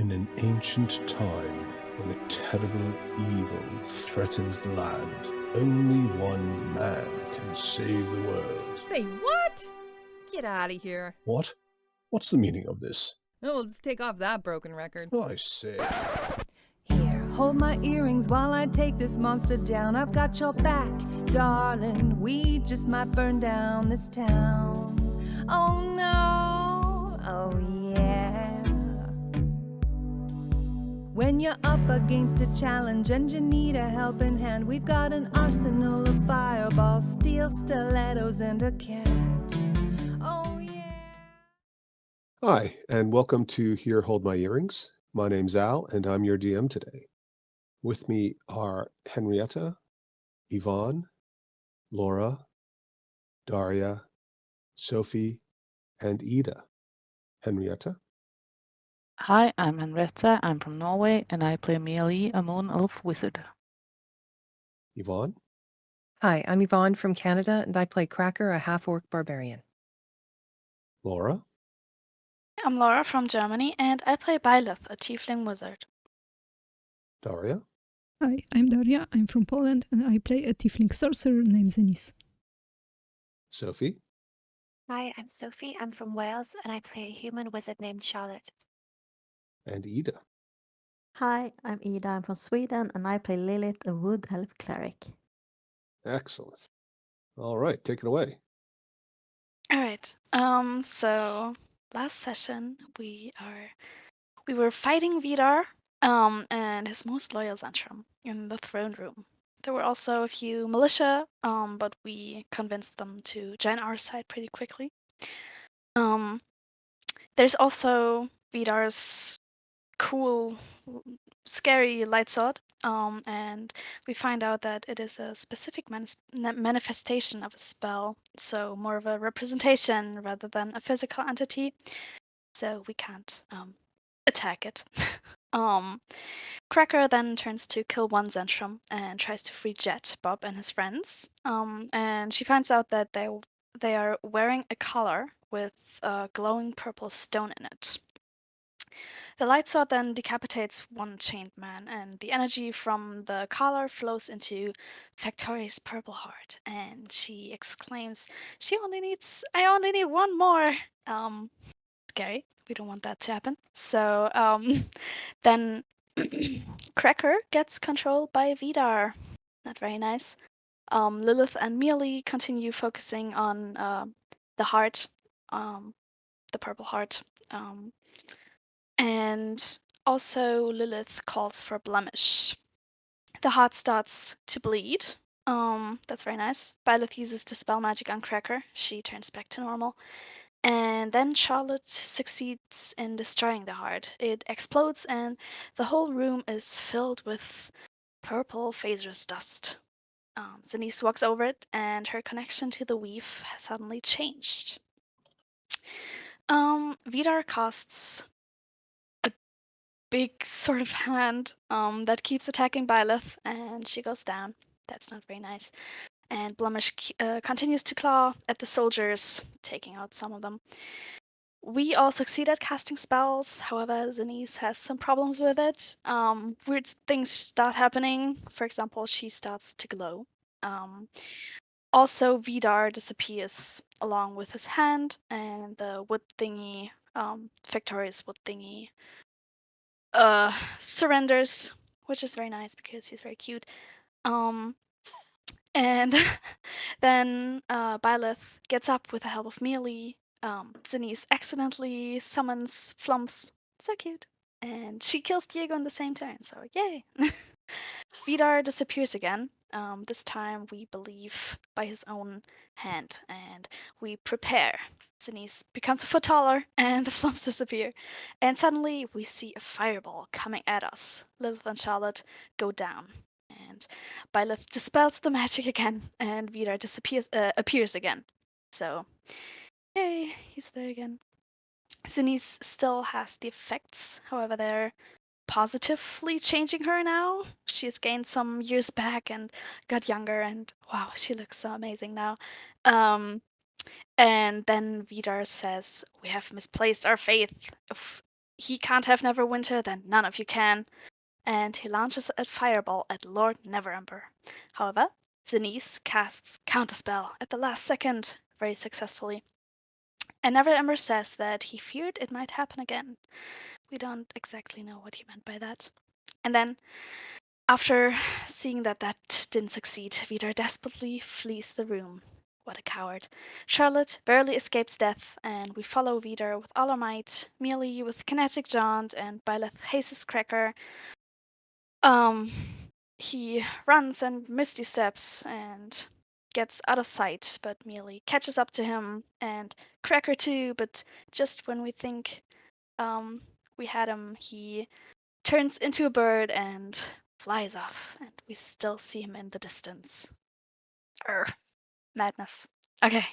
In an ancient time, when a terrible evil threatens the land, only one man can save the world. Say what? Get out of here. What? What's the meaning of this? Oh, we'll just take off that broken record. I say. Here, hold my earrings while I take this monster down. I've got your back, darling. We just might burn down this town. Oh no, oh yeah. When you're up against a challenge and you need a helping hand, we've got an arsenal of fireballs, steel stilettos, and a cat. Oh yeah. Hi, and welcome to Here Hold My Earrings. My name's Al, and I'm your DM today. With me are Henrietta, Yvonne, Laura, Daria, Sophie, and Ida. Henrietta? Hi, I'm Henrietta. I'm from Norway, and I play Mealy, a moon elf wizard. Yvonne? Hi, I'm Yvonne from Canada, and I play Cracker, a half-orc barbarian. Laura? I'm Laura from Germany, and I play Byleth, a tiefling wizard. Daria? Hi, I'm Daria. I'm from Poland, and I play a tiefling sorcerer named Zenis. Sophie? Hi, I'm Sophie. I'm from Wales, and I play a human wizard named Charlotte. And Ida. Hi, I'm Ida. I'm from Sweden, and I play Lilith, a wood elf cleric. Excellent. All right, take it away. All right. So last session we were fighting Vydar, and his most loyal Zhentarim in the throne room. There were also a few militia, but we convinced them to join our side pretty quickly. There's also Vydar's cool, scary light sword, and we find out that it is a specific manifestation of a spell, so more of a representation rather than a physical entity, so we can't attack it. Cracker then turns to kill one Zhentarim and tries to free Jet, Bob, and his friends, and she finds out that they are wearing a collar with a glowing purple stone in it. The light sword then decapitates one chained man, and the energy from the collar flows into Factori's purple heart, and she exclaims, I only need one more. Scary. We don't want that to happen. So then Cracker gets controlled by Vydar. Not very nice. Lilith and Mealy continue focusing on the heart, the purple heart. And also Lilith calls for Blemish. The heart starts to bleed. That's very nice. Byleth uses Dispel Magic on Cracker. She turns back to normal. And then Charlotte succeeds in destroying the heart. It explodes and the whole room is filled with purple phasers dust. Zenis walks over it and her connection to the weave has suddenly changed. Vydar casts big sort of hand that keeps attacking Byleth, and she goes down. That's not very nice. And Blemish continues to claw at the soldiers, taking out some of them. We all succeed at casting spells, however, Zenis has some problems with it. Weird things start happening. For example, she starts to glow. Also, Vydar disappears along with his hand, and the wood thingy, Victoria's wood thingy, surrenders, which is very nice because he's very cute. And then Byleth gets up with the help of Mealy. Zenis accidentally summons Flumps, so cute, and she kills Diego in the same turn, so yay. Vydar disappears again, this time we believe by his own hand, and we prepare. Zenis becomes a foot taller, and the Flumps disappear. And suddenly we see a fireball coming at us. Lilith and Charlotte go down, and Byleth dispels the magic again, and Vydar appears again. So, yay, he's there again. Zenis still has the effects, however, they're positively changing her now. She has gained some years back and got younger, and wow, she looks so amazing now. And then Vydar says, we have misplaced our faith. he can't have Neverwinter, then none of you can. And he launches a fireball at Lord Neverember. However, Zenith casts Counterspell at the last second very successfully. And Neverember says that he feared it might happen again. We don't exactly know what he meant by that. And then, after seeing that that didn't succeed, Vydar desperately flees the room. What a coward. Charlotte barely escapes death, and we follow Vydar with all our might, Mealy with Kinetic Jaunt, and Byleth Haze's Cracker. He runs and misty steps and gets out of sight, but Mealy catches up to him, and Cracker too, but just when we think we had him, he turns into a bird and flies off, and we still see him in the distance. Madness. Okay,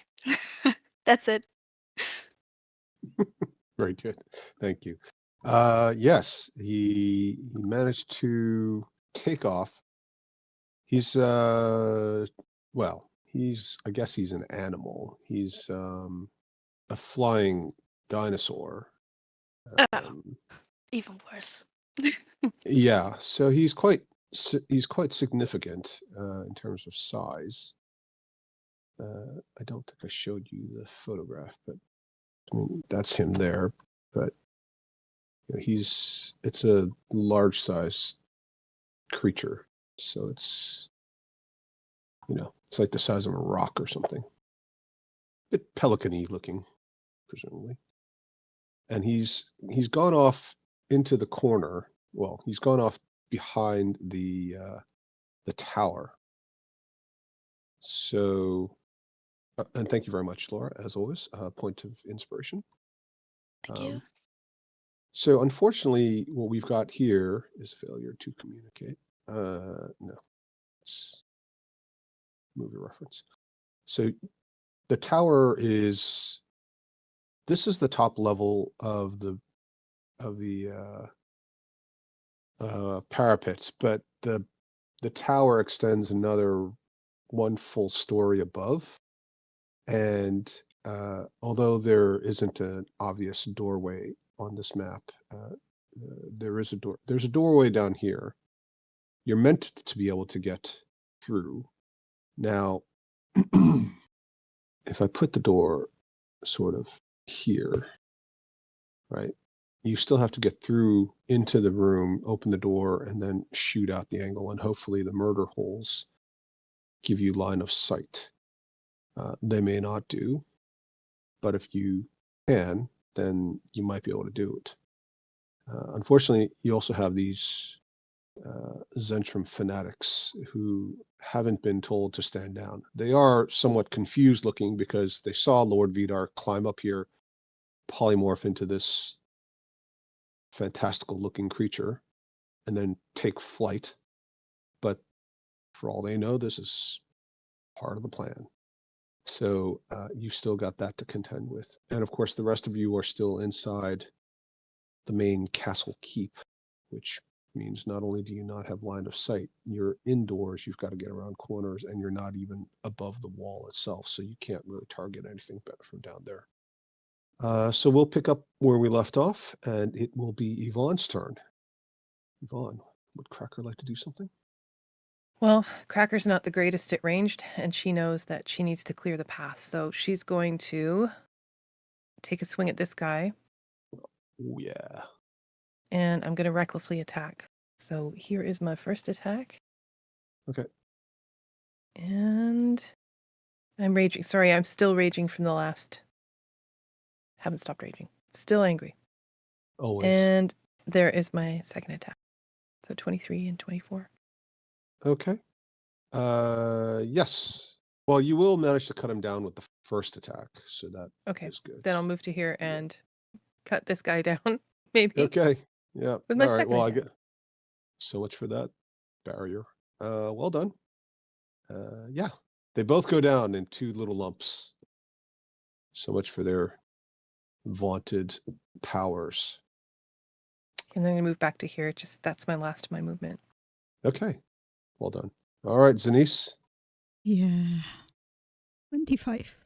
that's it. Very good. Thank you. Yes, he managed to take off. He's well, I guess he's an animal. He's a flying dinosaur. Even worse. Yeah, so he's quite significant in terms of size. I don't think I showed you the photograph, but I mean that's him there. But you know, it's a large size creature, so it's it's like the size of a rock or something. A bit pelican-y looking, presumably. And he's gone off into the corner. Well, he's gone off behind the tower. So, and thank you very much, Laura, as always. Point of inspiration. Thank you. So, unfortunately, what we've got here is failure to communicate. No, it's movie reference. So, the tower is. This is the top level of the parapet, but the tower extends another one full story above. And although there isn't an obvious doorway on this map, there's a doorway down here. You're meant to be able to get through. Now, if I put the door sort of here, right, you still have to get through into the room, open the door, and then shoot out the angle. And hopefully the murder holes give you line of sight. They may not do, but if you can, then you might be able to do it. Unfortunately, you also have these Zhentarim fanatics who haven't been told to stand down. They are somewhat confused looking because they saw Lord Vydar climb up here, polymorph into this fantastical looking creature, and then take flight. But for all they know, this is part of the plan. So you've still got that to contend with. And of course, the rest of you are still inside the main castle keep, which means not only do you not have line of sight, you're indoors, you've got to get around corners, and you're not even above the wall itself, so you can't really target anything better from down there. So we'll pick up where we left off, and it will be Yvonne's turn. Yvonne, would Cracker like to do something? Well, Cracker's not the greatest at ranged, and she knows that she needs to clear the path. So she's going to take a swing at this guy. Oh, yeah. And I'm going to recklessly attack. So here is my first attack. Okay. And I'm raging. Sorry, I'm still raging from the last. Haven't stopped raging. Still angry. Always. And there is my second attack. So 23 and 24. Okay. Yes. Well, you will manage to cut him down with the first attack, so that is good. Then I'll move to here and cut this guy down, maybe. Okay. Yeah. With my All right. second Well, attack. I get so much for that barrier. Well done. Yeah. They both go down in 2 little lumps. So much for their vaunted powers. And then I'm going to move back to here. That's my last of my movement. Okay. Well done. All right, Zenith. Yeah. 25.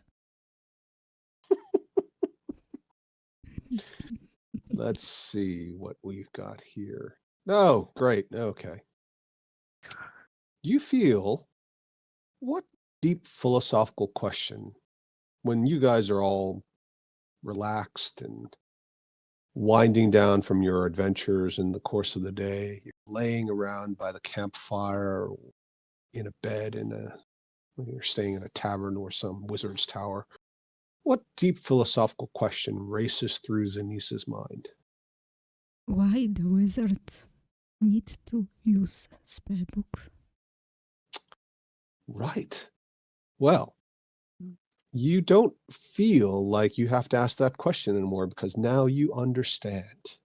Let's see what we've got here. Oh, great. Okay. You feel what deep philosophical question when you guys are all relaxed and winding down from your adventures in the course of the day, you're laying around by the campfire in a bed when you're staying in a tavern or some wizard's tower. What deep philosophical question races through Zenice's mind? Why do wizards need to use spellbook? Right. Well, you don't feel like you have to ask that question anymore because now you understand.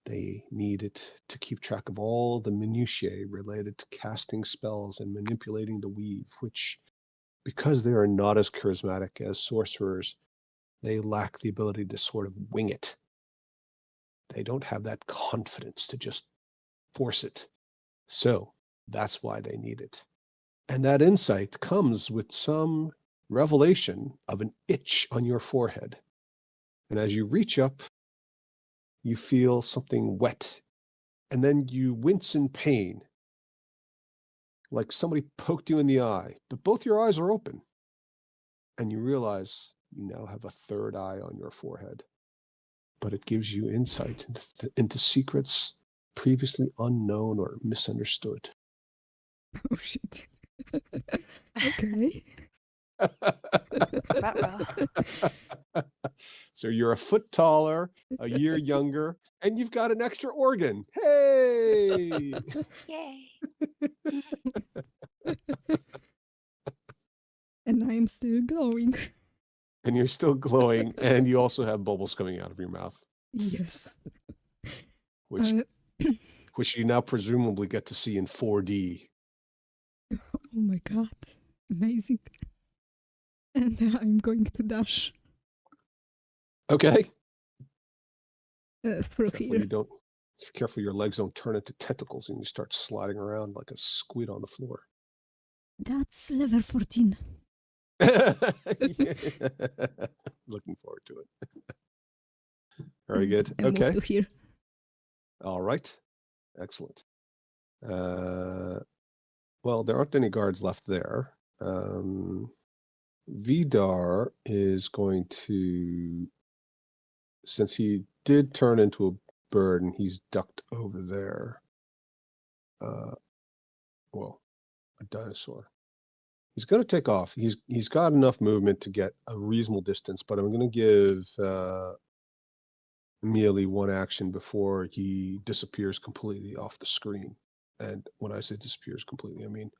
They need it to keep track of all the minutiae related to casting spells and manipulating the weave, which, because they are not as charismatic as sorcerers, they lack the ability to sort of wing it. They don't have that confidence to just force it. So that's why they need it. And that insight comes with some revelation of an itch on your forehead. And as you reach up, you feel something wet, and then you wince in pain, like somebody poked you in the eye, but both your eyes are open. And you realize you now have a third eye on your forehead. But it gives you insight into secrets previously unknown or misunderstood. Oh shit. Okay. So you're a foot taller, a year younger, and you've got an extra organ. Hey! Yay. And I'm still glowing. And you're still glowing, and you also have bubbles coming out of your mouth. Yes. Which you now presumably get to see in 4D. Oh my god. Amazing. And I'm going to dash. Okay. Through here. Careful your legs don't turn into tentacles and you start sliding around like a squid on the floor. That's level 14. Looking forward to it. Very good. And Okay. move to here. All right. Excellent. Well, there aren't any guards left there. Vydar is going to, since he did turn into a bird and he's ducked over there. Well, a dinosaur. He's going to take off. He's got enough movement to get a reasonable distance, but I'm going to give Mealy one action before he disappears completely off the screen. And when I say disappears completely, I mean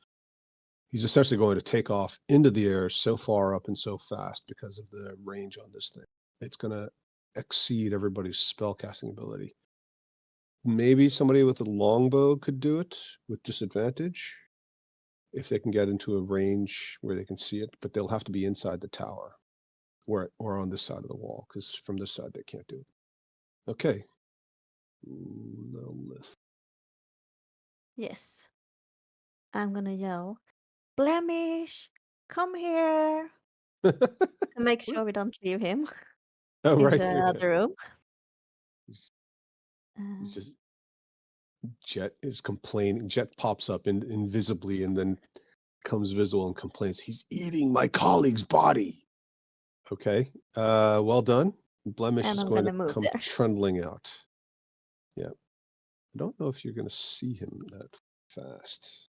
he's essentially going to take off into the air so far up and so fast because of the range on this thing. It's going to exceed everybody's spellcasting ability. Maybe somebody with a longbow could do it with disadvantage if they can get into a range where they can see it, but they'll have to be inside the tower or on this side of the wall, because from this side they can't do it. Okay. Lilith. Yes. I'm gonna yell, Blemish, come here. To make sure we don't leave him Oh, in right. the other room. He's just Jet is complaining. Jet pops up invisibly and then comes visible and complains, he's eating my colleague's body. Okay. Well done. Blemish And is I'm going to gonna move come there. trundling out. Yeah. I don't know if you're going to see him that fast.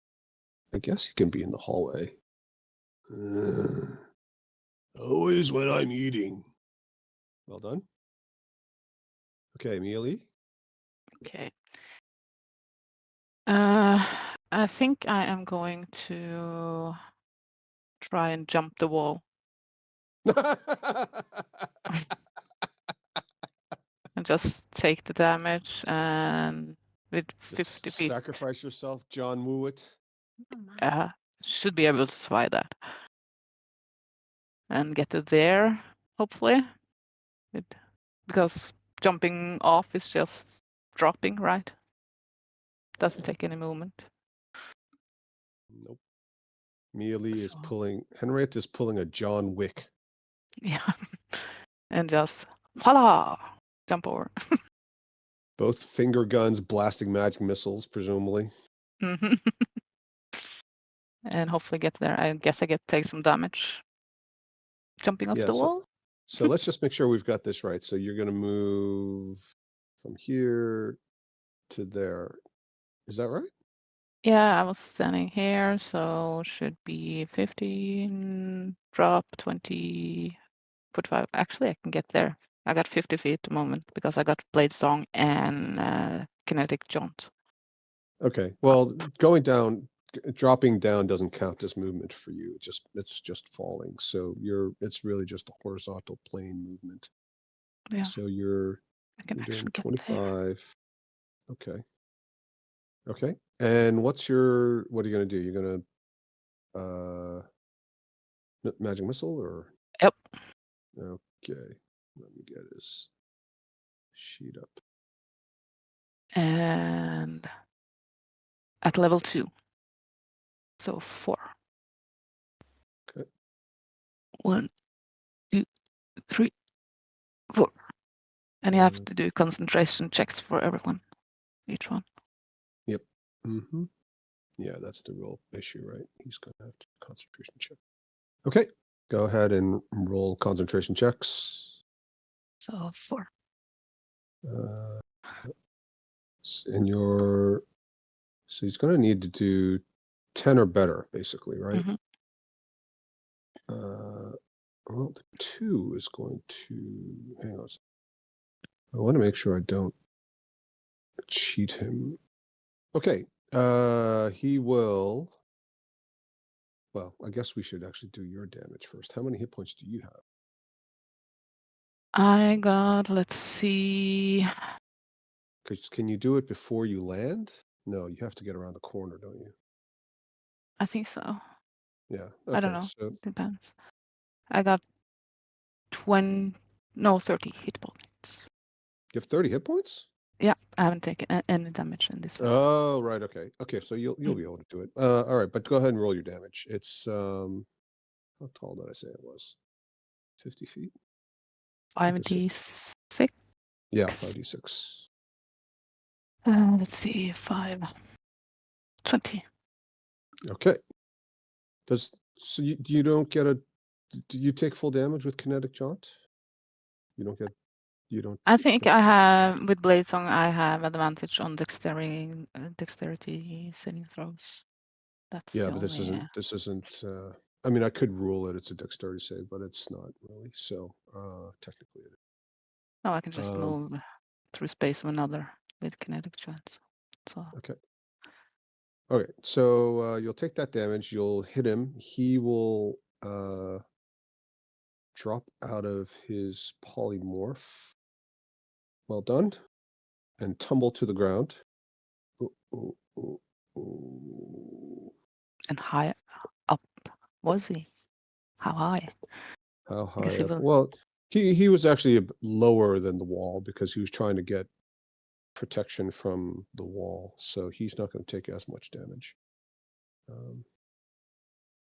I guess he can be in the hallway. Always when I'm eating. Well done. Okay, Mealy. Okay. I think I am going to try and jump the wall and just take the damage, and with Just 50 feet, sacrifice yourself, John Woo it. should be able to survive that and get to there, hopefully. Because jumping off is just dropping, right? Doesn't take any movement. Nope. Mealy is pulling, Henriette is pulling a John Wick. Yeah. And just voila, jump over. Both finger guns blasting magic missiles, presumably. Mhm. And hopefully get there. I guess I get to take some damage jumping off Yeah, the wall. So let's just make sure we've got this right. So you're going to move from here to there. Is that right? Yeah, I was standing here, so should be 15, drop 20, 45. Actually, I can get there. I got 50 feet at the moment because I got Blade Song and Kinetic Jaunt. Okay. Well, going down, dropping down doesn't count as movement for you. It's just falling. So it's really just a horizontal plane movement. Yeah, So you're I can doing actually get there. 25. Okay. Okay. And what are you going to do? You're going to magic missile or? Yep. Okay. Let me get his sheet up. And at level 2. So 4. Okay. 1, 2, 3, 4. And you have to do concentration checks for everyone, each one. Yep. Mm-hmm. Yeah, that's the real issue, right? He's going to have to concentration check. Okay. Go ahead and roll concentration checks. So 4. So he's going to need to do 10 or better, basically, right? Mhm. Well, the 2 is going to, hang on. I want to make sure I don't cheat him. Okay. He will, well, I guess we should actually do your damage first. How many hit points do you have? I got, let's see. Can you do it before you land? No, you have to get around the corner, don't you? I think so. Yeah. I don't Okay. know. So Depends. I got 30 hit points. you have 30 hit points? Yeah, I haven't taken any damage in this one. Oh, right. Okay. Okay. So you'll be able to do it. All right. But go ahead and roll your damage. It's how tall did I say it was? 50 feet? I think it's 5d6. Yeah, 5d6. Let's see, 5, 20. Okay. So you don't get do you take full damage with kinetic jaunt? You don't I think get- I have, with Blade Song, I have advantage on dexterity saving throws. That's Yeah, the but only. this isn't I mean, I could rule it. It's a dexterity save, but it's not really. So technically it is. No, I can just move through space of another with kinetic jaunt. So. Okay. Okay, so you'll take that damage, you'll hit him, he will drop out of his polymorph. Well done. And tumble to the ground. Ooh, ooh, ooh, ooh. And high up was he? How high? How I guess high he up? will. Well, he was actually a bit lower than the wall because he was trying to get protection from the wall, so he's not going to take as much damage.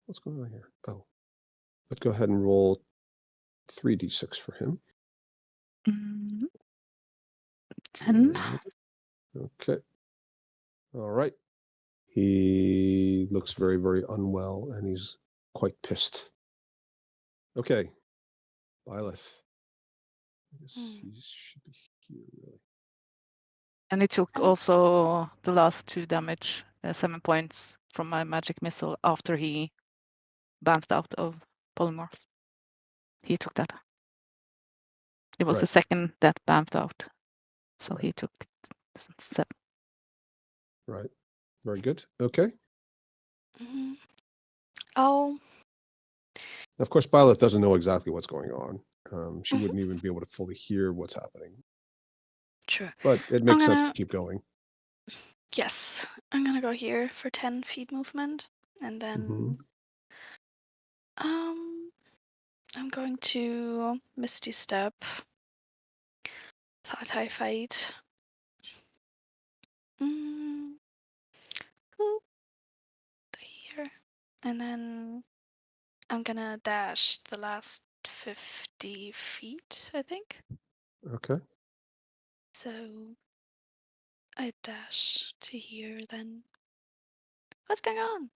What's going on here? Oh, but go ahead and roll 3d6 for him. 10. Okay. All right. He looks very, very unwell and he's quite pissed. Okay. Byleth. I guess he should be here, really. And it took also the last 2 damage, 7 points from my magic missile after he bounced out of polymorph. He took that. It was the second that bounced out. So he took 7. Right. Very good. Okay. Oh, Of course, Byleth doesn't know exactly what's going on. She wouldn't even be able to fully hear what's happening. true. But it makes sense to keep going. Yes, I'm gonna go here for 10 feet movement, and then I'm going to Misty Step. Thought I fight. Here, and then I'm gonna dash the last 50 feet, I think. Okay. So I dash to here then. What's going on?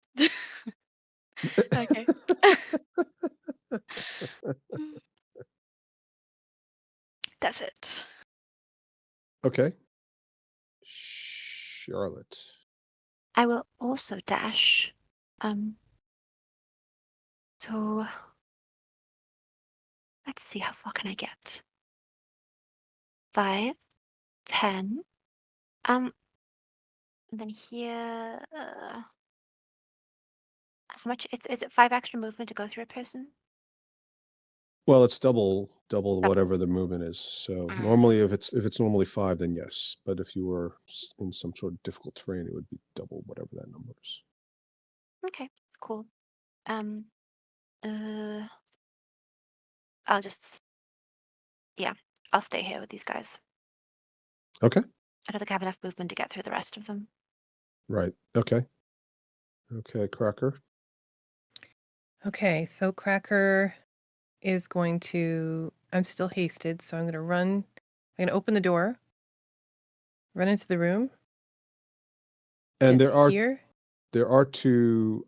Okay. That's it. Okay. Charlotte. I will also dash. So let's see, how far can I get? 5, 10. And then here, how much? Is it 5 extra movement to go through a person? Well, it's double whatever the movement is. So normally, if it's normally 5, then yes. But if you were in some sort of difficult terrain, it would be double whatever that number is. Okay, cool. I'll stay here with these guys. Okay. I don't think I have enough movement to get through the rest of them. Right. Okay. Okay, Cracker. Okay, so Cracker is going to. I'm still hasted, so I'm going to run. I'm going to open the door, run into the room, And get to here. There are 2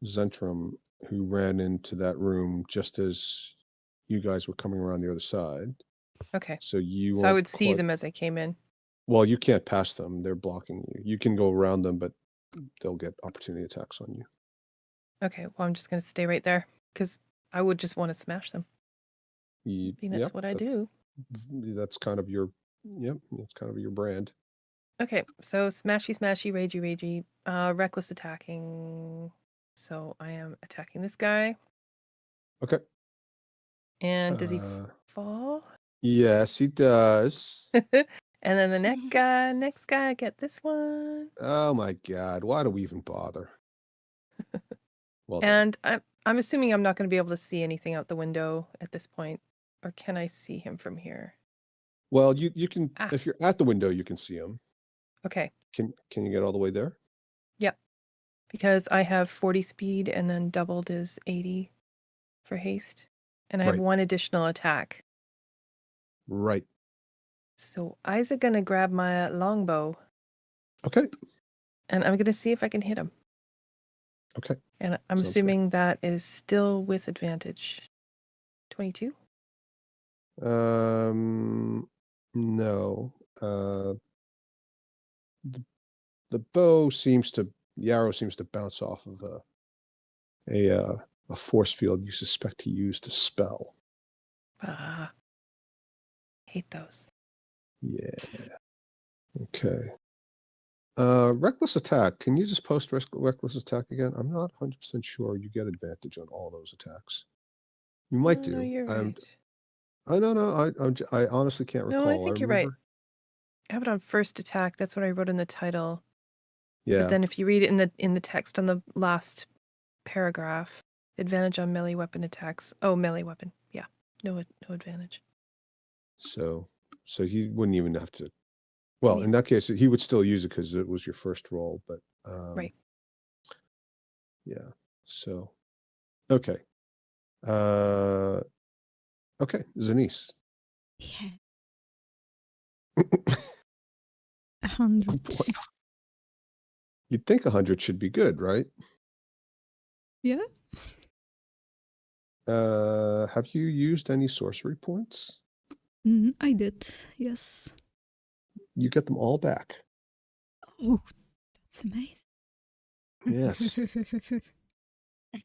Zhentarim who ran into that room just as you guys were coming around the other side. Okay. So you So I would see them as I came in. Well, you can't pass them. They're blocking you. You can go around them, but they'll get opportunity attacks on you. Okay, well, I'm just going to stay right there because I would just want to smash them. I mean, that's what I do. That's kind of your, that's kind of your brand. Okay, so smashy, smashy, ragey, ragey, reckless attacking. So I am attacking this guy. Okay. And does he fall? Yes, he does. And then the next guy, get this one. Oh my God! Why do we even bother? Well and I'm assuming I'm not going to be able to see anything out the window at this point, or can I see him from here? Well, you can if you're at the window, you can see him. Okay. Can you get all the way there? Yep. Because I have 40 speed and then doubled is 80 for haste, and I have 1 additional attack. Right. So Isaac gonna grab my longbow. Okay. And I'm gonna see if I can hit him. Okay. And I'm assuming that is still with advantage. 22? No. The bow seems to, the arrow seems to bounce off of a force field you suspect he used to spell. Hate those. Yeah. Okay. Reckless attack. Can you just post reckless attack again? I'm not 100% sure you get advantage on all those attacks. You might do. No, you're right. I honestly can't recall. No, I think you're right. I have it on first attack. That's what I wrote in the title. Yeah. But then if you read it in the text on the last paragraph, advantage on melee weapon attacks. Oh, melee weapon. Yeah. No advantage. So he wouldn't even have to. Well, in that case, he would still use it because it was your first roll. But right. Yeah. So, okay. Okay, Zanice. Yeah. 100. Oh, you'd think 100 should be good, right? Yeah. Have you used any sorcery points? I did, yes. You get them all back. Oh, that's amazing. Yes.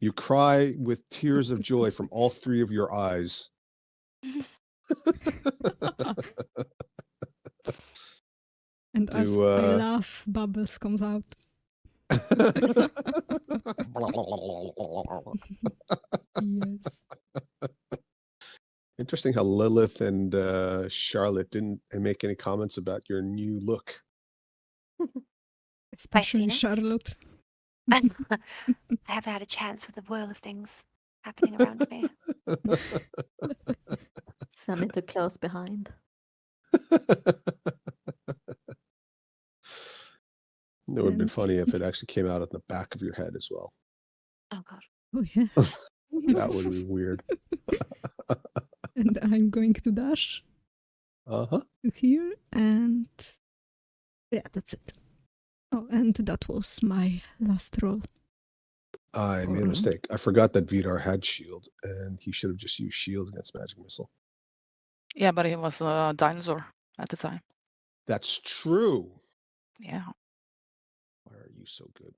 You cry with tears of joy from all 3 of your eyes. And as I laugh, bubbles comes out. Yes. Interesting how Lilith and Charlotte didn't make any comments about your new look. Especially Charlotte. I haven't had a chance with the whirl of things happening around me. Send it to close behind. It would have been funny if it actually came out at the back of your head as well. Oh, God. Oh, yeah. That would be weird. And I'm going to dash. to here, and yeah, that's it. Oh, and that was my last roll. I made a mistake. I forgot that Vydar had shield, and he should have just used shield against magic missile. Yeah, but he was a dinosaur at the time. That's true. Yeah. Why are you so good,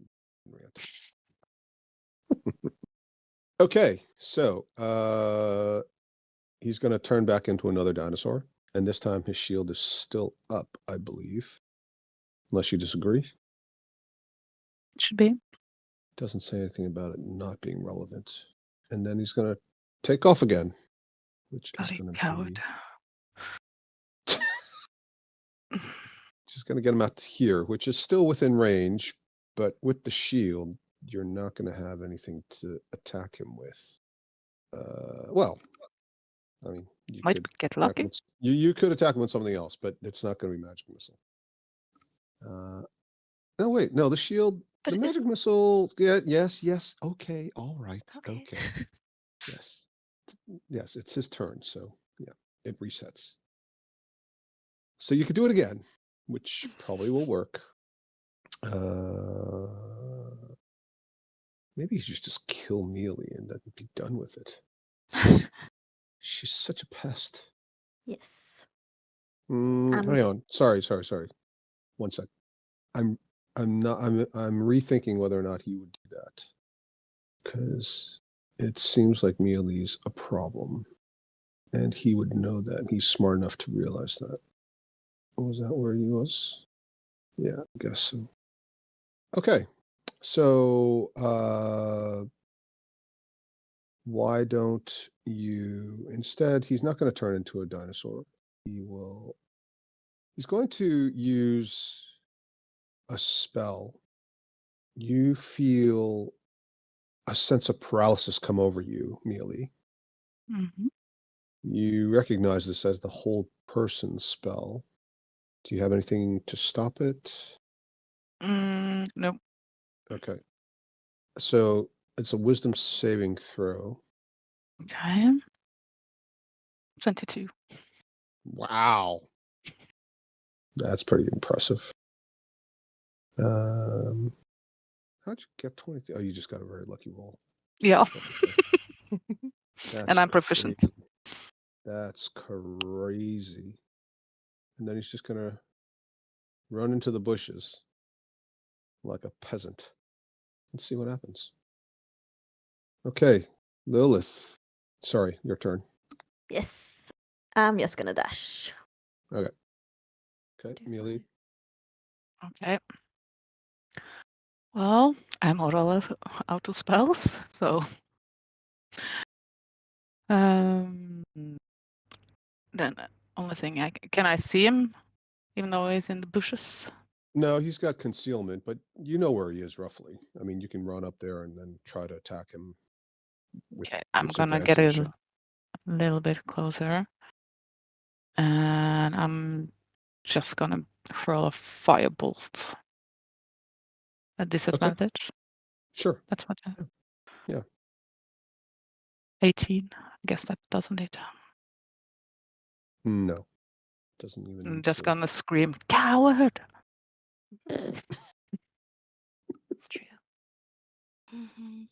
Henrietta? Okay, so he's going to turn back into another dinosaur, and this time his shield is still up, I believe. Unless you disagree. Should be. Doesn't say anything about it not being relevant. And then he's going to take off again, which is going to coward. be... Just going to get him out to here, which is still within range, but with the shield, you're not going to have anything to attack him with. Well, I mean, you Might could get lucky. You could attack him with something else, but it's not going to be magic missile. No, wait, no, the shield, But the magic missile. Yeah, yes. Okay, all right. Okay. Yes, it's his turn. So yeah, it resets. So you could do it again, which probably will work. Maybe you should just kill Mealy and then be done with it. She's such a pest. Yes. Hang on. Sorry. 1 sec. I'm rethinking whether or not he would do that. Because it seems like Mealy's a problem. And he would know that. He's smart enough to realize that. Was that where he was? Yeah, I guess so. Okay. So why don't you instead, he's not going to turn into a dinosaur. He's going to use a spell. You feel a sense of paralysis come over you, Mealy. Mm-hmm. You recognize this as the hold person spell. Do you have anything to stop it? No. Okay. So it's a wisdom saving throw. Okay. 22. Wow. That's pretty impressive. How'd you get 22? Oh, you just got a very lucky roll. Yeah. That's and I'm proficient. crazy. That's crazy. And then he's just going to run into the bushes like a peasant. Let's see what happens. Okay, Lilith. Sorry, your turn. Yes. I'm just gonna dash. Okay, Mealy. Okay. Well, I'm more or less out of spells, so then only thing can I see him even though he's in the bushes? No, he's got concealment, but you know where he is roughly. I mean, you can run up there and then try to attack him with Okay, I'm gonna get a little bit closer. And I'm just gonna throw a firebolt at disadvantage. Okay. Sure. That's what. Yeah. 18. I guess that doesn't hit. No. Doesn't even. I'm just gonna scream, coward! It's true. Mm-hmm.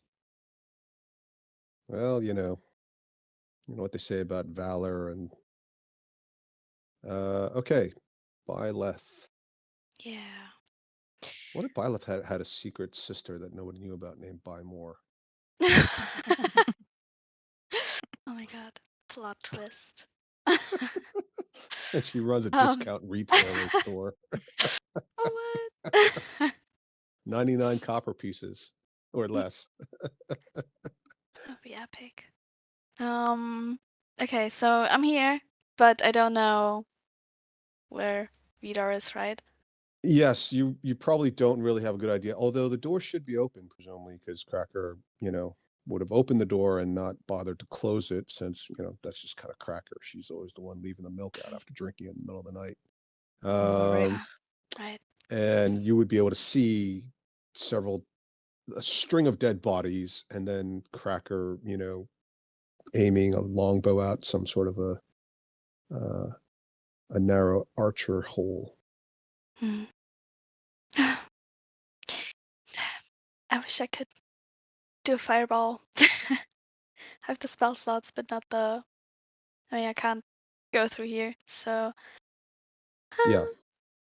Well, you know what they say about valor and. Okay, Byleth. Yeah. What if Byleth had a secret sister that nobody knew about named Bymore? Oh my god. Plot twist. And she runs a discount retailer store. What? 99 copper pieces or less. That'd be epic. Okay, so I'm here, but I don't know where Vydar is, right? Yes, you probably don't really have a good idea. Although the door should be open, presumably, because Cracker, would have opened the door and not bothered to close it, since that's just kind of Cracker. She's always the one leaving the milk out after drinking in the middle of the night. Right. And you would be able to see a string of dead bodies, and then Cracker, aiming a longbow out some sort of a a narrow archer hole. Hmm. I wish I could do a fireball. I have the spell slots, but not the. I mean, I can't go through here, so. Yeah.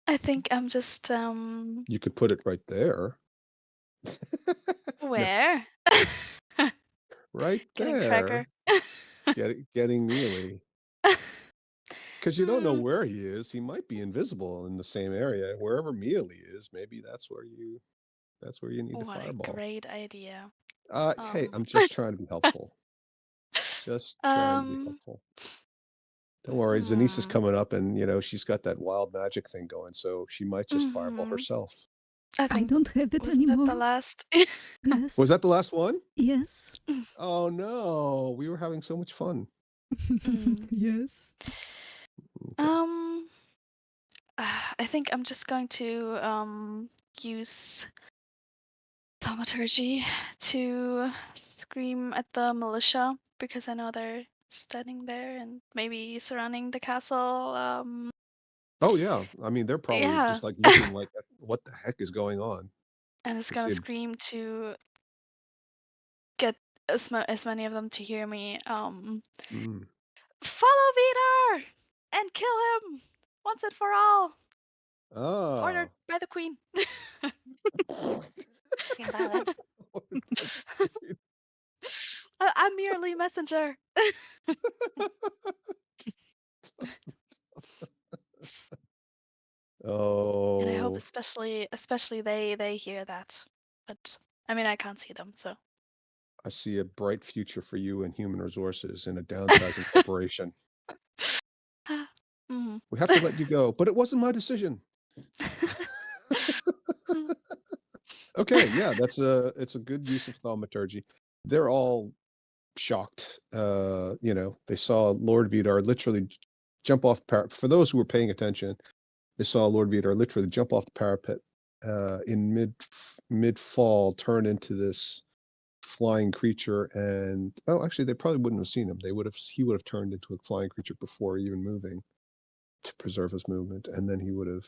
I think I'm just You could put it right there. No, where? right Getting Cracker. there. Getting Mealy. Because you don't know where he is. He might be invisible in the same area. Wherever Mealy is, maybe that's where you need to What a fireball. great idea. Hey, I'm just trying to be helpful. Just trying to be Um, helpful. Don't worry, Zanice is coming up, and she's got that wild magic thing going, so she might just fireball herself. I I think don't have it wasn't that anymore. the last? Yes. Was that the last one? Yes. Oh no, we were having so much fun. Yes. Okay. I think I'm just going to use thaumaturgy to scream at the militia because I know they're standing there and maybe surrounding the castle. Oh yeah, I mean they're probably Yeah. just like looking like, what the heck is going on? And it's You gonna see scream to get as many of them to hear me. Mm. Follow Vidar and kill him once and for all. Ordered Oh. by the queen. Queen Byleth. I'm merely messenger. And I hope Oh, especially they hear that. But I mean I can't see them, so. I see a bright future for you in human resources in a downsizing corporation. Mhm. We have to let you go, but it wasn't my decision. Okay, yeah, it's a good use of thaumaturgy. They're all shocked. They saw Lord Vidar literally jump off the parapet. For those who were paying attention, they saw Lord Vidar literally jump off the parapet in mid fall, turn into this flying creature, and actually they probably wouldn't have seen him. He would have turned into a flying creature before even moving to preserve his movement, and then he would have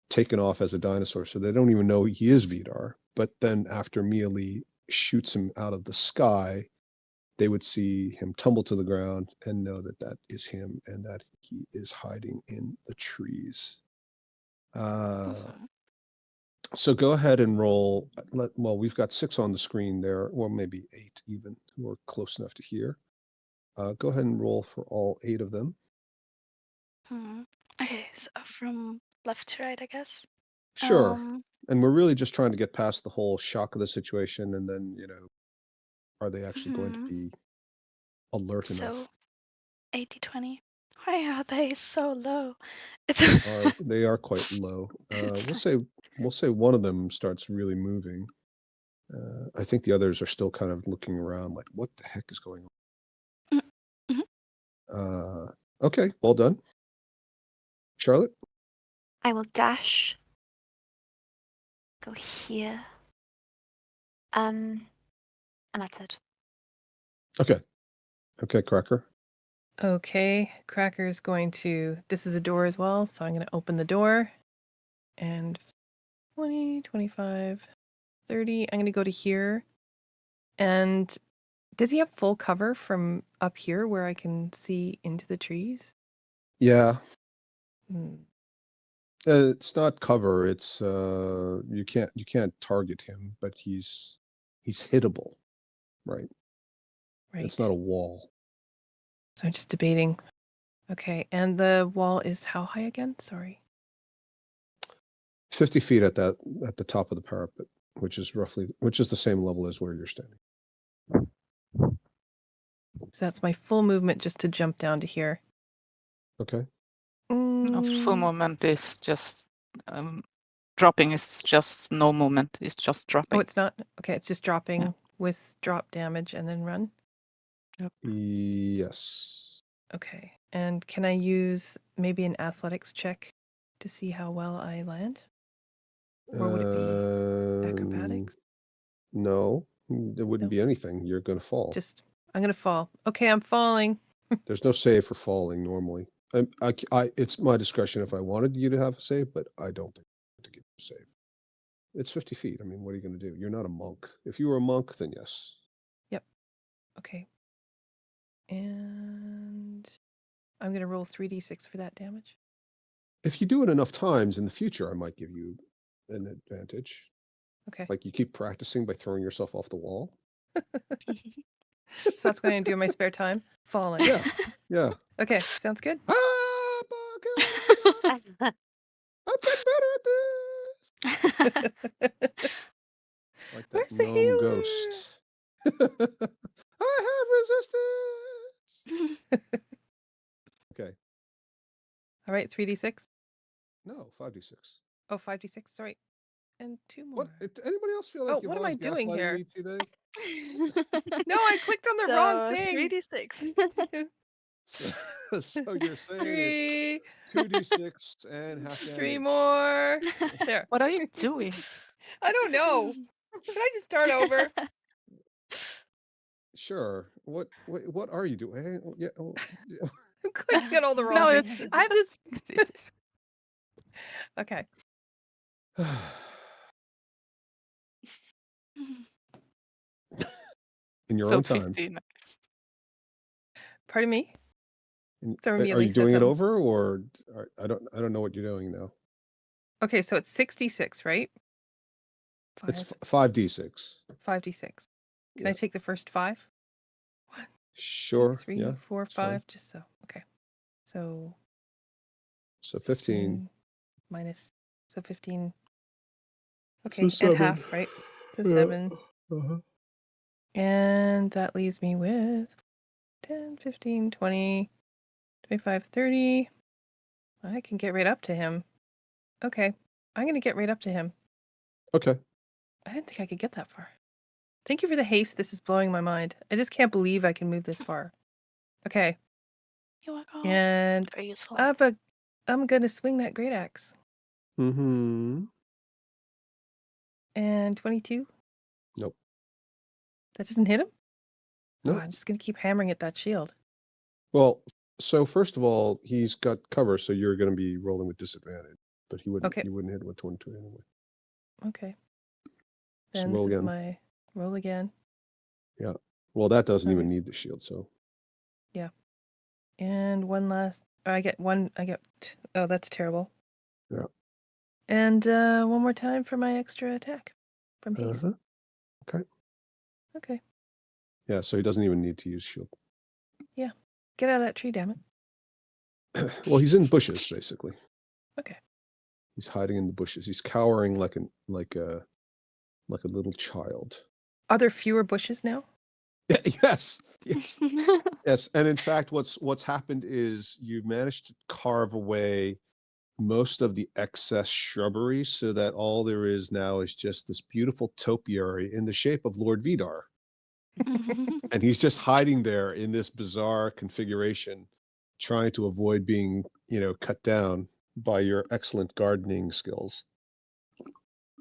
taken off as a dinosaur. So they don't even know he is Vidar. But then after Mealy shoots him out of the sky, they would see him tumble to the ground and know that that is him and that he is hiding in the trees. So go ahead and roll. Well, we've got 6 on the screen there, or maybe 8 even, who are close enough to hear. Go ahead and roll for all 8 of them. Okay, so from left to right, I guess. Sure. And we're really just trying to get past the whole shock of the situation, and then, are they actually going to be alert enough? So 80-20. Why are they so low? They are quite low. We'll say one of them starts really moving. I think the others are still kind of looking around like, what the heck is going on? Okay, well done. Charlotte? I will dash. Go here. And that's it. Okay, Cracker. Okay, Cracker's going to. This is a door as well, so I'm going to open the door. And 20, 25, 30. I'm going to go to here. And does he have full cover from up here where I can see into the trees? Yeah. Hmm. It's not cover. It's you can't target him, but he's hittable, right? Right. It's not a wall. So I'm just debating. Okay, and the wall is how high again? Sorry. 50 feet at the top of the parapet, which is the same level as where you're standing. So that's my full movement just to jump down to here. Okay. Full movement is just dropping. Is just no movement. It's just dropping. Oh, it's not? Okay, it's just dropping with drop damage and then run? Yep. Yes. Okay, and can I use maybe an athletics check to see how well I land? Or would it be acrobatics? No, there wouldn't be anything. You're going to fall. I'm going to fall. Okay, I'm falling. There's no save for falling normally. It's my discretion if I wanted you to have a save, but I don't think to give you a save. It's 50 feet. I mean, what are you going to do? You're not a monk. If you were a monk, then yes. Yep. Okay. And I'm going to roll 3d6 for that damage. If you do it enough times in the future, I might give you an advantage. Okay. Like you keep practicing by throwing yourself off the wall. So that's what I'm going to do in my spare time. Falling. Yeah. Yeah. Okay. Sounds good. Ah, I'm getting better at this. Like that Where's the gnome healer? ghost. I have resistance. Okay. All right. 3d6. No, 5d6. Oh, 5d6. Sorry. And 2 more. What? Anybody else feel like Oh, what am I Yvonne's doing gaslighting here? me today? No, I clicked on the wrong thing. 3d6. So you're saying 3. it's 2d6 and half damage. 3 more. There. What are you doing? I don't know. Can I just start over? Sure. What are you doing? Yeah. I'm clicking on all the wrong No, things. it's I have this. 66. Okay. In your So own time. 50 next. Pardon me? So Are Amelia you said doing it something. over, or I don't know what you're doing now. Okay, so it's 66, right? It's 5d6. 5d6. Can I Yeah. take the first 5? 1, 2, Sure. 3, Yeah. 4, it's fine. 5, just so. Okay. So So 15. minus, so 15. So Okay, and 7. half, right? So Yeah. 7. Uh-huh. And that leaves me with 10, 15, 20, 25, 30. I can get right up to him. Okay. I'm going to get right up to him. Okay. I didn't think I could get that far. Thank you for the haste. This is blowing my mind. I just can't believe I can move this far. Okay. You're welcome. And Very useful. I'm going to swing that great axe. Mm-hmm. And 22. Nope. That doesn't hit him? Nope. Oh, I'm just going to keep hammering at that shield. Well, so first of all, he's got cover, so you're going to be rolling with disadvantage. But you wouldn't hit with 22 anyway. Okay. So Then roll this is again. my roll again. Yeah. Well, that doesn't All even right. need the shield, so. Yeah. And one last. I get one. Oh, that's terrible. Yeah. And one more time for my extra attack from haste. Uh-huh. Okay. Okay. Yeah, so he doesn't even need to use shield. Yeah. Get out of that tree, damn it. Well, he's in bushes, basically. Okay. He's hiding in the bushes. He's cowering like a little child. Are there fewer bushes now? Yes. Yes. And in fact, what's happened is you've managed to carve away most of the excess shrubbery so that all there is now is just this beautiful topiary in the shape of Lord Vydar. And he's just hiding there in this bizarre configuration, trying to avoid being, cut down by your excellent gardening skills,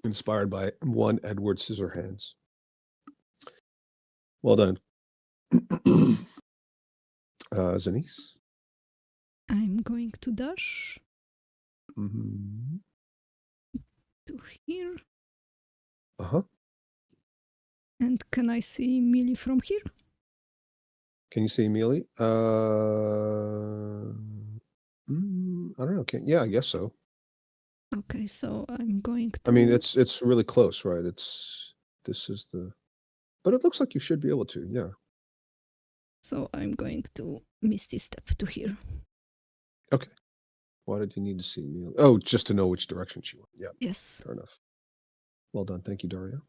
inspired by one Edward Scissorhands. Well done. Zanice. I'm going to dash Mm-hmm. to here. Uh-huh. And can I see Millie from here? Can you see Amelie? I don't know. Yeah, I guess so. Okay, so I'm going to... I mean, it's really close, right? But it looks like you should be able to, yeah. So I'm going to Misty Step to here. Okay. Why did you need to see Amelie? Oh, just to know which direction she went. Yeah. Yes. Fair enough. Well done. Thank you, Daria.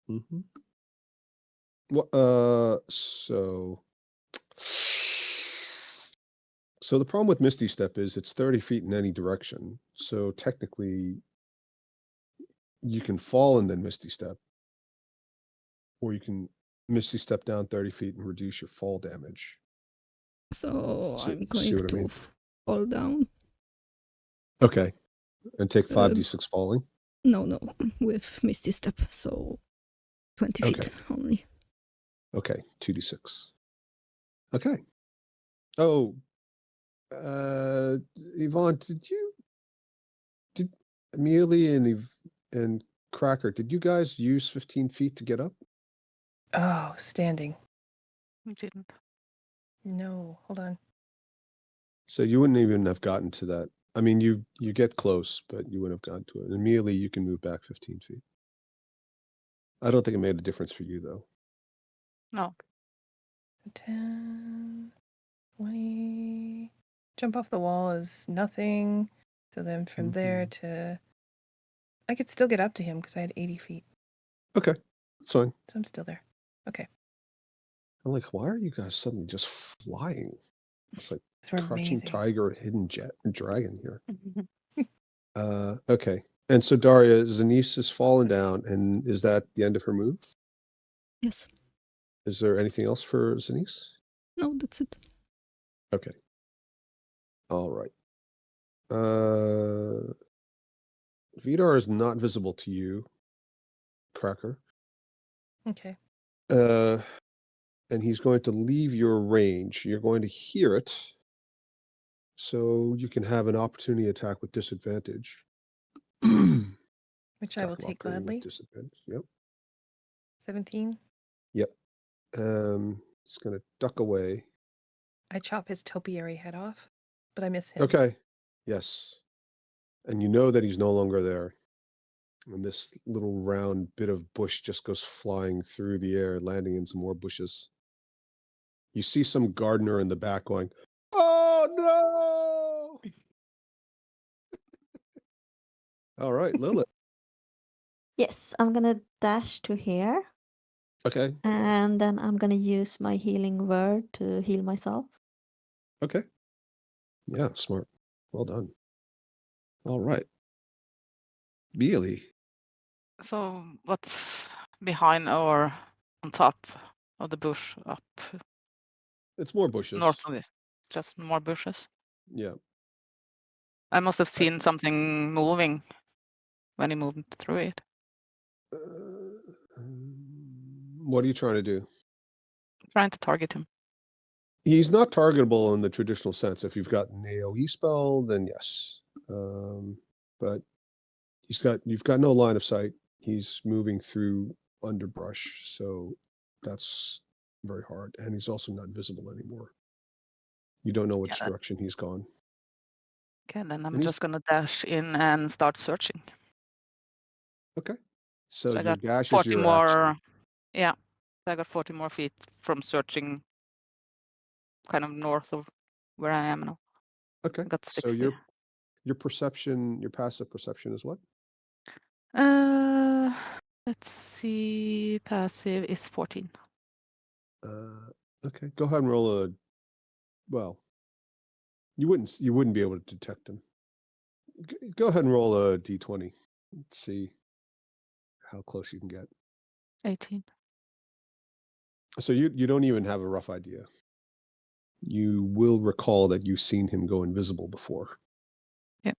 Mm-hmm. Well, so the problem with Misty Step is it's 30 feet in any direction. So technically, you can fall and then Misty Step, or you can Misty Step down 30 feet and reduce your fall damage. So I'm See going what I to mean? fall down. Okay. And take 5d6 falling? No, with Misty Step, so 20 feet only. Okay, 2d6. Okay. Oh, Yvonne, did Amelie and Cracker, did you guys use 15 feet to get up? Oh, standing. We didn't. No, hold on. So you wouldn't even have gotten to that. I mean, you get close, but you wouldn't have gotten to it. And Amelie, you can move back 15 feet. I don't think it made a difference for you, though. No. 10, 20. Jump off the wall is nothing. So then from there to... I could still get up to him because I had 80 feet. Okay, that's fine. So I'm still there. Okay. I'm like, why are you guys suddenly just flying? It's like We're crouching amazing. tiger, hidden dragon here. Okay. And so Daria, Zanice has fallen down, and is that the end of her move? Yes. Is there anything else for Zanice? No, that's it. Okay. All right. Vydar is not visible to you, Cracker. Okay. And he's going to leave your range. You're going to hear it, so you can have an opportunity attack with disadvantage. Which I will take gladly. Disadvantage. Yep. 17. Yep. He's going to duck away. I chop his topiary head off, but I miss him. Okay. Yes. And you know that he's no longer there. And this little round bit of bush just goes flying through the air, landing in some more bushes. You see some gardener in the back going, "Oh no!" All right, Lilith. Yes, I'm gonna dash to here. Okay. And then I'm gonna use my healing word to heal myself. Okay. Yeah, smart. Well done. All right. Beely. So what's behind or on top of the bush up It's more bushes. north of this? Just more bushes? Yeah. I must have seen something moving when he moved through it. What are you trying to do? Trying to target him. He's not targetable in the traditional sense. If you've got an AoE spell, then yes. But you've got no line of sight. He's moving through underbrush, so that's very hard. And he's also not visible anymore. You don't know which direction he's gone. Okay, then I'm just gonna dash in and start searching. Okay. So I your got dash is 40 your more. action. Yeah, I got 40 more feet from searching, kind of north of where I am now. Okay. I got So 60. your perception, your passive perception is what? Let's see. Passive is 14. Okay. Go ahead and roll a. Well, you wouldn't be able to detect him. Go ahead and roll a d20. Let's see how close you can get. 18. So you don't even have a rough idea. You will recall that you've seen him go invisible before. Yep.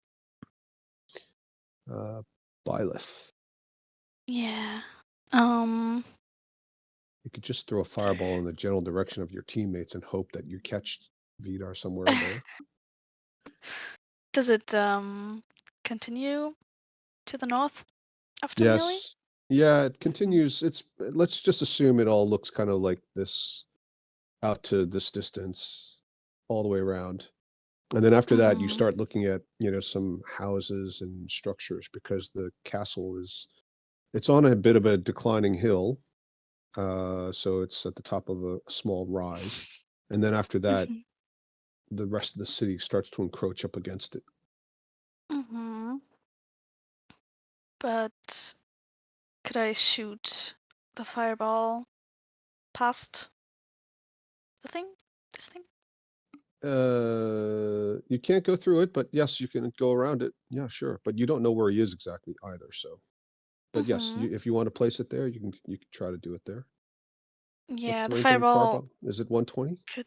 Byleth. Yeah. You could just throw a fireball in the general direction of your teammates and hope that you catch Vydar somewhere there. Does it continue to the north after Melee? Yes. Yeah, it continues. Let's just assume it all looks kind of like this out to this distance all the way around. And then after that, you start looking at, some houses and structures because the castle it's on a bit of a declining hill. So it's at the top of a small rise. And then after that, the rest of the city starts to encroach up against it. But could I shoot the fireball past the thing? This thing? You can't go through it, but yes, you can go around it. Yeah, sure. But you don't know where he is exactly either. So, but yes, if you want to place it there, you can try to do it there. Yeah, What's the range on fireball Is it 120? could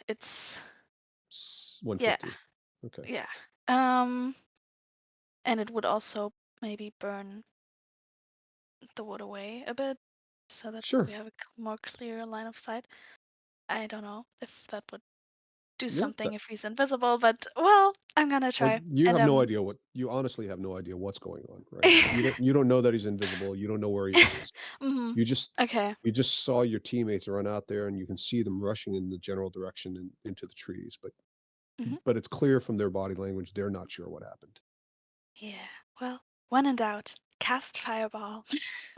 it's 150. Okay. Yeah. And it would also maybe burn the wood away a bit so that Sure. we have a more clear line of sight. I don't know if that would do Yeah, something if he's invisible, but well, I'm gonna well, try. you And have no idea you honestly have no idea what's going on, right? You don't know that he's invisible. You don't know where he is. Mhm. You just Okay. saw your teammates run out there, and you can see them rushing in the general direction into the trees. Mhm. But it's clear from their body language they're not sure what happened. Yeah. Well, when in doubt, cast fireball.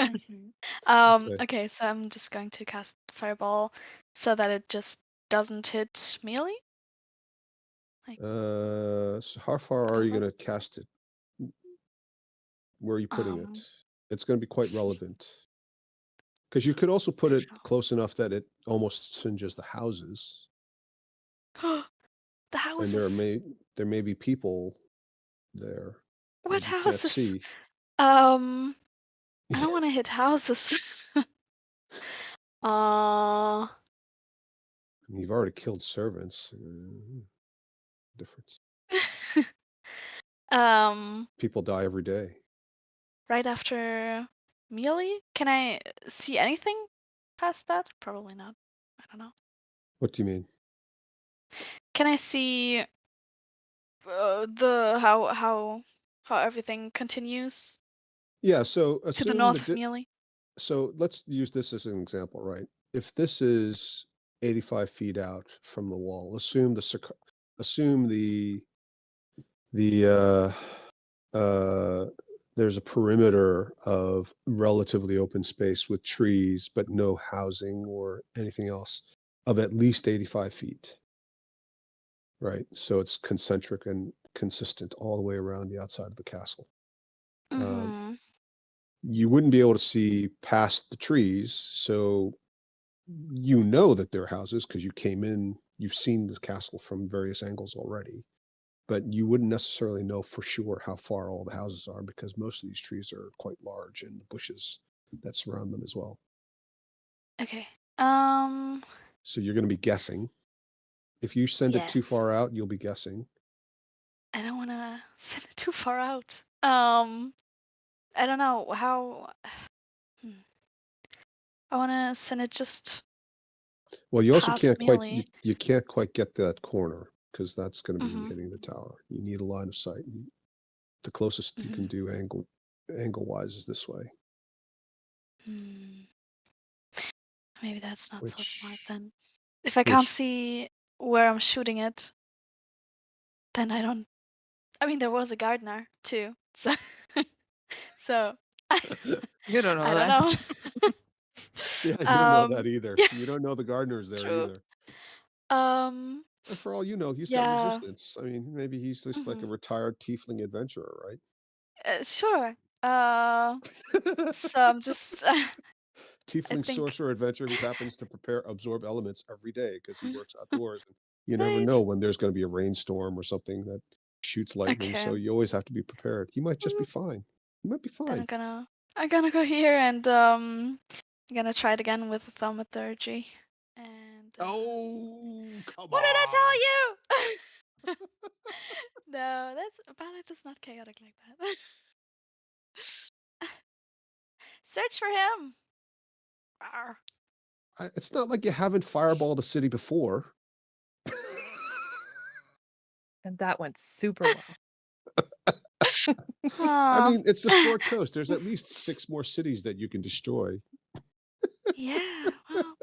Mhm. Okay. Okay, so I'm just going to cast fireball so that it just doesn't hit melee. Like, So how far I are don't you know. going to cast it? Where are you putting it? Um, It's going to be quite relevant because you could also I put it don't close enough that it almost singes the houses, know. The and houses. there may be people there What that you can't houses? see. I don't want to hit houses. uh, You've already killed servants. Difference. um, People die every day. right after melee? Can I see anything past that? Probably not. I don't know. What do you mean? Can I see the how everything continues Yeah. So to the assume north that. of melee? So let's use this as an example, right? If this is 85 feet out from the wall, assume the there's a perimeter of relatively open space with trees, but no housing or anything else of at least 85 feet, right? So it's concentric and consistent all the way around the outside of the castle. Mm-hmm. You wouldn't be able to see past the trees, so you know that they're houses because you came in, you've seen the castle from various angles already, but you wouldn't necessarily know for sure how far all the houses are because most of these trees are quite large and the bushes that surround them as well. Okay. So you're going to be guessing. If you send it too Yes. far out, you'll be guessing. I don't want to send it too far out. I don't know how. I want to send it just Well, you also past can't quite melee. you can't quite get to that corner because that's going to be Mm-hmm. hitting the tower. You need a line of sight. The closest you can do angle wise is this way. Hmm. Maybe that's not so smart Which then. If I can't which see where I'm shooting it, then I don't. I mean, there was a gardener too, so so You don't know I don't that. know. Yeah, you don't know that either. Yeah. You don't know the gardener's there True. either. Um. And for all you know, he's got Yeah. resistance. I mean, maybe he's just like a Hmm. retired tiefling adventurer, right? Sure. So I'm just. I Tiefling think. sorcerer adventurer who happens to absorb elements every day because he works outdoors. And you never Right. know when there's going to be a rainstorm or something that shoots lightning. Okay. So you always have to be prepared. He might just be Mm, fine. He might be Then fine. I'm gonna go here and I'm gonna try it again with thaumaturgy. And Oh, come what did I on. tell you? No, Ballet is not chaotic like that. Search for him. Arr. It's not like you haven't fireballed a city before. And that went super well. I Aw. mean, it's the short coast. There's at least 6 more cities that you can destroy. Yeah, well,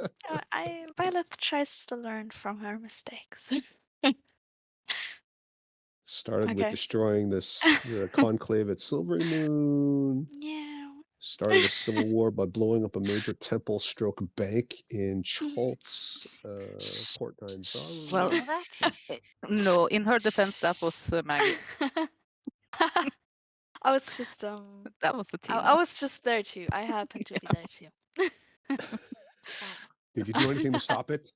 Violet tries to learn from her mistakes. Started with Okay. destroying the conclave at Silvery Moon. Yeah. Started a civil war by blowing up a major temple stroke bank in Chaltz, Port Well, All Nizaru. that? no, in her defense, that was Maggie. I was just That was a team I up. was just there too. I happened to be there too. Wow. Did you do anything to stop it?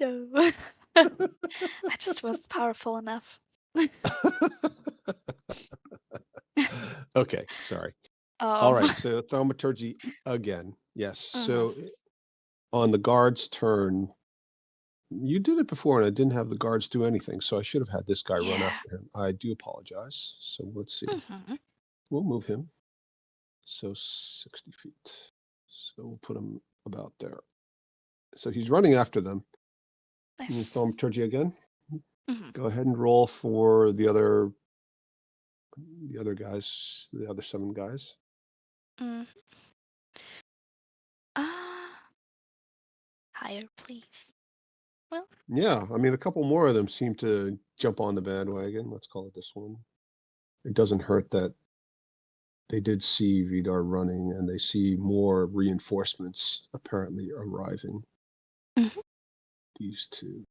No. I just wasn't powerful enough. Okay, sorry. All Um. right, so thaumaturgy again. Yes. Mhm. So on the guard's turn, you did it before and I didn't have the guards do anything, so I should have had this guy run Yeah. after him. I do apologize. So let's see. Mhm. We'll move him. So 60 feet. So we'll put him about there. So he's running after them. Can you Nice. thaumaturgy again? Mhm. Go ahead and roll for the other guys, the other 7 guys. Mm. Higher, please. Well, Yeah, I mean, a couple more of them seem to jump on the bandwagon. Let's call it this one. It doesn't hurt that they did see Vydar running, and they see more reinforcements apparently arriving. Mhm. These 2.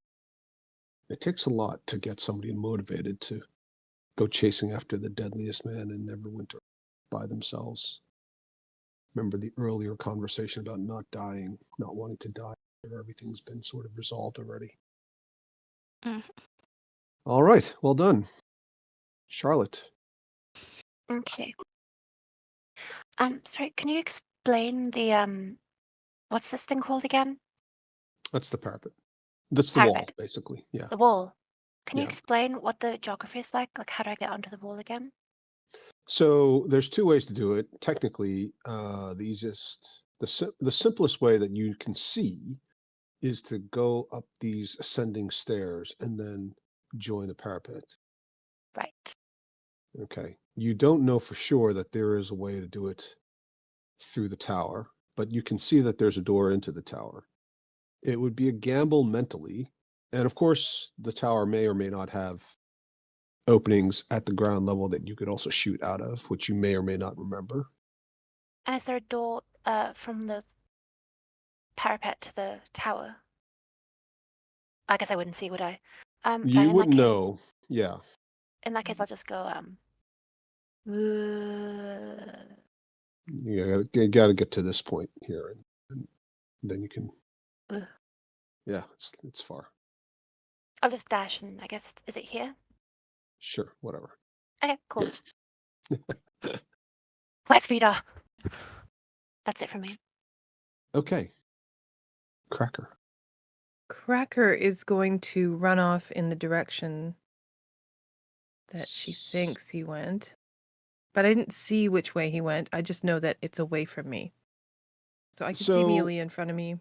It takes a lot to get somebody motivated to go chasing after the deadliest man in Neverwinter by themselves. Remember the earlier conversation about not dying, not wanting to die, where everything's been sort of resolved already. Mhm. All right, well done. Charlotte. Okay. Sorry, can you explain the what's this thing called again? That's the parapet. That's the wall, Parapet. basically. Yeah. The wall. Can you Yeah. explain what the geography is like? Like, how do I get onto the wall again? So there's 2 ways to do it. Technically, the simplest way that you can see is to go up these ascending stairs and then join the parapet. Right. Okay. You don't know for sure that there is a way to do it through the tower, but you can see that there's a door into the tower. It would be a gamble mentally. And of course, the tower may or may not have openings at the ground level that you could also shoot out of, which you may or may not remember. And is there a door from the parapet to the tower? I guess I wouldn't see, would I? Fine, You in that wouldn't case, know. Yeah. I'll just go You gotta get to this point here, and then you can. Ugh. Yeah, it's far. I'll just dash and I guess is it here? Sure, whatever. Okay, cool. Where's Vydar? That's it from me. Okay. Cracker. Cracker is going to run off in the direction that she thinks he went. But I didn't see which way he went. I just know that it's away from me. So I can see So Mealy in front of me.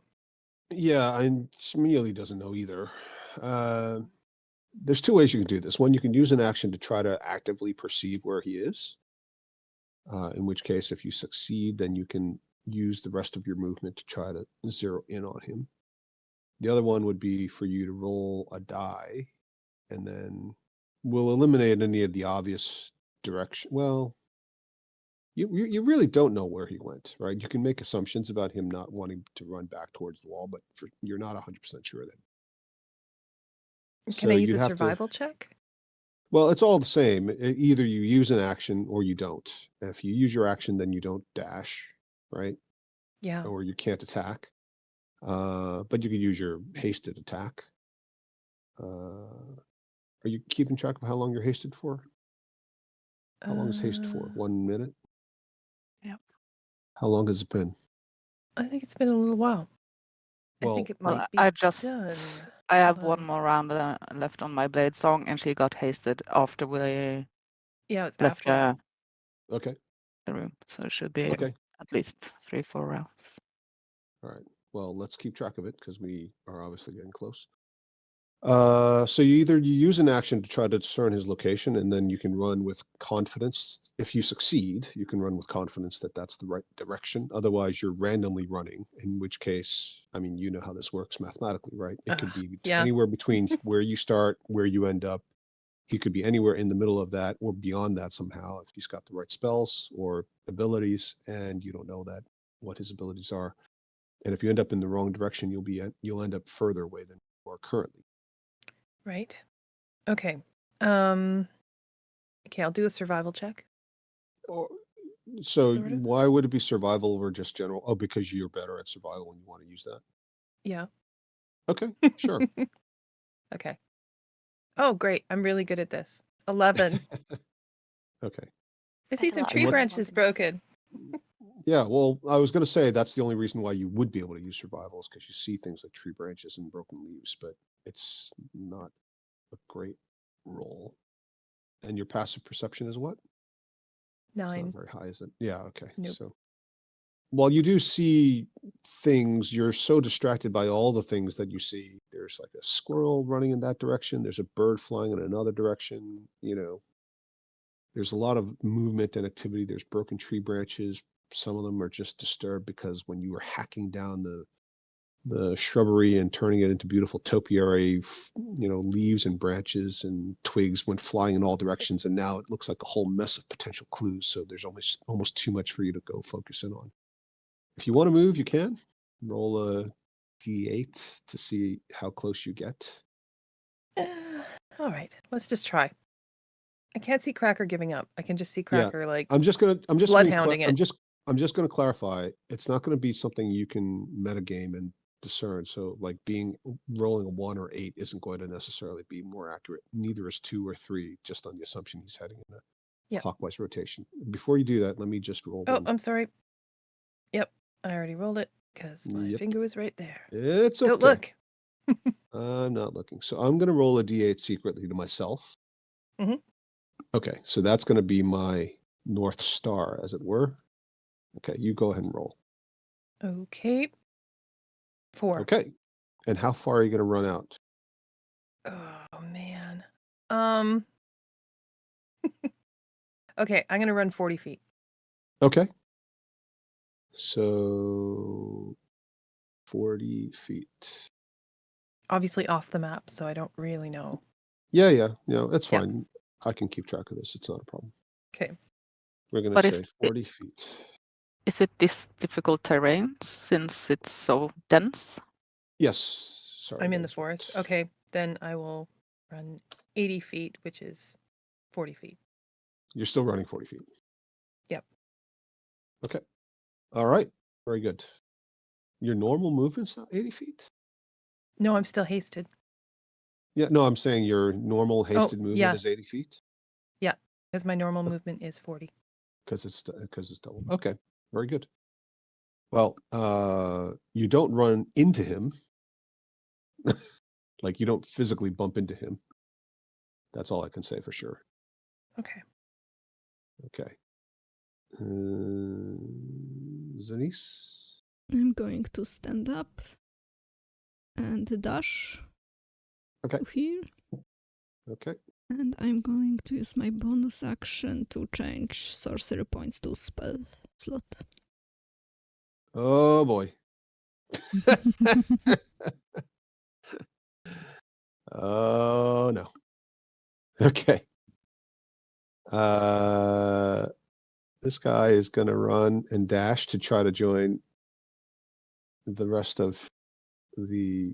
yeah, and Mealy doesn't know either. There's 2 ways you can do this. One, you can use an action to try to actively perceive where he is. In which case, if you succeed, then you can use the rest of your movement to try to zero in on him. The other one would be for you to roll a die, and then we'll eliminate any of the obvious direction. Well, you really don't know where he went, right? You can make assumptions about him not wanting to run back towards the wall, but you're not 100% sure that. Can So I use you'd a have to. survival check? Well, it's all the same. Either you use an action or you don't. If you use your action, then you don't dash, right? Yeah. Or you can't attack. But you could use your hasted attack. Are you keeping track of how long you're hasted for? How long is haste for? 1 minute? Yep. How long has it been? I think it's been a little while. I Well, think it Well, might be I done. have Hold one on. more round left on my blade song, and she got hasted after we Yeah, it's left after. okay. the room, so it should be Okay. at least 3-4 rounds. All right. Well, let's keep track of it because we are obviously getting close. So you use an action to try to discern his location, and then you can run with confidence. If you succeed, you can run with confidence that that's the right direction. Otherwise, you're randomly running, in which case, I mean, you know how this works mathematically, right? It could be yeah. anywhere between where you start, where you end up. He could be anywhere in the middle of that or beyond that somehow if he's got the right spells or abilities, and you don't know that what his abilities are. And if you end up in the wrong direction, you'll end up further away than you are currently. Right. Okay. Okay, I'll do a survival check. So Sort of. why would it be survival over just general? Oh, because you're better at survival and you want to use that. Yeah. Okay, sure. Okay. Oh, great. I'm really good at this. 11. Okay. I see Like a some lot of tree What- branches ones. broken. Yeah, well, I was going to say that's the only reason why you would be able to use survival is because you see things like tree branches and broken leaves, but it's not a great roll. And your passive perception is what? It's not 9. very high, is it? Yeah, okay. Nope. So while you do see things, you're so distracted by all the things that you see. There's like a squirrel running in that direction. There's a bird flying in another direction. There's a lot of movement and activity. There's broken tree branches. Some of them are just disturbed because when you were hacking down the shrubbery and turning it into beautiful topiary, leaves and branches and twigs went flying in all directions. And now it looks like a whole mess of potential clues. So there's almost too much for you to go focus in on. If you want to move, you can. Roll a d8 to see how close you get. All right, let's just try. I can't see Cracker giving up. I can just see Yeah, Cracker like I'm just bloodhounding it. I'm just going to clarify. It's not going to be something you can metagame and discern. So like rolling a 1 or 8 isn't going to necessarily be more accurate. Neither is 2 or 3, just on the assumption he's heading in a clockwise rotation. Before you do that, let me just roll Oh, one. I'm sorry. Yep, I already rolled it because my finger was right there. It's okay. Don't look. I'm not looking. So I'm going to roll a d8 secretly to myself. Mm-hmm. Okay, so that's going to be my North Star, as it were. Okay, you go ahead and roll. Okay. 4. Okay. And how far are you going to run out? Oh, man. Okay, I'm going to run 40 feet. Okay. So 40 feet. Obviously off the map, so I don't really know. Yeah. It's fine. I can keep track of this. It's not a problem. Okay. We're going to say 40 feet. Is it this difficult terrain since it's so dense? Yes. Sorry. I'm in the forest. Okay, then I will run 80 feet, which is 40 feet. You're still running 40 feet. Yep. Okay. All right. Very good. Your normal movement's not 80 feet? No, I'm still hasted. Yeah, no, I'm saying your normal hasted movement is 80 feet? Yeah, because my normal movement is 40. Because it's double. Okay, very good. Well, you don't run into him. Like you don't physically bump into him. That's all I can say for sure. Okay. Okay. Zenice? I'm going to stand up and dash to here. Okay. And I'm going to use my bonus action to change sorcery points to spell slot. Oh boy. Oh no. Okay. This guy is going to run and dash to try to join the rest of the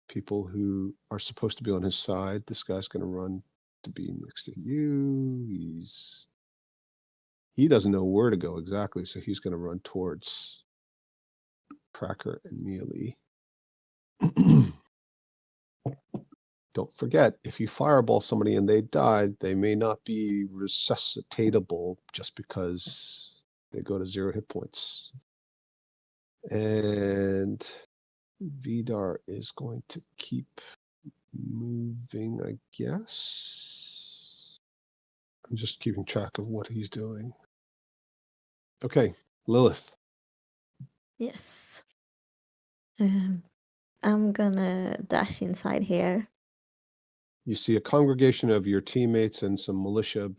people who are supposed to be on his side. This guy's going to run to be next to you. He doesn't know where to go exactly, so he's going to run towards Cracker and Mealy. Don't forget, if you fireball somebody and they died, they may not be resuscitatable just because they go to 0 hit points. And Vydar is going to keep moving, I guess. I'm just keeping track of what he's doing. Okay, Lilith. Yes. I'm gonna dash inside here. You see a congregation of your teammates and some militia,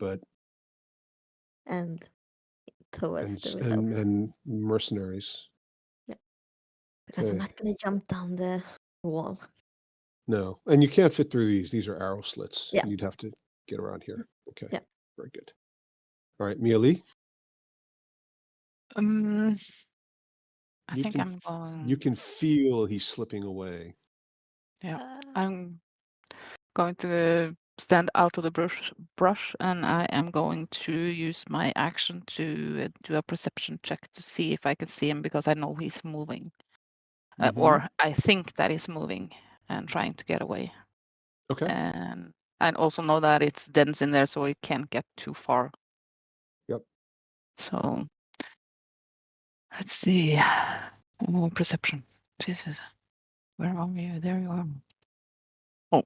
And towards the window. and mercenaries. Yeah. Because I'm Okay. not gonna jump down the wall. No, and you can't fit through these. These are arrow slits. Yeah. You'd have to get around here. Okay. Yeah. Very good. All right, Mealy. I think I'm going. You can feel he's slipping away. Yeah, I'm going to stand out of the brush, and I am going to use my action to do a perception check to see if I can see him, because I know he's moving, or I think that he's moving and trying to get away. Okay. And I also know that it's dense in there, so it can't get too far. Yep. So let's see. Perception. Jesus. Where are you? There you are. Oh,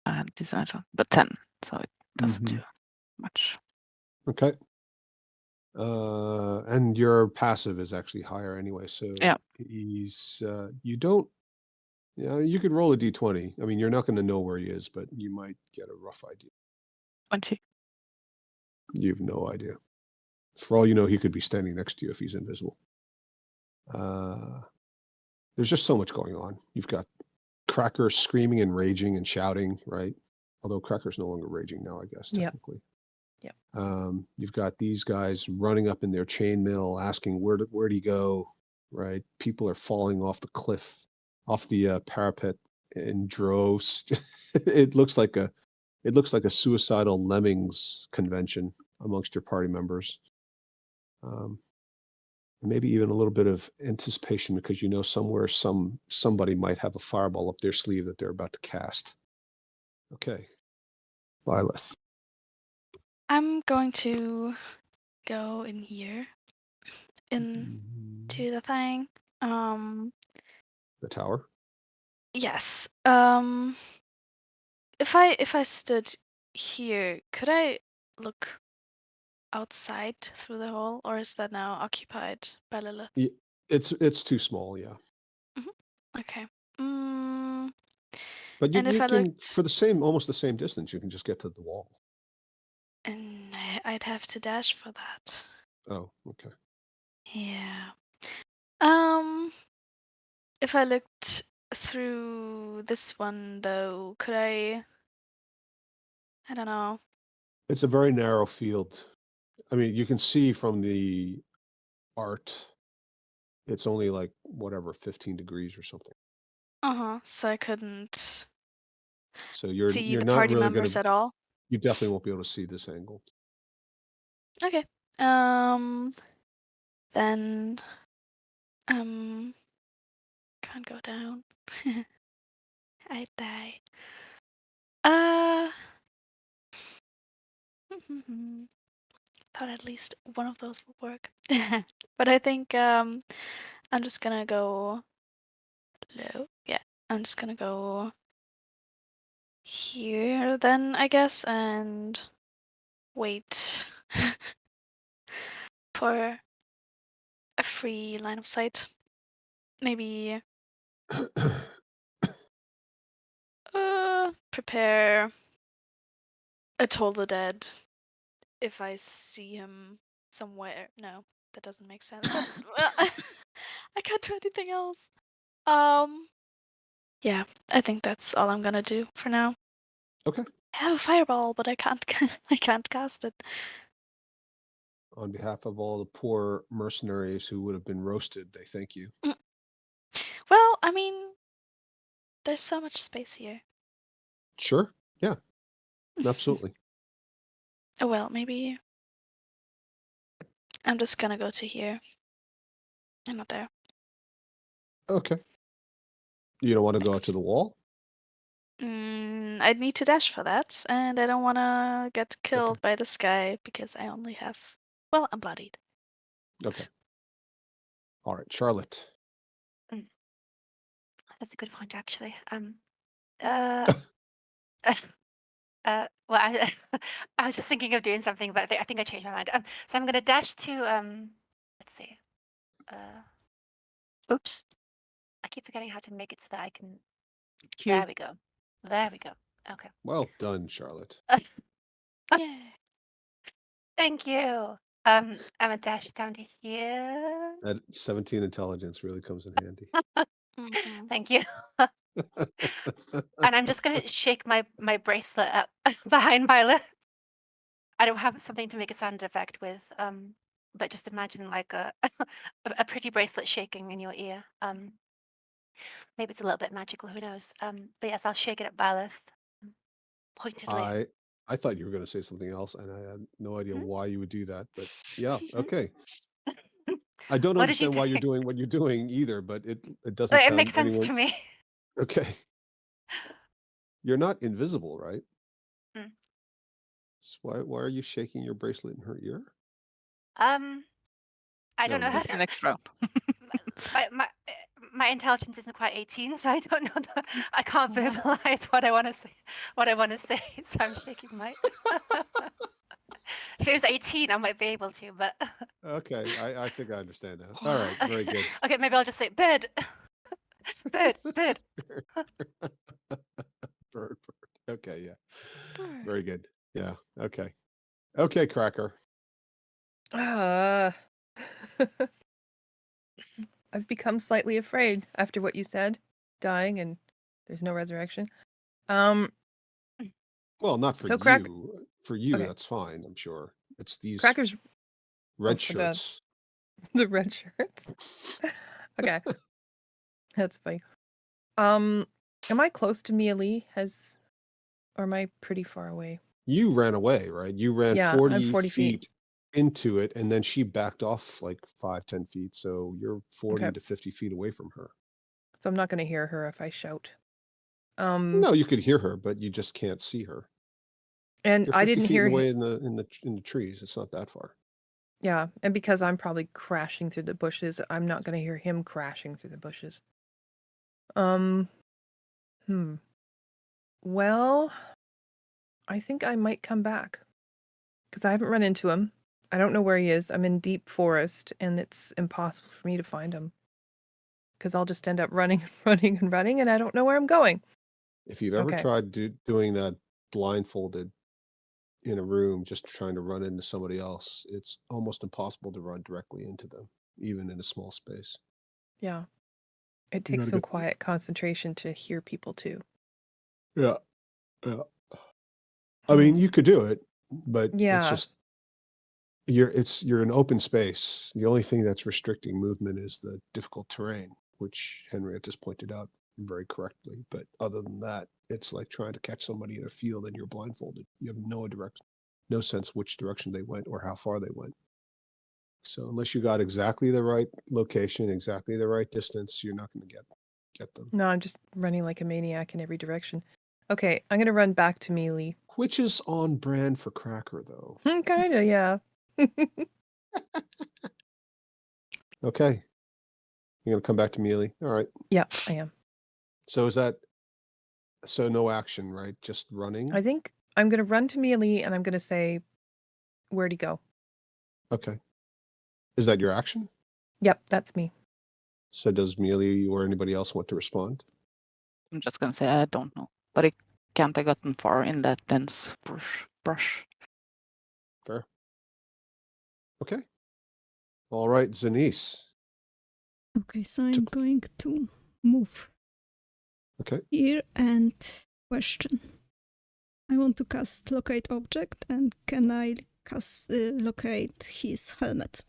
I had disadvantage, but 10, so it doesn't do much. Okay. And your passive is actually higher anyway, so Yeah. he's you don't. Yeah, you could roll a d20. I mean, you're not going to know where he is, but you might get a rough idea. 20. You have no idea. For all you know, he could be standing next to you if he's invisible. There's just so much going on. You've got Cracker screaming and raging and shouting, right? Although Cracker's no longer raging now, I guess, Yep. technically. Yep. You've got these guys running up in their chainmail, asking where'd he go, right? People are falling off the cliff, off the parapet in droves. It looks like a suicidal lemmings convention amongst your party members. Maybe even a little bit of anticipation because you know somewhere somebody might have a fireball up their sleeve that they're about to cast. Okay, Lilith. I'm going to go in here into the thing. The tower. Yes. If I stood here, could I look outside through the hole, or is that now occupied by Lilith? Yeah, it's too small, yeah. Okay. But you And if I can looked, for almost the same distance, you can just get to the wall. and I'd have to dash for that. Oh, okay. Yeah. If I looked through this one though, could I don't know. It's a very narrow field. I mean, you can see from the art, it's only like whatever 15 degrees or something. So I couldn't So see you're the not party really members at all. You definitely won't be able to see this angle. Okay. Then can't go down. I'd die. Thought at least one of those would work. But I think I'm just gonna go low. Yeah, I'm just gonna go here then, I guess, and wait for a free line of sight. Maybe prepare a Toll the Dead if I see him somewhere. No, that doesn't make sense. But I can't do anything else. Yeah, I think that's all I'm gonna do for now. Okay. I have a fireball, but I can't I can't cast it. On behalf of all the poor mercenaries who would have been roasted, they thank you. Well, I mean, there's so much space here. Sure. Yeah. Absolutely. Oh well, maybe I'm just gonna go to here. I'm not there. Okay. You don't want to go out to the wall? I'd need to dash for that, and I don't want to get killed by this guy because I only have. Well, I'm bloodied. Okay. All right, Charlotte. That's a good point, actually. Well, I, I was just thinking of doing something, but I think I changed my mind. So I'm gonna dash to let's see. Oops. I keep forgetting how to make it so that I can. Q. There we go. There we go. Okay. Well done, Charlotte. Yeah. Thank you. I'm gonna dash down to here. That 17 intelligence really comes in handy. Thank you. And I'm just gonna shake my bracelet up behind Violet. I don't have something to make a sound effect with, but just imagine like a pretty bracelet shaking in your ear. Maybe it's a little bit magical, who knows? But yes, I'll shake it at Violet pointedly. I thought you were going to say something else, and I had no idea why you would do that. But yeah, okay. I don't understand why you're doing what you're doing either, but it doesn't sound. It makes sense to me. Okay. You're not invisible, right? So why are you shaking your bracelet in her ear? I don't know how to. The next round. My intelligence isn't quite 18, so I don't know. I can't verbalize what I want to say. So I'm shaking my If it was 18, I might be able to, but Okay, I think I understand now. All right, very good. Okay, maybe I'll just say bird. Bird, bird. Bird. Okay, yeah. Very good. Yeah, okay. Okay, Cracker. I've become slightly afraid after what you said. Dying and there's no resurrection. Well, not for So you. For you, Okay. that's fine, I'm sure. It's these Cracker's red for shirts. the red shirts. Okay. That's funny. Am I close to Mia Lee? Or am I pretty far away? You ran away, right? You ran Yeah, I'm 40 40 feet. feet into it, and then she backed off like 5-10 feet. So you're 40 Okay. to 50 feet away from her. So I'm not going to hear her if I shout. No, you could hear her, but you just can't see her. And You're I 50 didn't feet hear away in the trees. It's not that far. Yeah, and because I'm probably crashing through the bushes, I'm not going to hear him crashing through the bushes. Well, I think I might come back because I haven't run into him. I don't know where he is. I'm in deep forest, and it's impossible for me to find him because I'll just end up running and running and running, and I don't know where I'm going. If you've ever Okay. tried doing that blindfolded in a room, just trying to run into somebody else, it's almost impossible to run directly into them, even in a small space. Yeah. It You takes gotta some get quiet concentration to hear people too. Yeah. Yeah. I mean, you could do it, but it's Yeah. just you're in open space. The only thing that's restricting movement is the difficult terrain, which Henriette just pointed out very correctly. But other than that, it's like trying to catch somebody in a field and you're blindfolded. You have no sense which direction they went or how far they went. So unless you got exactly the right location, exactly the right distance, you're not going to get them. No, I'm just running like a maniac in every direction. Okay, I'm going to run back to Mealy. Which is on brand for Cracker, though. Kinda, yeah. Okay. You're going to come back to Mealy. All right. Yeah, I am. So no action, right? Just running? I think I'm going to run to Mealy and I'm going to say, where'd he go? Okay. Is that your action? Yep, that's me. So does Mealy or anybody else want to respond? I'm just gonna say I don't know, but it can't have gotten far in that dense brush. Fair. Okay. All right, Zanice. Okay, so I'm going to move Okay. here and question. I want to cast locate object, and can I cast locate his helmet?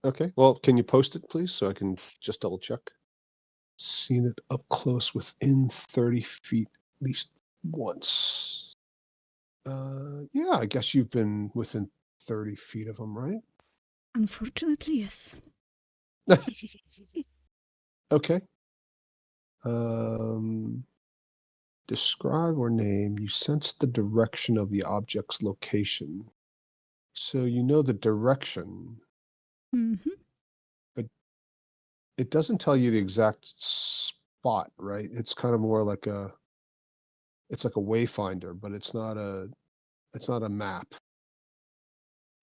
Okay. Well, can you post it, please, so I can just double check? Seen it up close within 30 feet at least once. Yeah, I guess you've been within 30 feet of him, right? Unfortunately, yes. Okay. Describe or name. You sense the direction of the object's location. So you know the direction, Mm-hmm. but it doesn't tell you the exact spot, right? It's kind of more like it's like a wayfinder, but it's not a map.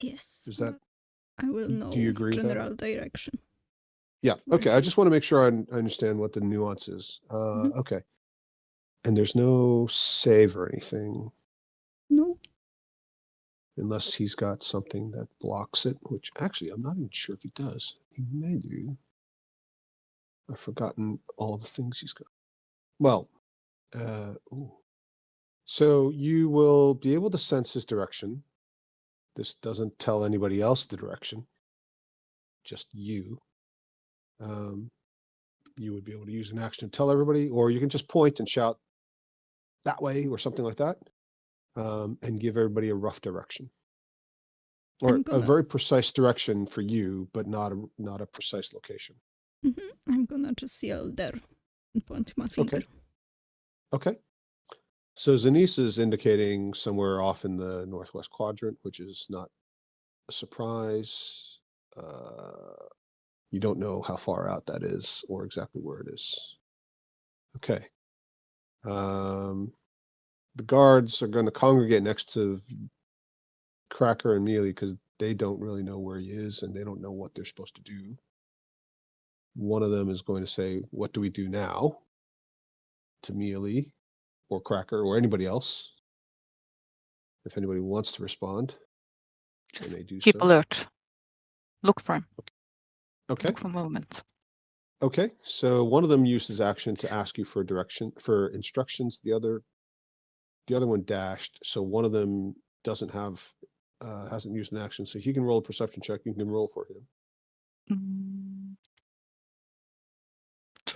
Yes. Is that, I will know do you agree with that? general direction. Yeah. Where Okay. he I just want to is. make sure I understand what the nuance is. Mhm. Okay. And there's no save or anything No. unless he's got something that blocks it, which actually I'm not even sure if he does. He may do. I've forgotten all the things he's got. Well, so you will be able to sense his direction. This doesn't tell anybody else the direction, just you. You would be able to use an action to tell everybody, or you can just point and shout that way or something like that, and give everybody a rough direction. Or a very precise direction for you, but not a precise location. I'm gonna just yell there and point my finger. Okay. So Zanice is indicating somewhere off in the northwest quadrant, which is not a surprise. You don't know how far out that is or exactly where it is. Okay. The guards are going to congregate next to Cracker and Mealy, because they don't really know where he is and they don't know what they're supposed to do. One of them is going to say, "What do we do now?" to Mealy or Cracker or anybody else. If anybody wants to respond, Just they may do keep so. alert. Look for him. Okay. Look for movement. Okay. So one of them uses action to ask you for instructions. The other one dashed. So one of them doesn't have hasn't used an action. So he can roll a perception check. You can roll for him. Mm.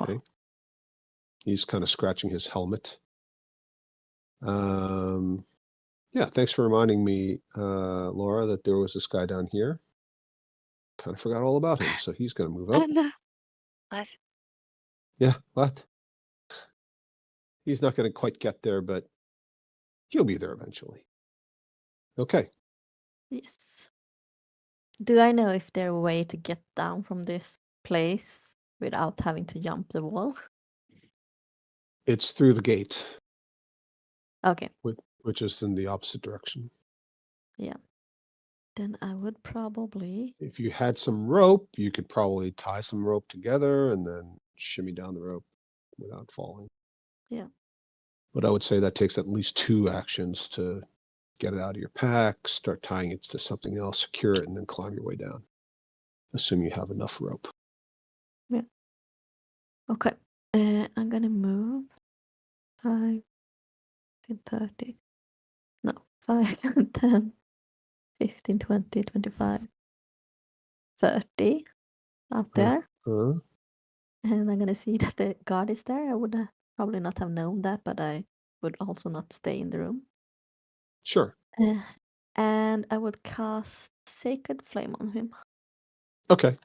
Okay. He's kind of scratching his helmet. Yeah, thanks for reminding me, Laura, that there was this guy down here. Kind of forgot all about him, so he's going to move up. no. What? Yeah, what? He's not going to quite get there, but he'll be there eventually. Okay. Yes. Do I know if there's a way to get down from this place without having to jump the wall? It's through the gate, Okay. which is in the opposite direction. Yeah. Then I would probably. If you had some rope, you could probably tie some rope together and then shimmy down the rope without falling. Yeah. But I would say that takes at least 2 actions to get it out of your pack, start tying it to something else, secure it, and then climb your way down. Assume you have enough rope. Yeah. Okay. I'm gonna move 5, 30. No, 5, 10, 15, 20, 25, 30 out there. Uh-huh. And I'm gonna see that the guard is there. I would probably not have known that, but I would also not stay in the room. Sure. And I would cast Sacred Flame on him. Okay.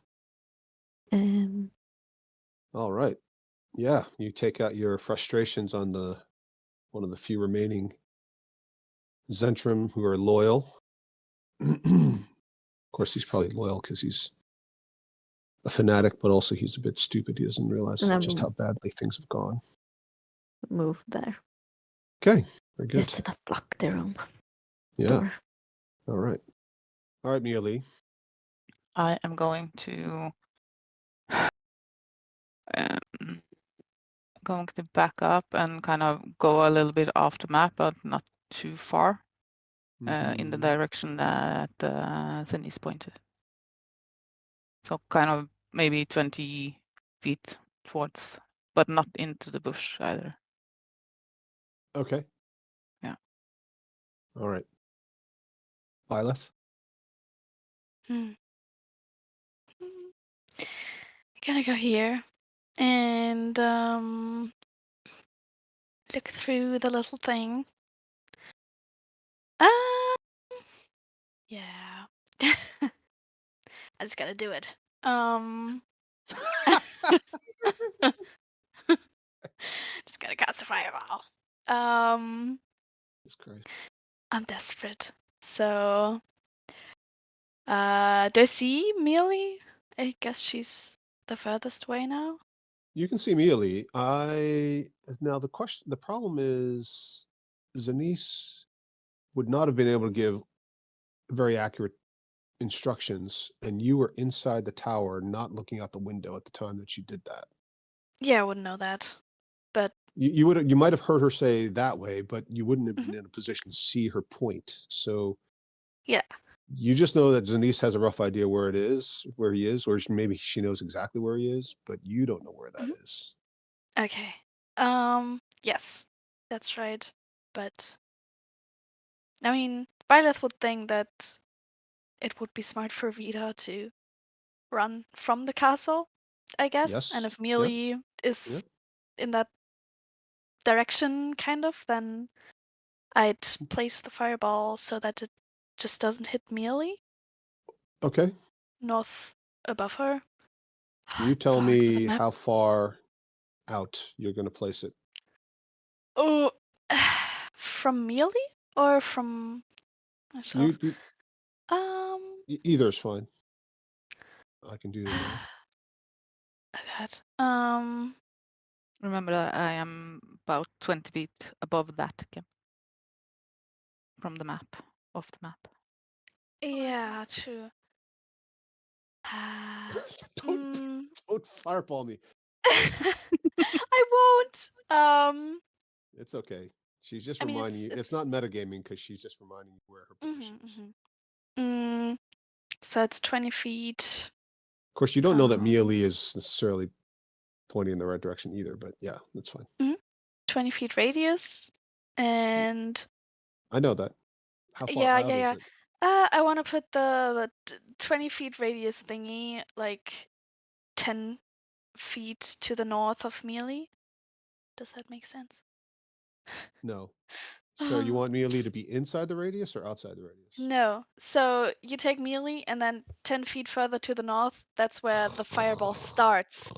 Um, All right. Yeah, you take out your frustrations on one of the few remaining Zhentarim who are loyal. Of course, he's probably loyal because he's a fanatic, but also he's a bit stupid. He doesn't realize just how badly things have gone. Move there. Okay, very good. Just to not block the room. Yeah. Door. All right. All right, Mealy. I am going to back up and kind of go a little bit off the map, but not too far in the direction that Zenith pointed. So kind of maybe 20 feet towards, but not into the bush either. Okay. Yeah. All right. Byleth? I'm gonna go here and look through the little thing. Yeah. I just gotta do it. Just gotta cast a fireball. That's great. I'm desperate. So do I see Mealy? I guess she's the furthest away now. You can see Mealy. Now the problem is Zenith would not have been able to give very accurate instructions, and you were inside the tower, not looking out the window at the time that she did that. Yeah, I wouldn't know that. But You might have heard her say that way, but you wouldn't have been in a position to see her point. So yeah. you just know that Zenith has a rough idea where he is, or maybe she knows exactly where he is, but you don't know where that is. Okay. Yes, that's right. But I mean, Byleth would think that it would be smart for Vydar to run from the castle, I guess. Yes. And if Mealy is in that direction, kind of, then I'd place the fireball so that it just doesn't hit Mealy. Okay. North above her. You It's tell hard with a me map. how far out you're going to place it. Oh, from Mealy or from myself? Either is fine. I can do the math. Oh God. Remember that I am about 20 feet above that, Kim, from the map, off the map. Yeah, true. So don't fireball me. I won't. It's okay. She's just I mean, reminding you. It's not metagaming because she's just reminding you where her position is. So it's 20 feet. Of course, you don't know that Mealy is necessarily pointing in the right direction either, but yeah, that's fine. 20 feet radius, and I know that. How far yeah, out is it? I want to put the 20 feet radius thingy like 10 feet to the north of Mealy. Does that make sense? No. So you want Mealy to be inside the radius or outside the radius? No. So you take Mealy, and then 10 feet further to the north, that's where the fireball starts.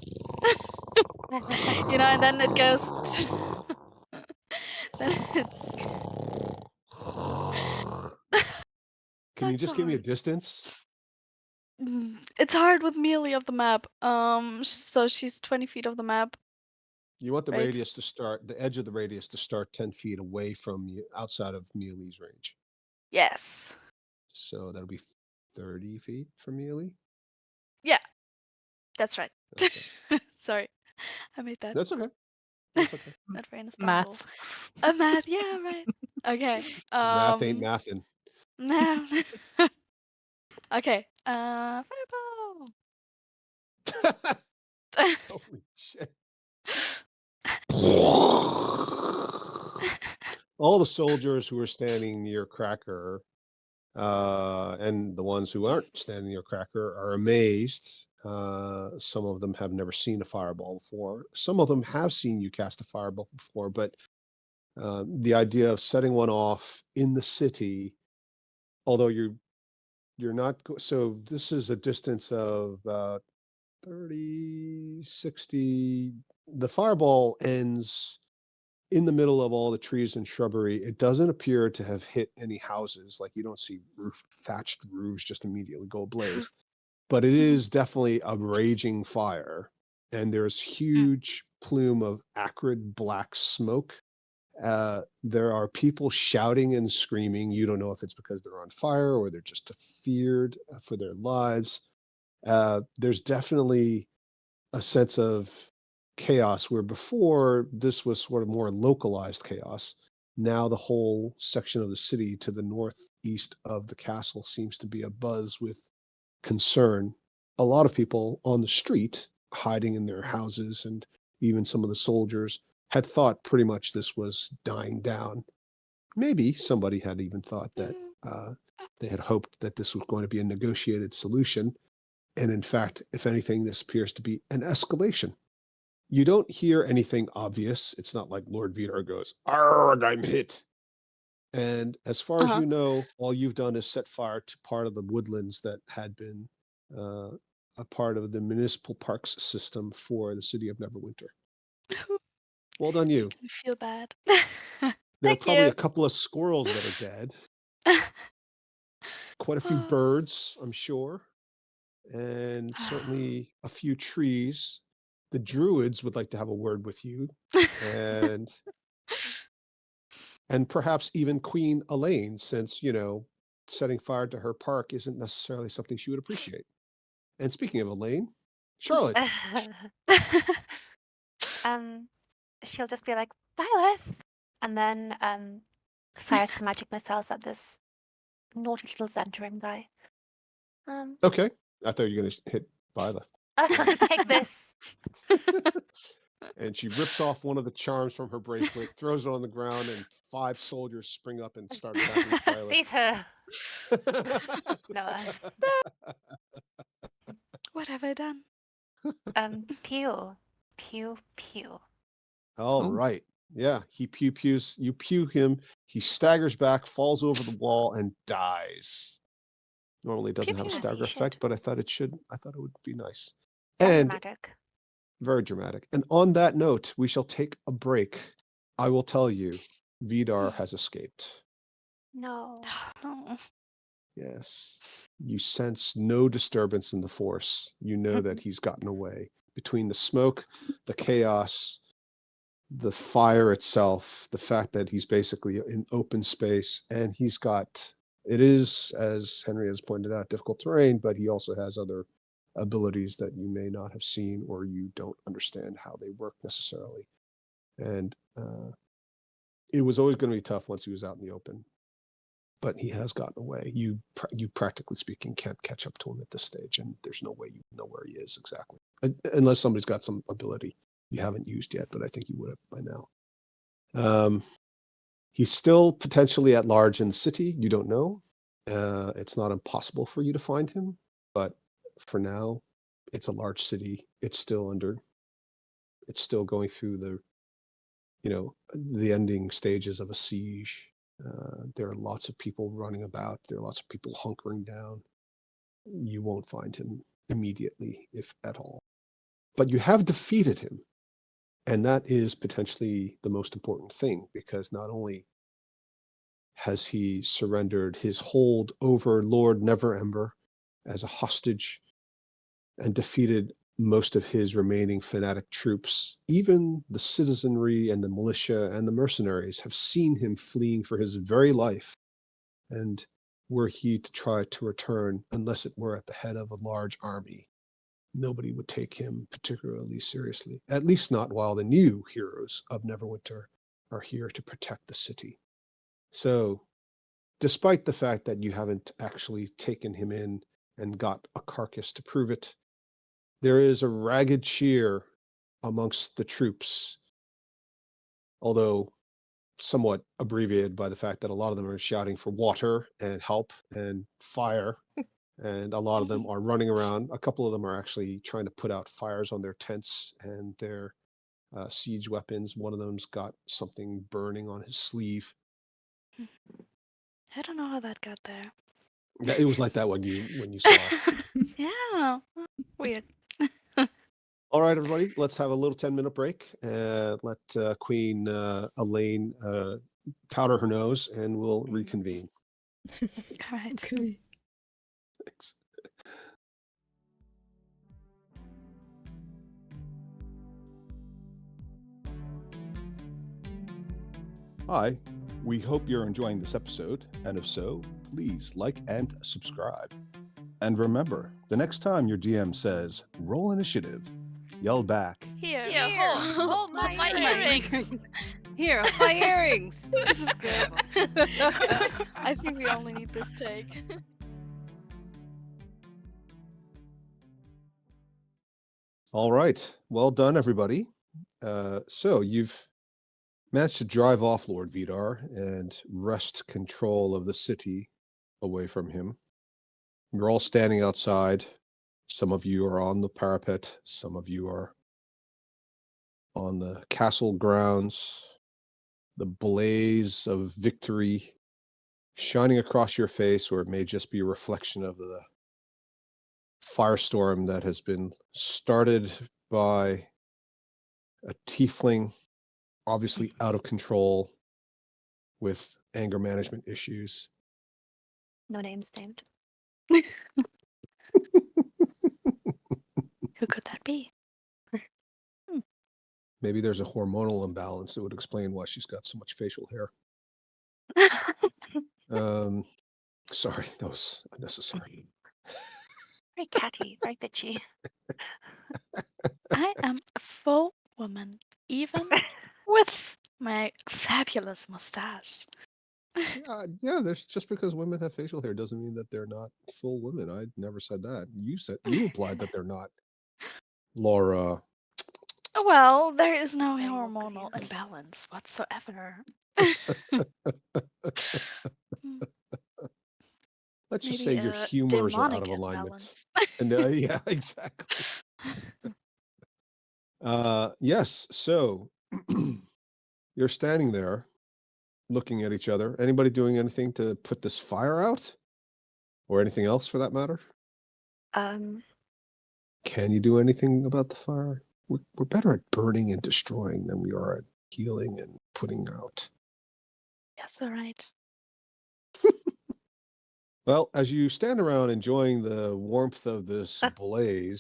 And then it goes. Then Can you That's just give me a hard. distance? It's hard with Mealy of the map. So she's 20 feet of the map. You want the Right. radius to start, the edge of the radius to start 10 feet away from you, outside of Mealy's range. Yes. So that'll be 30 feet from Mealy? Yeah. That's right. Okay. Sorry. I made that. That's okay. That's okay. Not very understandable. Math. Math, yeah, right. Okay. Math ain't mathin'. No. Okay. Fireball. Holy shit. All the soldiers who are standing near Cracker, and the ones who aren't standing near Cracker are amazed. Some of them have never seen a fireball before. Some of them have seen you cast a fireball before, but the idea of setting one off in the city, although you're not, so this is a distance of about 30, 60. The fireball ends in the middle of all the trees and shrubbery. It doesn't appear to have hit any houses. Like you don't see thatched roofs just immediately go ablaze, but it is definitely a raging fire. And there's huge plume of acrid black smoke. There are people shouting and screaming. You don't know if it's because they're on fire or they're just feared for their lives. There's definitely a sense of chaos where before this was sort of more localized chaos. Now the whole section of the city to the northeast of the castle seems to be abuzz with concern. A lot of people on the street hiding in their houses, and even some of the soldiers had thought pretty much this was dying down. Maybe somebody had even thought that they had hoped that this was going to be a negotiated solution. And in fact, if anything, this appears to be an escalation. You don't hear anything obvious. It's not like Lord Vydar goes, "Arrgh, I'm hit." And as far as you know, all you've done is set fire to part of the woodlands that had been a part of the municipal parks system for the city of Neverwinter. Well done, you. I feel bad. There are Thank probably you. a couple of squirrels that are dead. Quite a few birds, I'm sure. And certainly a few trees. The druids would like to have a word with you. And perhaps even Queen Elaine, since, setting fire to her park isn't necessarily something she would appreciate. And speaking of Elaine, Charlotte. She'll just be like, Byleth, and then fire some magic missiles at this naughty little Zhentarim guy. Okay. I thought you were going to hit Violet. Take this. And she rips off one of the charms from her bracelet, throws it on the ground, and 5 soldiers spring up and start attacking Violet. Seize her. No. What have I done? Pew. Pew, pew. All right. Yeah, he pews. You pew him. He staggers back, falls over the wall, and dies. Normally it doesn't have a stagger effect, but I thought it should. I thought it would be nice. And dramatic. Very dramatic. And on that note, we shall take a break. I will tell you, Vydar has escaped. No. Yes. You sense no disturbance in the force. You know that he's gotten away. Between the smoke, the chaos, the fire itself, the fact that he's basically in open space, and he's got It is, as Henry has pointed out, difficult terrain, but he also has other abilities that you may not have seen or you don't understand how they work necessarily. And it was always going to be tough once he was out in the open, but he has gotten away. You practically speaking can't catch up to him at this stage, and there's no way you know where he is exactly, unless somebody's got some ability you haven't used yet, but I think you would have by now. He's still potentially at large in the city. You don't know. It's not impossible for you to find him, but for now, it's a large city. It's still going through the ending stages of a siege. There are lots of people running about. There are lots of people hunkering down. You won't find him immediately, if at all. But you have defeated him. And that is potentially the most important thing, because not only has he surrendered his hold over Lord Neverember as a hostage and defeated most of his remaining fanatic troops, even the citizenry and the militia and the mercenaries have seen him fleeing for his very life. And were he to try to return, unless it were at the head of a large army, nobody would take him particularly seriously, at least not while the new heroes of Neverwinter are here to protect the city. So, despite the fact that you haven't actually taken him in and got a carcass to prove it, there is a ragged cheer amongst the troops, although somewhat abbreviated by the fact that a lot of them are shouting for water and help and fire. And a lot of them are running around. A couple of them are actually trying to put out fires on their tents and their siege weapons. One of them's got something burning on his sleeve. I don't know how that got there. Yeah, it was like that when you saw it. Yeah, weird. All right, everybody, let's have a little 10-minute break. Let Queen Elaine powder her nose, and we'll reconvene. All right. Okay. Thanks. Hi, we hope you're enjoying this episode, and if so, please like and subscribe. And remember, the next time your DM says, roll initiative, yell back, Here, hold my earrings. Here, my earrings. This is good. I think we only need this take. All right, well done, everybody. So you've managed to drive off Lord Vydar and wrest control of the city away from him. You're all standing outside. Some of you are on the parapet. Some of you are on the castle grounds. The blaze of victory shining across your face, or it may just be a reflection of the firestorm that has been started by a tiefling, obviously out of control with anger management issues. No names named. Who could that be? Maybe there's a hormonal imbalance that would explain why she's got so much facial hair. Sorry, that was unnecessary. Very catty, very bitchy. I am a full woman, even with my fabulous mustache. Yeah, there's just because women have facial hair doesn't mean that they're not full women. I never said that. You implied that they're not. Laura. Well, there is no Very hormonal confused. imbalance whatsoever. Let's just Maybe say your a humors are out demonic of alignment. imbalance. And yeah, exactly. Yes, so you're standing there looking at each other. Anybody doing anything to put this fire out? Or anything else for that matter? Can you do anything about the fire? We're better at burning and destroying than we are at healing and putting out. Yes, all right. Well, as you stand around enjoying the warmth of this blaze,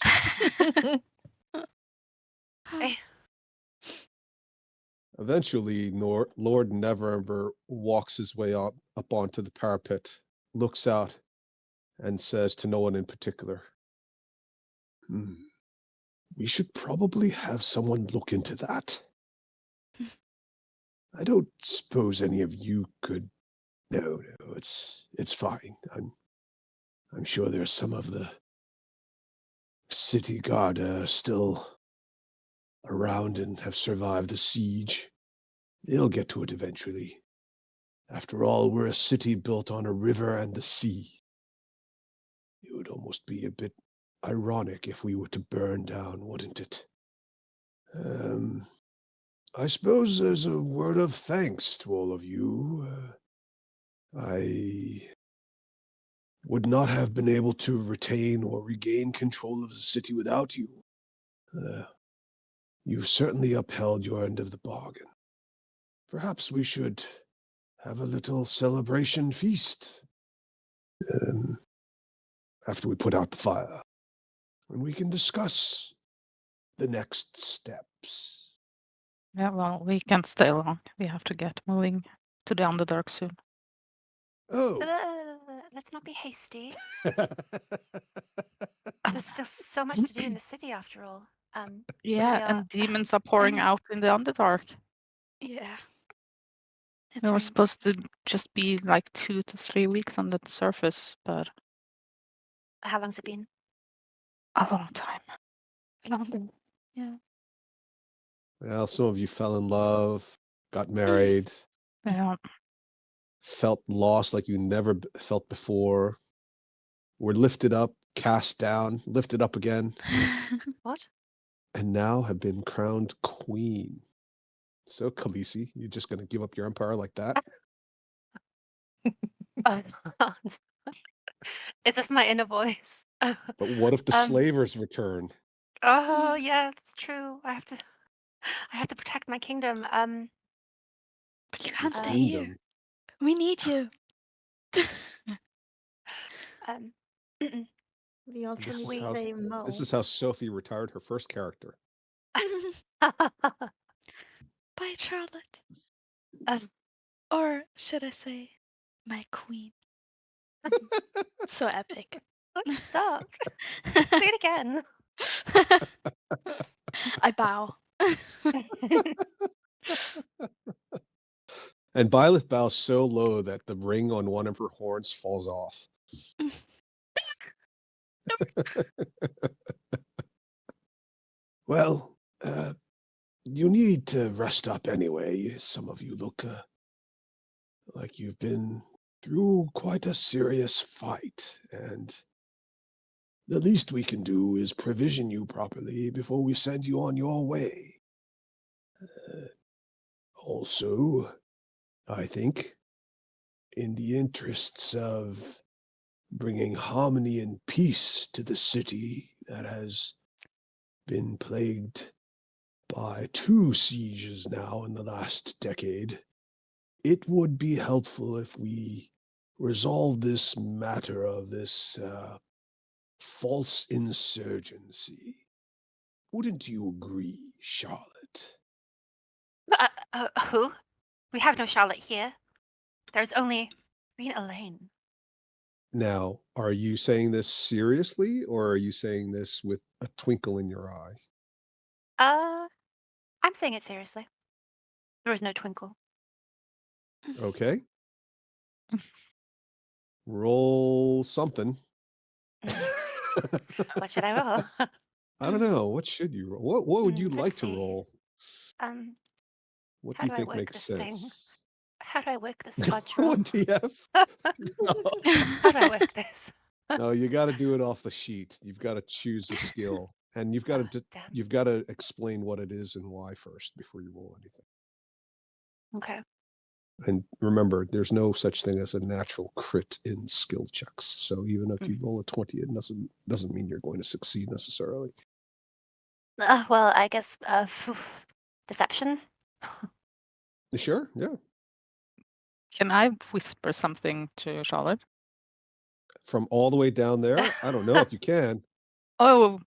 eventually Lord Neverember walks his way up onto the parapet looks out and says to no one in particular, we should probably have someone look into that. I don't suppose any of you could. No, it's fine. I'm sure there's some of the city guard still around and have survived the siege. They'll get to it eventually. After all, we're a city built on a river and the sea. It would almost be a bit ironic if we were to burn down, wouldn't it? I suppose as a word of thanks to all of you, I would not have been able to retain or regain control of the city without you. You've certainly upheld your end of the bargain. Perhaps we should have a little celebration feast after we put out the fire, and we can discuss the next steps. Yeah, well, we can't stay long. We have to get moving to the Underdark soon. Oh. Let's not be hasty. There's still so much to do in the city after all. Yeah, and demons are pouring out in the Underdark. Yeah. They were supposed to just be like 2 to 3 weeks on the surface, but How long's it been? a long time. Longer. Yeah. Well, some of you fell in love, got married, Yeah. felt lost like you never felt before, were lifted up, cast down, lifted up again. What? And now have been crowned queen. So, Khaleesi, you're just going to give up your empire like that? Oh, God. Is this my inner voice? But what if the slavers return? Oh, yeah, that's true. I have to protect my kingdom. But you can't stay here. We need you. We also need to save Mo. This is how Sophie retired her first character. Bye, Charlotte. Or should I say, my queen? So epic. Stop. Say it again. I bow. And Byleth bows so low that the ring on one of her horns falls off. Well, you need to rest up anyway. Some of you look like you've been through quite a serious fight, and the least we can do is provision you properly before we send you on your way. Also, I think, in the interests of bringing harmony and peace to the city that has been plagued by 2 sieges now in the last decade, it would be helpful if we resolve this matter of this false insurgency. Wouldn't you agree, Charlotte? Who? We have no Charlotte here. There's only Queen Elaine. Now, are you saying this seriously, or are you saying this with a twinkle in your eye? I'm saying it seriously. There is no twinkle. Okay. Roll something. What should I roll? I don't know. What should you roll? What would you like to roll? What do you think makes sense? How do I work this sludge Oh, roll? DF. How do I work this? No, you got to do it off the sheet. You've got to choose a skill, and you've got to explain what it is and why first before you roll anything. Okay. And remember, there's no such thing as a natural crit in skill checks. So even if you roll a 20, it doesn't mean you're going to succeed necessarily. Well, I guess deception. Sure, yeah. Can I whisper something to Charlotte? From all the way down there? I don't know if you can. Oh,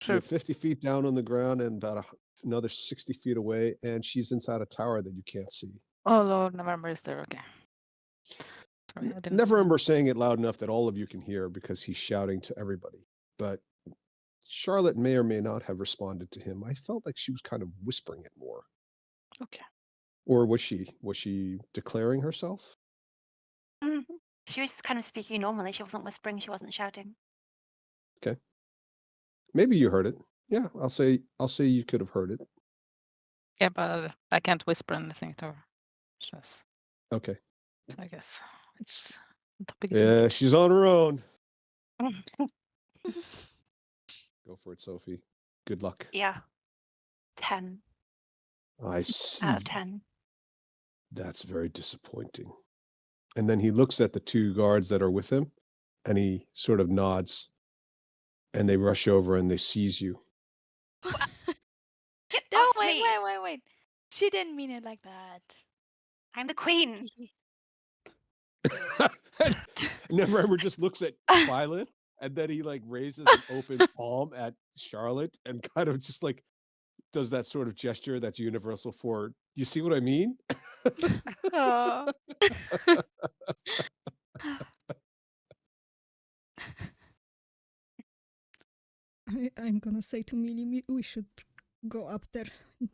sure. You're 50 feet down on the ground and about another 60 feet away, and she's inside a tower that you can't see. Oh, Lord Neverember is there, okay. Sorry, I didn't. Neverember saying it loud enough that all of you can hear because he's shouting to everybody. But Charlotte may or may not have responded to him. I felt like she was kind of whispering it more. Okay. Or was she? Was she declaring herself? She was just kind of speaking normally. She wasn't whispering. She wasn't shouting. Okay. Maybe you heard it. Yeah, I'll say you could have heard it. Yeah, but I can't whisper anything to her. Just, Okay. so I guess it's the topic. Yeah, she's on her own. Go for it, Sophie. Good luck. Yeah. 10 I see. out of 10. That's very disappointing. And then he looks at the two guards that are with him, and he sort of nods, and they rush over and they seize you. Get No, off wait, me! wait. She didn't mean it like that. I'm the queen. Neverember just looks at Violet, and then he like raises an open palm at Charlotte and kind of just like does that sort of gesture that's universal for, you see what I mean? Aw. I'm gonna say to Millie, we should go up there.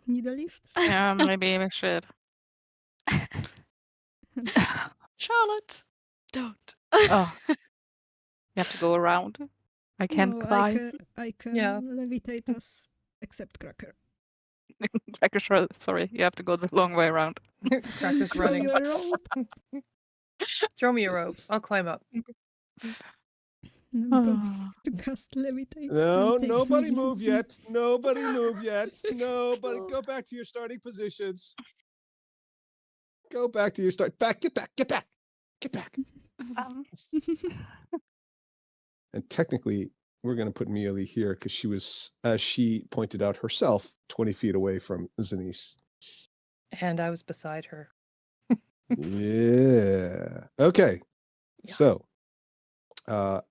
Need a lift? Yeah, maybe we should. Charlotte, don't. Oh, you have to go around. I can't No, climb. I can Yeah. levitate us, except Cracker. Cracker, sorry, you have to go the long way around. Cracker's Throw running. you a rope. Throw me a rope. I'll climb up. I'm going to cast levitate. No, and take nobody Millie. move yet. Nobody move yet. Nobody. Go back to your starting positions. Go back to your start. Get back. Get back. And technically, we're going to put Mealy here because she was, as she pointed out herself, 20 feet away from Zanice. And I was beside her. Yeah. Okay. Yeah. So, I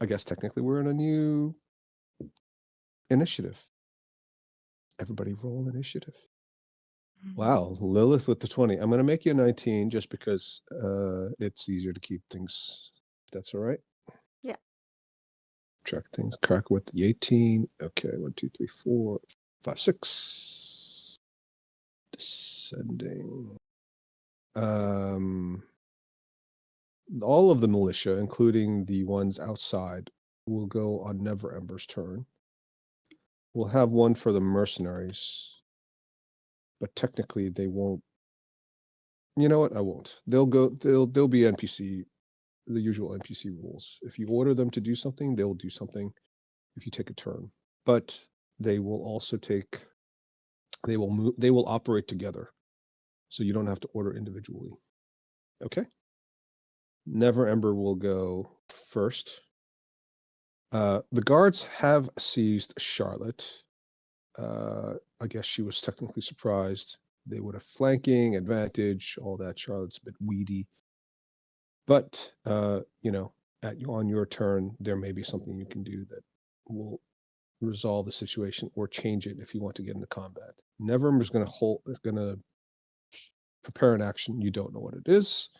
guess technically we're in a new initiative. Everybody roll initiative. Wow, Lilith with the 20. I'm going to make you a 19 just because it's easier to keep things. If that's all right. Yeah. Track things. Crack with the 18. Okay, 1, 2, 3, 4, 5, 6. Descending. All of the militia, including the ones outside, will go on Neverember's turn. We'll have one for the mercenaries, but technically they won't. You know what? I won't. They'll be NPC, the usual NPC rules. If you order them to do something, they'll do something if you take a turn. But they will also they will operate together. So you don't have to order individually. Okay? Neverember will go first. The guards have seized Charlotte. I guess she was technically surprised. They would have flanking, advantage, all that. Charlotte's a bit weedy. But, on your turn, there may be something you can do that will resolve the situation or change it if you want to get into combat. Neverember's going to prepare an action. You don't know what it is.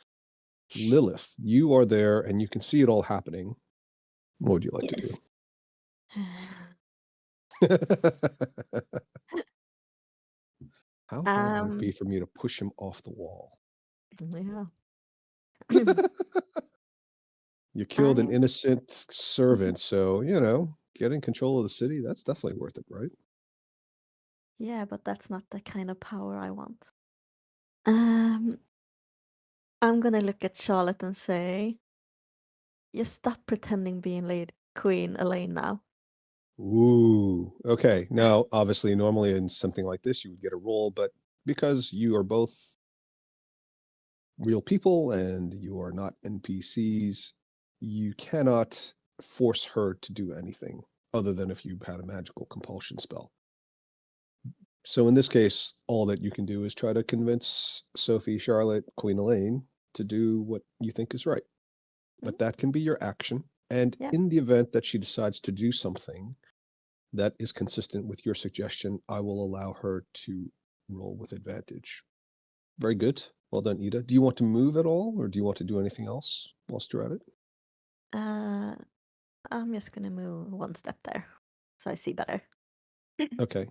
Lilith, you are there and you can see it all happening. What would you like to do? How hard would it be for me to push him off the wall? Yeah. You killed an innocent servant, so, getting control of the city, that's definitely worth it, right? Yeah, but that's not the kind of power I want. I'm gonna look at Charlotte and say, you stop pretending being Lady Queen Elaine now. Ooh, okay. Now, obviously, normally in something like this, you would get a roll, but because you are both real people and you are not NPCs, you cannot force her to do anything other than if you had a magical compulsion spell. So in this case, all that you can do is try to convince Sophie, Charlotte, Queen Elaine to do what you think is right. But that can be your action. And in the event that she decides to do something that is consistent with your suggestion, I will allow her to roll with advantage. Very good. Well done, Ida. Do you want to move at all, or do you want to do anything else whilst you're at it? I'm just gonna move one step there, so I see better. Okay.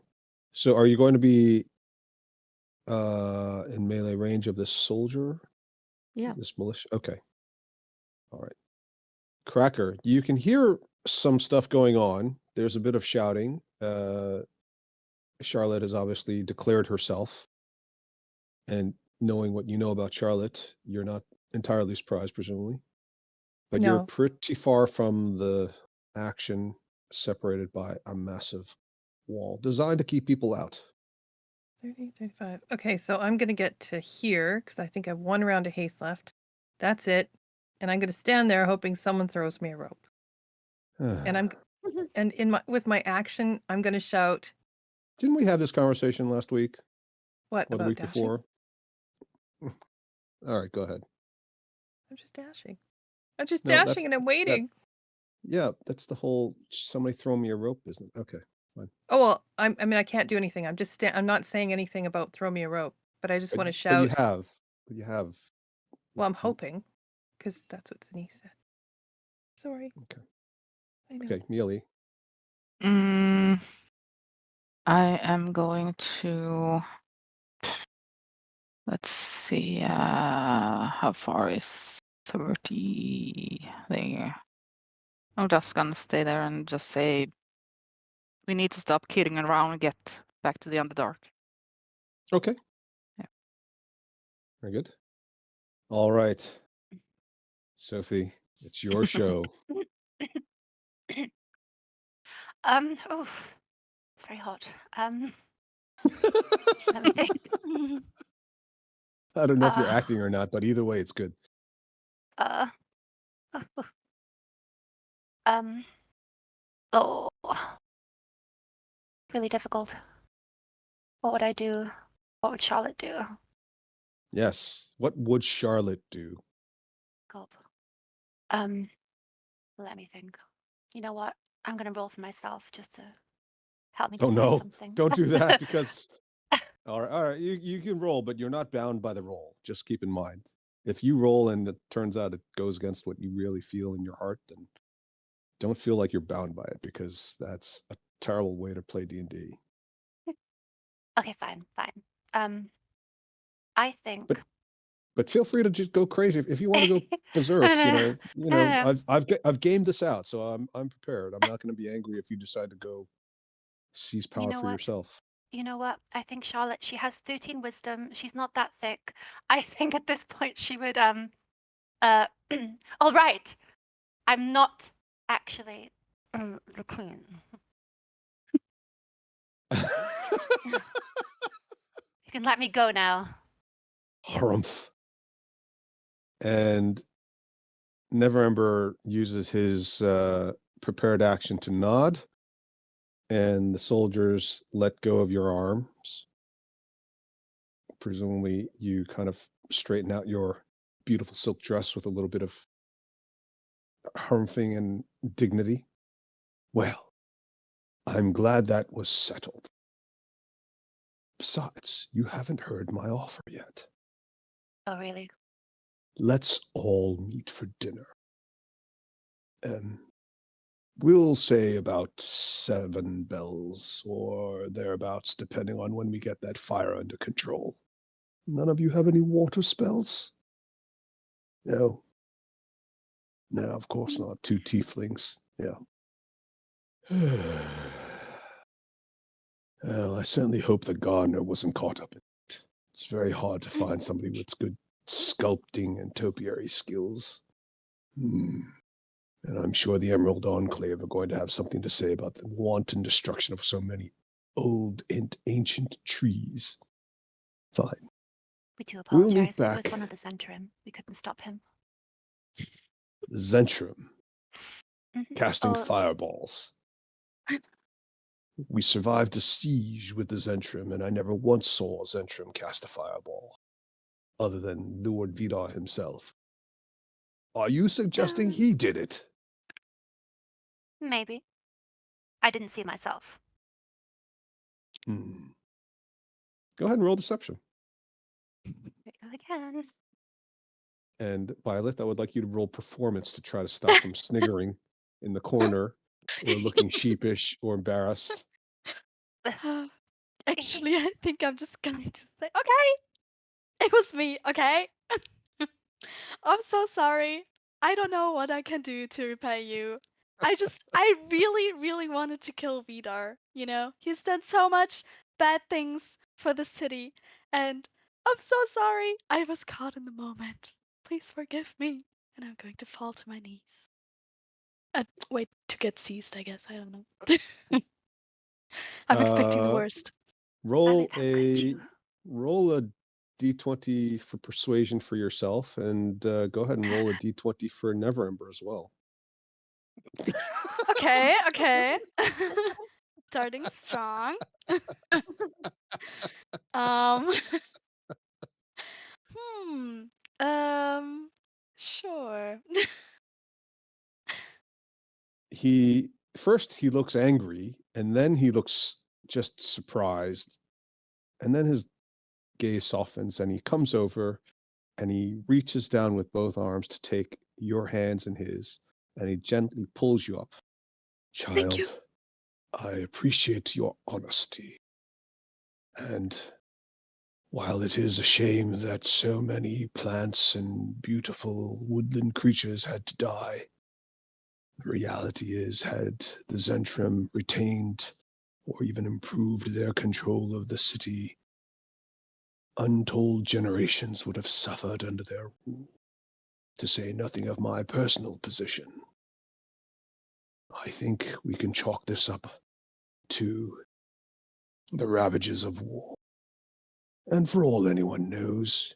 So are you going to be in melee range of this soldier? Yeah. This militia? Okay. All right. Cracker, you can hear some stuff going on. There's a bit of shouting. Charlotte has obviously declared herself. And knowing what you know about Charlotte, you're not entirely surprised, presumably. But you're No. pretty far from the action, separated by a massive wall designed to keep people out. 30, 35. Okay, so I'm going to get to here because I think I have one round of haste left. That's it. And I'm going to stand there hoping someone throws me a rope. And with my action, I'm going to shout. Didn't we have this conversation last week? What, or the about week dashing? before? All right, go ahead. I'm just dashing. I'm just No, dashing and I'm waiting. Yeah, that's the whole somebody throw me a rope business. Okay, fine. Oh, well, I mean, I can't do anything. I'm just I'm not saying anything about throw me a rope, but I just want to shout. But you have. Well, I'm hoping, because that's what Denise said. Sorry. Okay. I know. Okay, Mealy. I am going to. Let's see. How far is 30 there? I'm just gonna stay there and just say, we need to stop kidding around and get back to the Underdark. Okay. Yeah. Very good. All right, Sophie, it's your show. Oh, it's very hot. Let me think. I don't know if you're acting or not, but either way, it's good. Oh, really difficult. What would I do? What would Charlotte do? Yes. What would Charlotte do? Gulp. Let me think. You know what? I'm gonna roll for myself just to help me Oh decide no! something. Don't do that because. All right. You can roll, but you're not bound by the roll. Just keep in mind, if you roll and it turns out it goes against what you really feel in your heart, then don't feel like you're bound by it, because that's a terrible way to play D&D. Okay, fine. I think. But feel free to just go crazy if you want to go berserk. No. I've gamed this out, so I'm prepared. I'm not going to be angry if you decide to go seize power know for what? yourself. You know what? I think Charlotte, she has 13 wisdom. She's not that thick. I think at this point she would all right. I'm not actually the queen. You can let me go now. Harumph. And Neverember uses his prepared action to nod, and the soldiers let go of your arms. Presumably, you kind of straighten out your beautiful silk dress with a little bit of harumphing and dignity. Well, I'm glad that was settled. Besides, you haven't heard my offer yet. Oh, really? Let's all meet for dinner. We'll say about 7 bells or thereabouts, depending on when we get that fire under control. None of you have any water spells? No. No, of course not. 2 tieflings. Yeah. Well, I certainly hope the gardener wasn't caught up in it. It's very hard to find somebody with good sculpting and topiary skills. And I'm sure the Emerald Enclave are going to have something to say about the wanton destruction of so many old and ancient trees. Fine. We do We'll apologize. meet back. It was one of the Zhentarim. We couldn't stop him. Zhentarim. Casting Oh, fireballs. We survived a siege with the Zhentarim, and I never once saw a Zhentarim cast a fireball, other than Lord Vydar himself. Are you suggesting he did it? maybe. I didn't see myself. Go ahead and roll deception. There you go. again. And Violet, I would like you to roll performance to try to stop from sniggering in the corner or looking sheepish or embarrassed. Actually, I think I'm just going to say, okay, it was me, okay? I'm so sorry. I don't know what I can do to repay you. I really, really wanted to kill Vidar, you know? He's done so much bad things for the city, and I'm so sorry. I was caught in the moment. Please forgive me. And I'm going to fall to my knees. Wait, to get seized, I guess. I don't know. I'm expecting the worst. Roll that might a you. roll a d20 for persuasion for yourself, and go ahead and roll a d20 for Neverember as well. Okay, okay. Starting strong. um hmm. Sure. He looks angry, and then he looks just surprised, and then his gaze softens, and he comes over and he reaches down with both arms to take your hands in his, and he gently pulls you up. Thank you. Child, I appreciate your honesty. And while it is a shame that so many plants and beautiful woodland creatures had to die, the reality is, had the Zhentarim retained or even improved their control of the city, untold generations would have suffered under their rule, to say nothing of my personal position. I think we can chalk this up to the ravages of war. And for all anyone knows,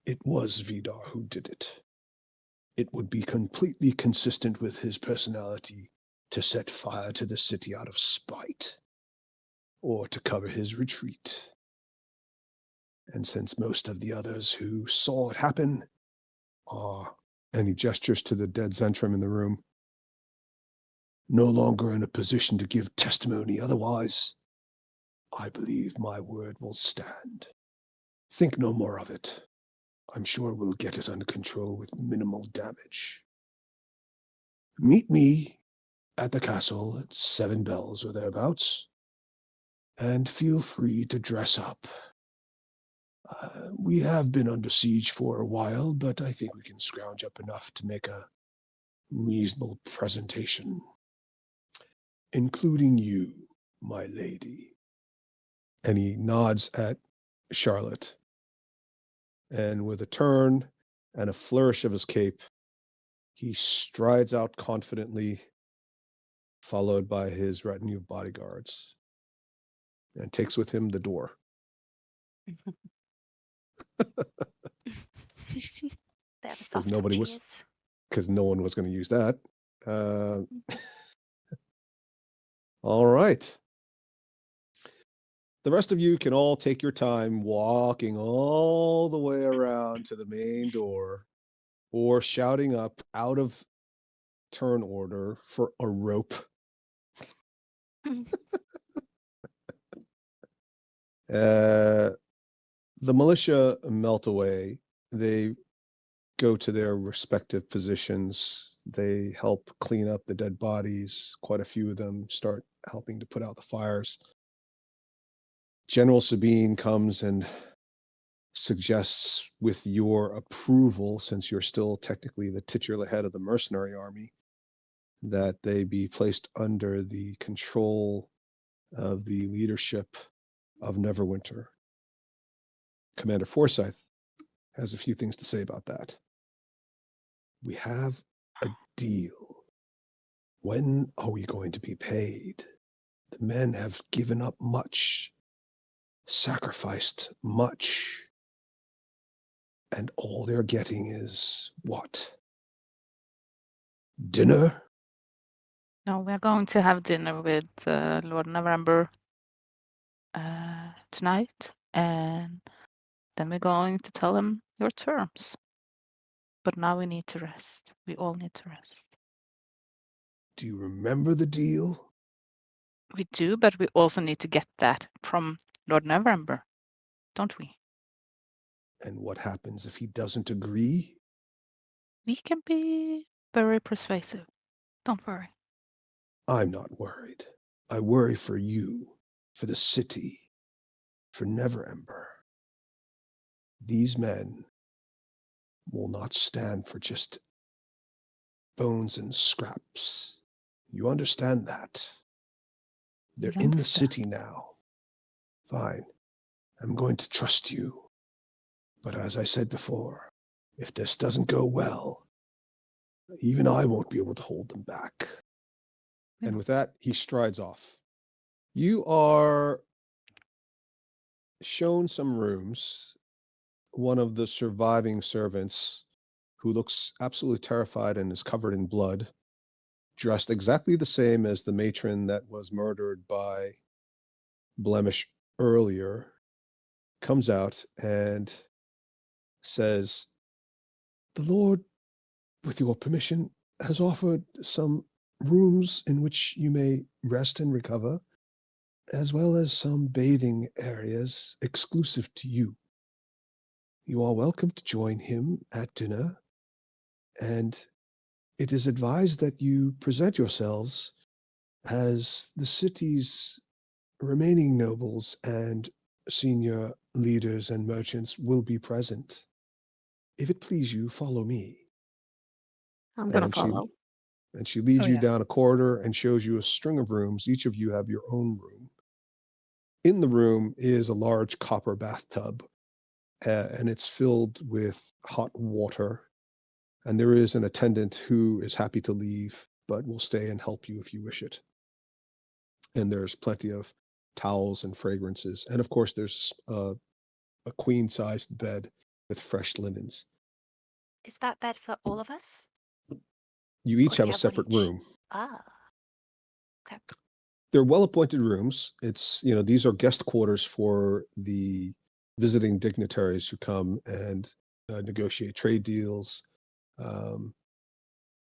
it was Vydar who did it. It would be completely consistent with his personality to set fire to the city out of spite, or to cover his retreat. And since most of the others who saw it happen are, and he gestures to the dead Zhentarim in the room, no longer in a position to give testimony otherwise, I believe my word will stand. Think no more of it. I'm sure we'll get it under control with minimal damage. Meet me at the castle at 7 bells or thereabouts, and feel free to dress up. We have been under siege for a while, but I think we can scrounge up enough to make a reasonable presentation, including you, my lady. And he nods at Charlotte. And with a turn and a flourish of his cape, he strides out confidently, followed by his retinue of bodyguards, and takes with him the door. They have a Because soft nobody was, cheese. because no one was going to use that. All right. The rest of you can all take your time walking all the way around to the main door, or shouting up out of turn order for a rope. The militia melt away. They go to their respective positions. They help clean up the dead bodies. Quite a few of them start helping to put out the fires. General Sabine comes and suggests, with your approval, since you're still technically the titular head of the mercenary army, that they be placed under the control of the leadership of Neverwinter. Commander Forsyth has a few things to say about that. We have a deal. When are we going to be paid? The men have given up much, sacrificed much, and all they're getting is what? Dinner? No, we're going to have dinner with Lord Neverember tonight, and then we're going to tell him your terms. But now we need to rest. We all need to rest. Do you remember the deal? We do, but we also need to get that from Lord Neverember, don't we? And what happens if he doesn't agree? We can be very persuasive. Don't worry. I'm not worried. I worry for you, for the city, for Neverember. These men will not stand for just bones and scraps. You understand that? They're We in the understand. city now. Fine. I'm going to trust you. But as I said before, if this doesn't go well, even I won't be able to hold them back. And with that, he strides off. You are shown some rooms. One of the surviving servants, who looks absolutely terrified and is covered in blood, dressed exactly the same as the matron that was murdered by Blemish earlier, comes out and says, "The Lord, with your permission, has offered some rooms in which you may rest and recover, as well as some bathing areas exclusive to you. You are welcome to join him at dinner, and it is advised that you present yourselves as the city's remaining nobles and senior leaders and merchants will be present. If it please you, follow me." I'm gonna And follow. she leads Oh, you yeah. down a corridor and shows you a string of rooms. Each of you have your own room. In the room is a large copper bathtub, and it's filled with hot water. And there is an attendant who is happy to leave, but will stay and help you if you wish it. And there's plenty of towels and fragrances. And of course, there's a queen-sized bed with fresh linens. Is that bed for all of us? You Or each do have you a have one separate each? room. Ah. Okay. They're well-appointed rooms. It's, these are guest quarters for the visiting dignitaries who come and negotiate trade deals,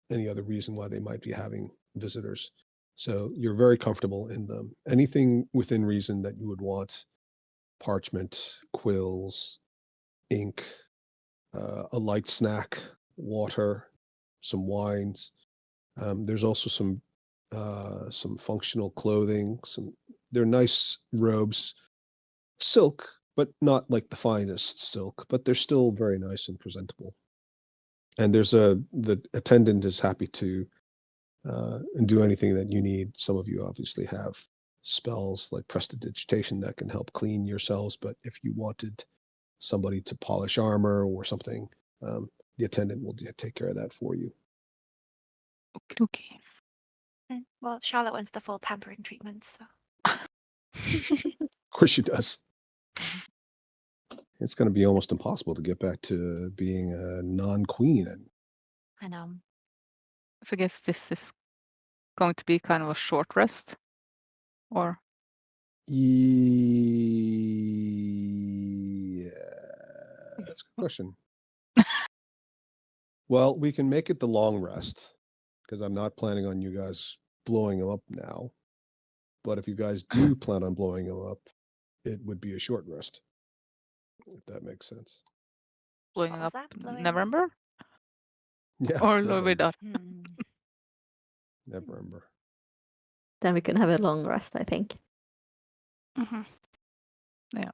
any other reason why they might be having visitors. So you're very comfortable in them. Anything within reason that you would want: parchment, quills, ink, a light snack, water, some wines. There's also some functional clothing. They're nice robes, silk, but not like the finest silk, but they're still very nice and presentable. And the attendant is happy to and do anything that you need. Some of you obviously have spells like prestidigitation that can help clean yourselves, but if you wanted somebody to polish armor or something, the attendant will take care of that for you. Okay. Well, Charlotte wants the full pampering treatment, so. Of course she does. It's going to be almost impossible to get back to being a non-queen. And I know. So I guess this is going to be kind of a short rest, or yeah, that's a good question. Well, we can make it the long rest, because I'm not planning on you guys blowing them up now. But if you guys do plan on blowing them up, it would be a short rest, if that makes sense. blowing What up was that? Blowing? November Yeah, or Lord Vydar? Neverember. Then we can have a long rest, I think. Mhm. Yeah.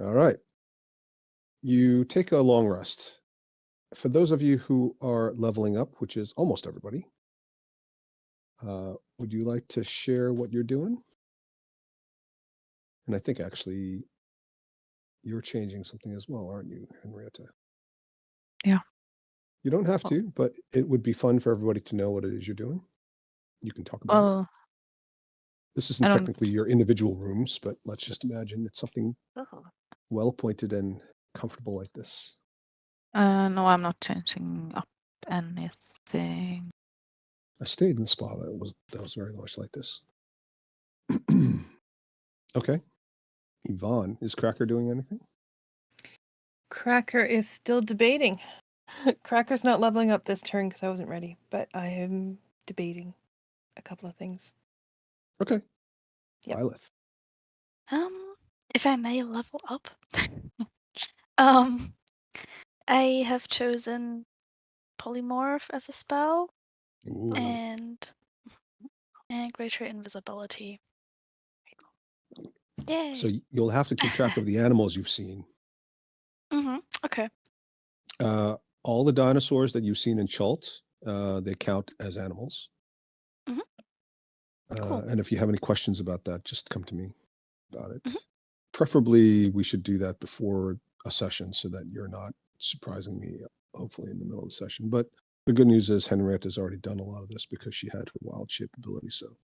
All right. You take a long rest. For those of you who are leveling up, which is almost everybody, would you like to share what you're doing? And I think actually you're changing something as well, aren't you, Henrietta? Yeah. You don't have Well- to, but it would be fun for everybody to know what it is you're doing. You can talk about it. Well, This I isn't don't- technically your individual rooms, but let's just imagine it's something Oh. well-appointed and comfortable like this. no, I'm not changing up anything. I stayed in the spa that was very much like this. Okay. Yvonne, is Cracker doing anything? Cracker is still debating. Cracker's not leveling up this turn because I wasn't ready, but I am debating a couple of things. Okay. Yep. Byleth. If I may level up, I have chosen polymorph as a spell Ooh. and greater invisibility. Yay. So you'll have to keep track of the animals you've seen. Okay. All the dinosaurs that you've seen in Chult, they count as animals. Cool. And if you have any questions about that, just come to me about it. Preferably, we should do that before a session so that you're not surprising me, hopefully, in the middle of the session. But the good news is Henrietta's already done a lot of this because she had her wild shape ability. So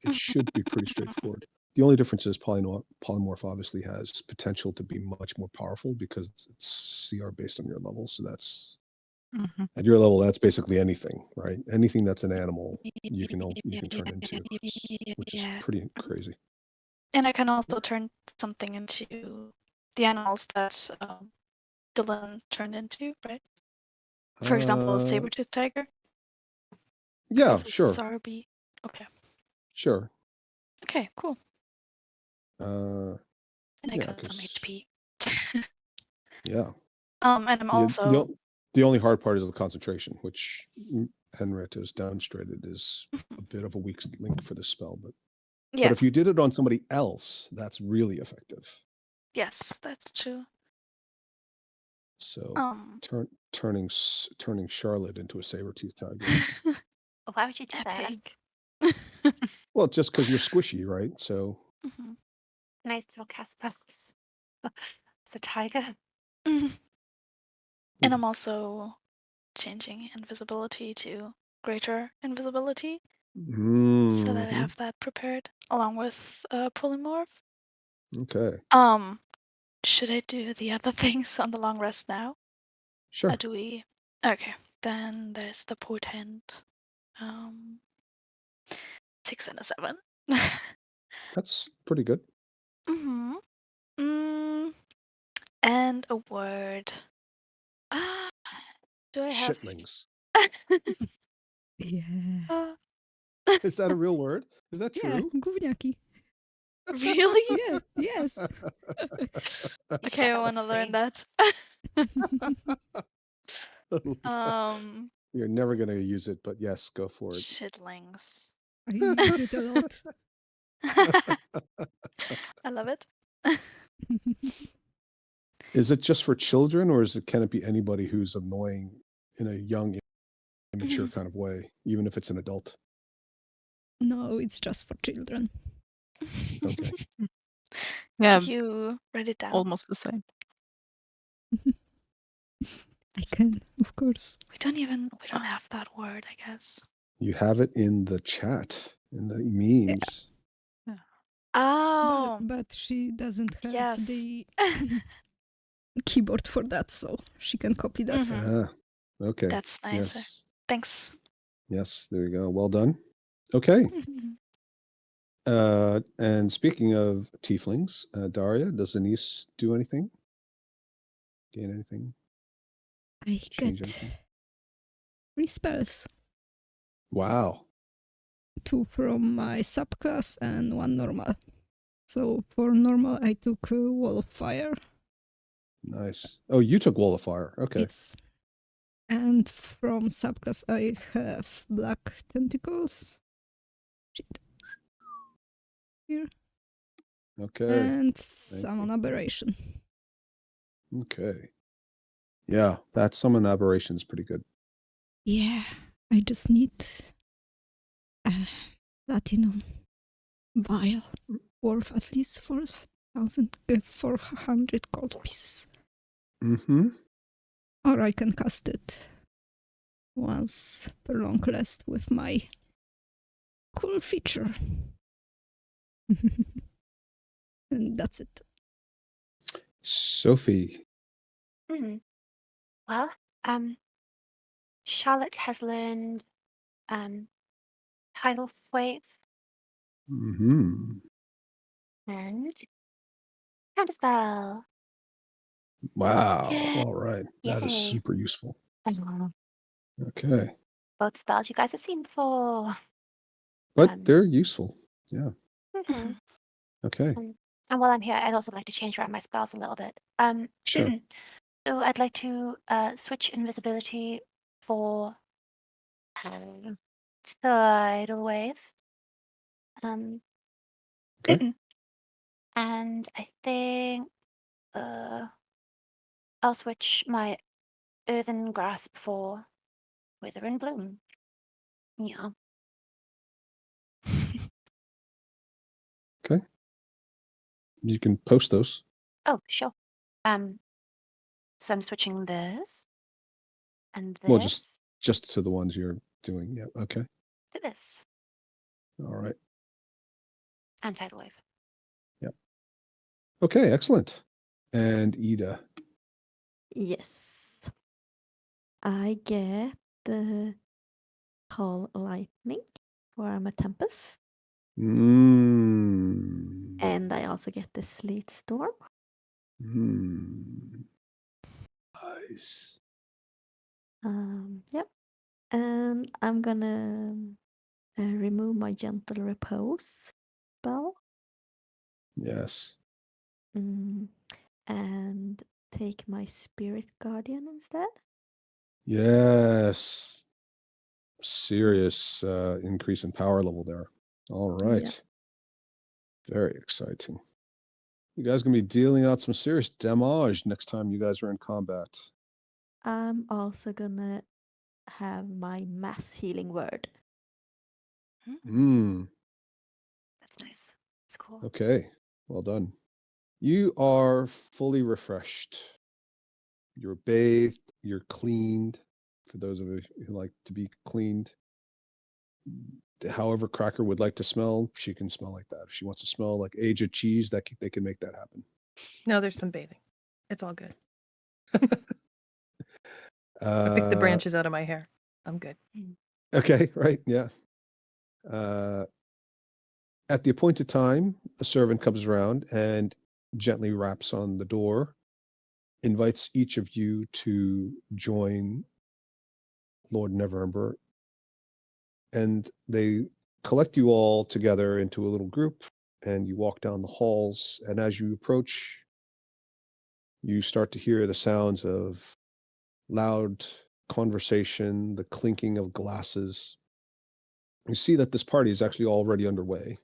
it should be pretty straightforward. The only difference is polymorph obviously has potential to be much more powerful because it's CR based on your level. So that's at your level, that's basically anything, right? Anything that's an animal, you can turn into, which is pretty crazy. And I can also turn something into the animals that Dylan turned into, right? For example, a saber-toothed tiger. Yeah, Because it's sure. Sarby. Okay. Sure. Okay, cool. And I got some HP. Yeah. And I'm also the only hard part is the concentration, which Henrietta has demonstrated is a bit of a weak link for the spell. But if you did it on somebody else, that's really effective. Yes, that's true. So turning Charlotte into a saber-toothed tiger. Why would you do that? Well, just because you're squishy, right? So Nice little cast spells. It's a tiger. And I'm also changing invisibility to greater invisibility. So that I have that prepared along with polymorph. Okay. Should I do the other things on the long rest now? Sure. Or do we? Okay, then there's the portent. 6 and a 7. That's pretty good. And a word. Do I have? Shitlings. Yeah. Is that a real word? Is that true? Yeah, gówniaki. Really? Yeah, yes. Okay, I want to learn that. You're never going to use it, but yes, go for it. Shitlings. I use it a lot. I love it. Is it just for children, or can it be anybody who's annoying in a young, immature kind of way, even if it's an adult? No, it's just for children. Okay. Yeah. You write it down. Almost the same. I can, of course. We don't have that word, I guess. You have it in the chat, in the memes. Yeah. Oh. But she doesn't have the keyboard for that, so she can copy that. Okay. That's nicer. Yes. Thanks. Yes, there you go. Well done. Okay. And speaking of tieflings, Daria, does Denise do anything? Gain anything? I get 3 spells. Wow. 2 from my subclass and 1 normal. So for normal, I took Wall of Fire. Nice. Oh, you took Wall of Fire. Okay. Yes. And from subclass, I have Black Tentacles. Shit. Here. Okay. And Summon Aberration. Okay. Yeah, that Summon Aberration is pretty good. Yeah, I just need Platinum Vial worth at least 400 gold pieces. Or I can cast it once per long rest with my cool feature. And that's it. Sophie. Well, Charlotte has learned Tidal Wave and Counterspell. Wow. Yeah. All right. That is Yay. super useful. Okay. Both spells you guys have seen before. But they're useful. Yeah. Okay. And while I'm here, I'd also like to change around my spells a little bit. Sure. So I'd like to switch invisibility for tidal wave. Okay. And I think I'll switch my earthen grasp for wither and bloom. Yeah. Okay. You can post those. Oh, sure. So I'm switching this and Well, this just to the ones you're doing. Yeah. Okay. to this All right. and tidal wave. Yep. Okay. Excellent. And Ida. Yes. I get the call lightning, for I'm a tempest. Mm. And I also get the sleet storm. Nice. Yep. And I'm gonna remove my gentle repose spell. Yes. And take my spirit guardian instead. Yes. Serious increase in power level there. All right. Yeah. Very exciting. You guys gonna be dealing out some serious damage next time you guys are in combat. I'm also gonna have my mass healing word. That's nice. That's cool. Okay. Well done. You are fully refreshed. You're bathed, you're cleaned. For those of you who like to be cleaned. However Cracker would like to smell, she can smell like that. If she wants to smell like aged cheese, they can make that happen. No, there's some bathing. It's all good. I picked the branches out of my hair. I'm good. Okay, right, yeah. At the appointed time, a servant comes around and gently raps on the door, invites each of you to join Lord Neverember, and they collect you all together into a little group, and you walk down the halls, and as you approach, you start to hear the sounds of loud conversation, the clinking of glasses. You see that this party is actually already underway.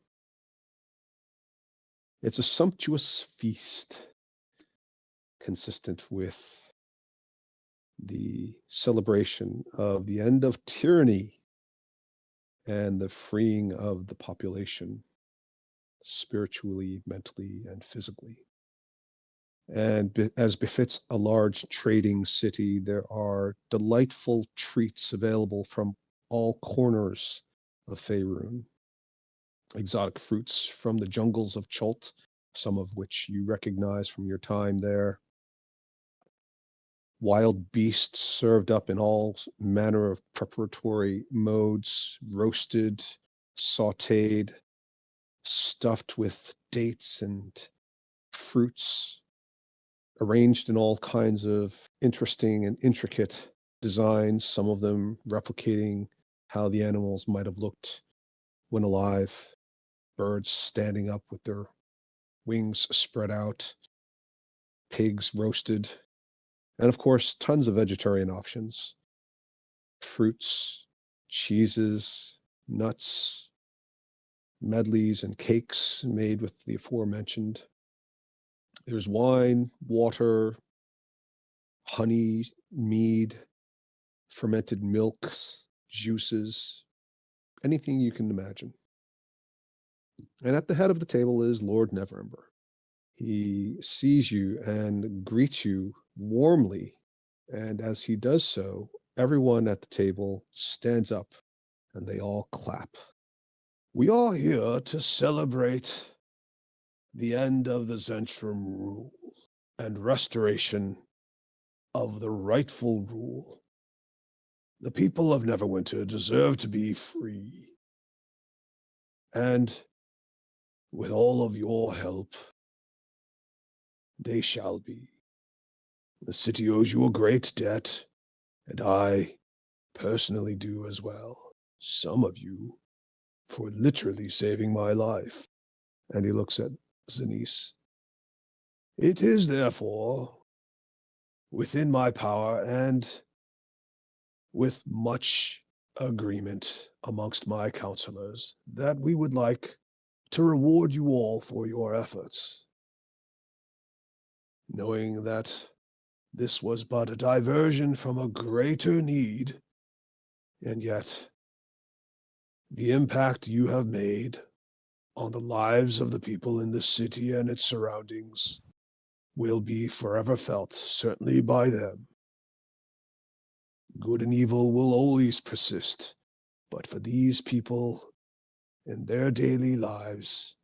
It's a sumptuous feast consistent with the celebration of the end of tyranny and the freeing of the population spiritually, mentally, and physically. And as befits a large trading city, there are delightful treats available from all corners of Faerun. Exotic fruits from the jungles of Chult, some of which you recognize from your time there. Wild beasts served up in all manner of preparatory modes, roasted, sautéed, stuffed with dates and fruits, arranged in all kinds of interesting and intricate designs, some of them replicating how the animals might have looked when alive. Birds standing up with their wings spread out, pigs roasted, and of course, tons of vegetarian options. Fruits, cheeses, nuts, medleys, and cakes made with the aforementioned. There's wine, water, honey, mead, fermented milks, juices, anything you can imagine. And at the head of the table is Lord Neverember. He sees you and greets you warmly. And as he does so, everyone at the table stands up and they all clap. We are here to celebrate the end of the Zhentarim rule and restoration of the rightful rule. The people of Neverwinter deserve to be free. And with all of your help, they shall be. The city owes you a great debt, and I personally do as well. Some of you for literally saving my life. And he looks at Zenise. It is therefore within my power and with much agreement amongst my counselors that we would like to reward you all for your efforts, knowing that this was but a diversion from a greater need, and yet the impact you have made on the lives of the people in this city and its surroundings will be forever felt, certainly by them. Good and evil will always persist, but for these people in their daily lives,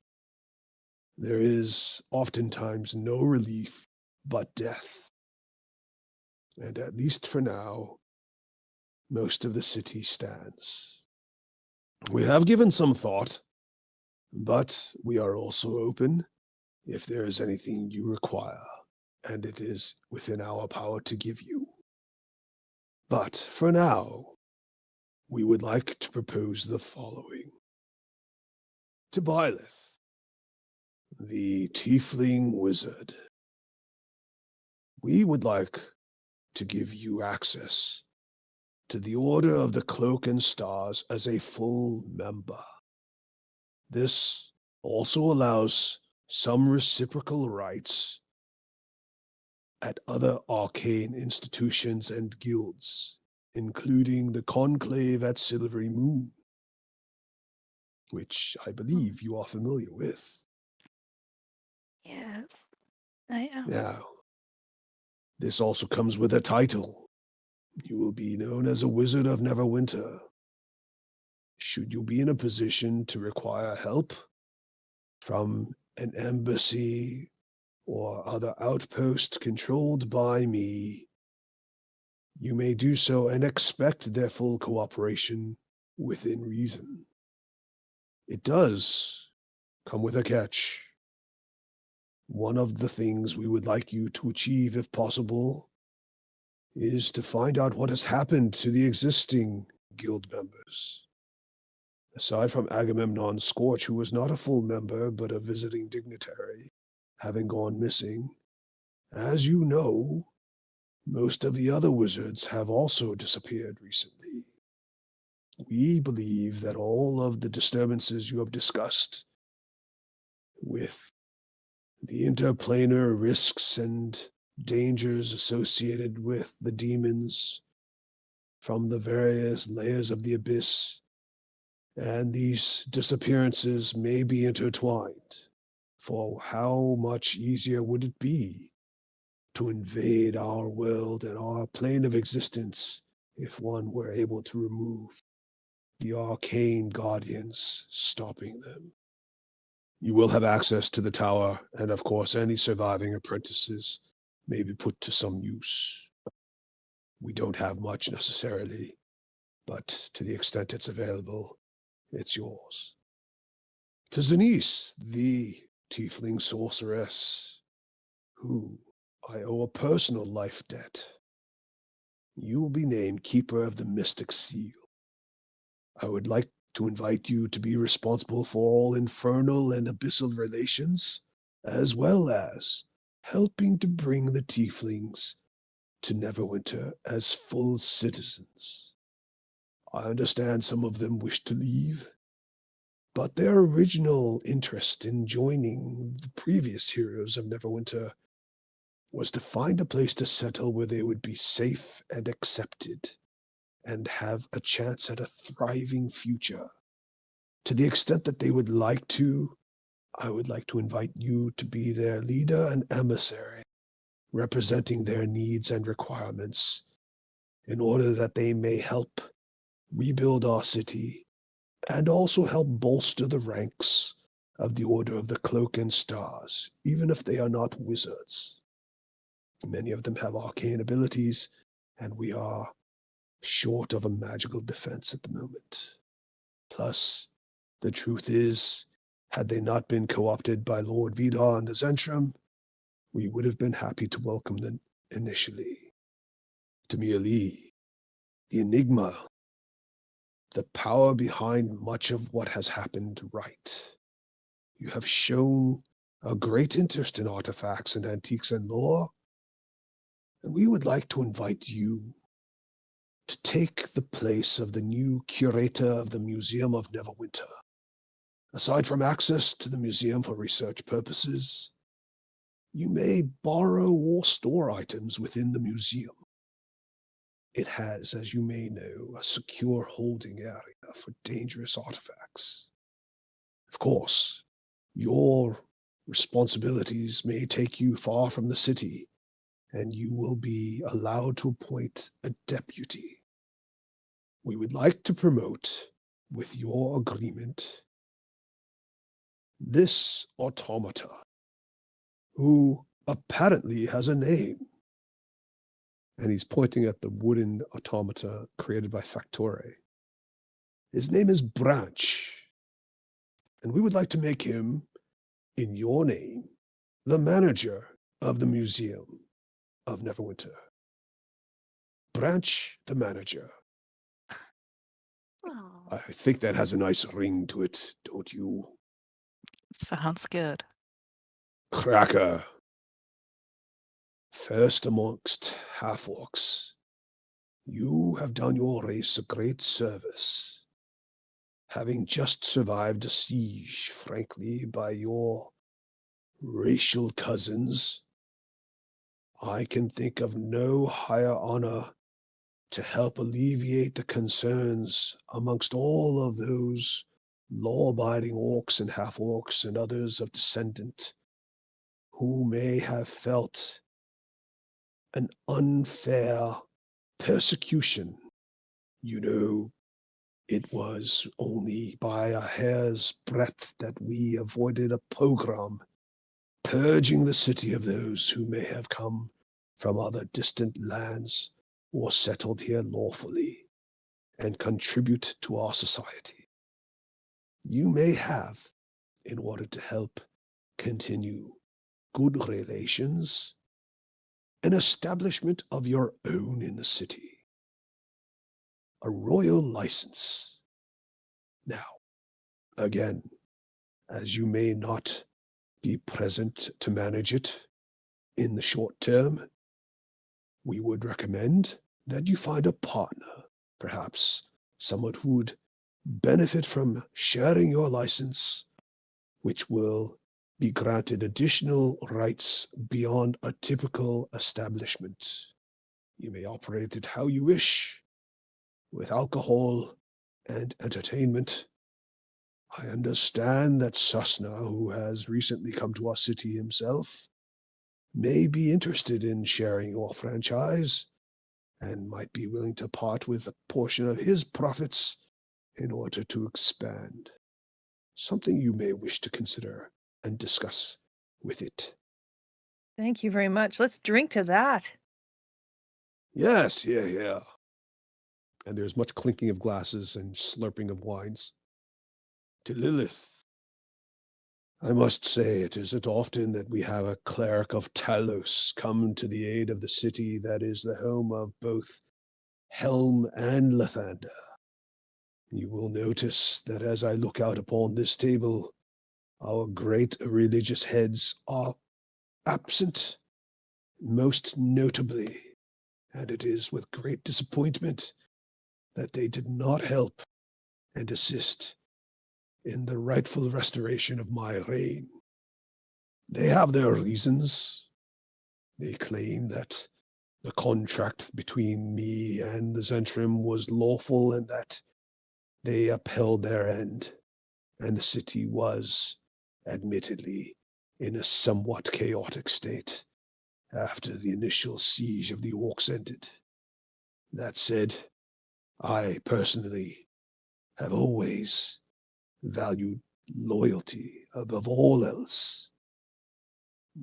there is oftentimes no relief but death. And at least for now, most of the city stands. We have given some thought, but we are also open if there is anything you require, and it is within our power to give you. But for now, we would like to propose the following. To Byleth, the Tiefling Wizard, we would like to give you access to the Order of the Cloak and Stars as a full member. This also allows some reciprocal rights at other arcane institutions and guilds, including the Conclave at Silvery Moon, which I believe you are familiar with. Yes, I am. Now, this also comes with a title. You will be known as a Wizard of Neverwinter. Should you be in a position to require help from an embassy or other outpost controlled by me, you may do so and expect their full cooperation within reason. It does come with a catch. One of the things we would like you to achieve, if possible, is to find out what has happened to the existing guild members. Aside from Agamemnon Scorch, who was not a full member but a visiting dignitary, having gone missing, as you know, most of the other wizards have also disappeared recently. We believe that all of the disturbances you have discussed with the interplanar risks and dangers associated with the demons from the various layers of the abyss, and these disappearances may be intertwined. For how much easier would it be to invade our world and our plane of existence if one were able to remove the arcane guardians stopping them? You will have access to the tower, and of course any surviving apprentices may be put to some use. We don't have much necessarily, but to the extent it's available, it's yours. To Zenise, the Tiefling Sorceress, who I owe a personal life debt, you will be named Keeper of the Mystic Seal. I would like to invite you to be responsible for all infernal and abyssal relations, as well as helping to bring the Tieflings to Neverwinter as full citizens. I understand some of them wish to leave, but their original interest in joining the previous heroes of Neverwinter was to find a place to settle where they would be safe and accepted and have a chance at a thriving future. To the extent that they would like to, I would like to invite you to be their leader and emissary, representing their needs and requirements in order that they may help rebuild our city and also help bolster the ranks of the Order of the Cloak and Stars, even if they are not wizards. Many of them have arcane abilities, and we are short of a magical defense at the moment. Plus, the truth is, had they not been co-opted by Lord Vydar and the Zhentarim, we would have been happy to welcome them initially. To Lee, the enigma, the power behind much of what has happened right. You have shown a great interest in artifacts and antiques and lore, and we would like to invite you to take the place of the new curator of the Museum of Neverwinter. Aside from access to the museum for research purposes, you may borrow or store items within the museum. It has, as you may know, a secure holding area for dangerous artifacts. Of course, your responsibilities may take you far from the city, and you will be allowed to appoint a deputy. We would like to promote, with your agreement, this automata, who apparently has a name. And he's pointing at the wooden automata created by Factore. His name is Branch, and we would like to make him, in your name, the manager of the Museum of Neverwinter. Branch the manager. I think that has a nice ring to it, don't you? Sounds good. Cracker. First amongst half-orcs, you have done your race a great service, having just survived a siege, frankly, by your racial cousins. I can think of no higher honor to help alleviate the concerns amongst all of those law-abiding orcs and half-orcs and others of descendant who may have felt an unfair persecution. You know, it was only by a hair's breadth that we avoided a pogrom, purging the city of those who may have come from other distant lands or settled here lawfully and contribute to our society. You may have, in order to help continue good relations, an establishment of your own in the city, a royal license. Now, again, as you may not be present to manage it in the short term, we would recommend that you find a partner, perhaps someone who would benefit from sharing your license, which will be granted additional rights beyond a typical establishment. You may operate it how you wish, with alcohol and entertainment. I understand that Susna, who has recently come to our city himself, may be interested in sharing your franchise and might be willing to part with a portion of his profits in order to expand. Something you may wish to consider and discuss with it. Thank you very much. Let's drink to that. Yes, yeah. And there's much clinking of glasses and slurping of wines. To Lilith. I must say it isn't often that we have a cleric of Talos come to the aid of the city that is the home of both Helm and Lathander. You will notice that as I look out upon this table, our great religious heads are absent, most notably, and it is with great disappointment that they did not help and assist in the rightful restoration of my reign. They have their reasons. They claim that the contract between me and the Zhentarim was lawful and that they upheld their end, and the city was, admittedly, in a somewhat chaotic state after the initial siege of the orcs ended. That said, I personally have always valued loyalty above all else.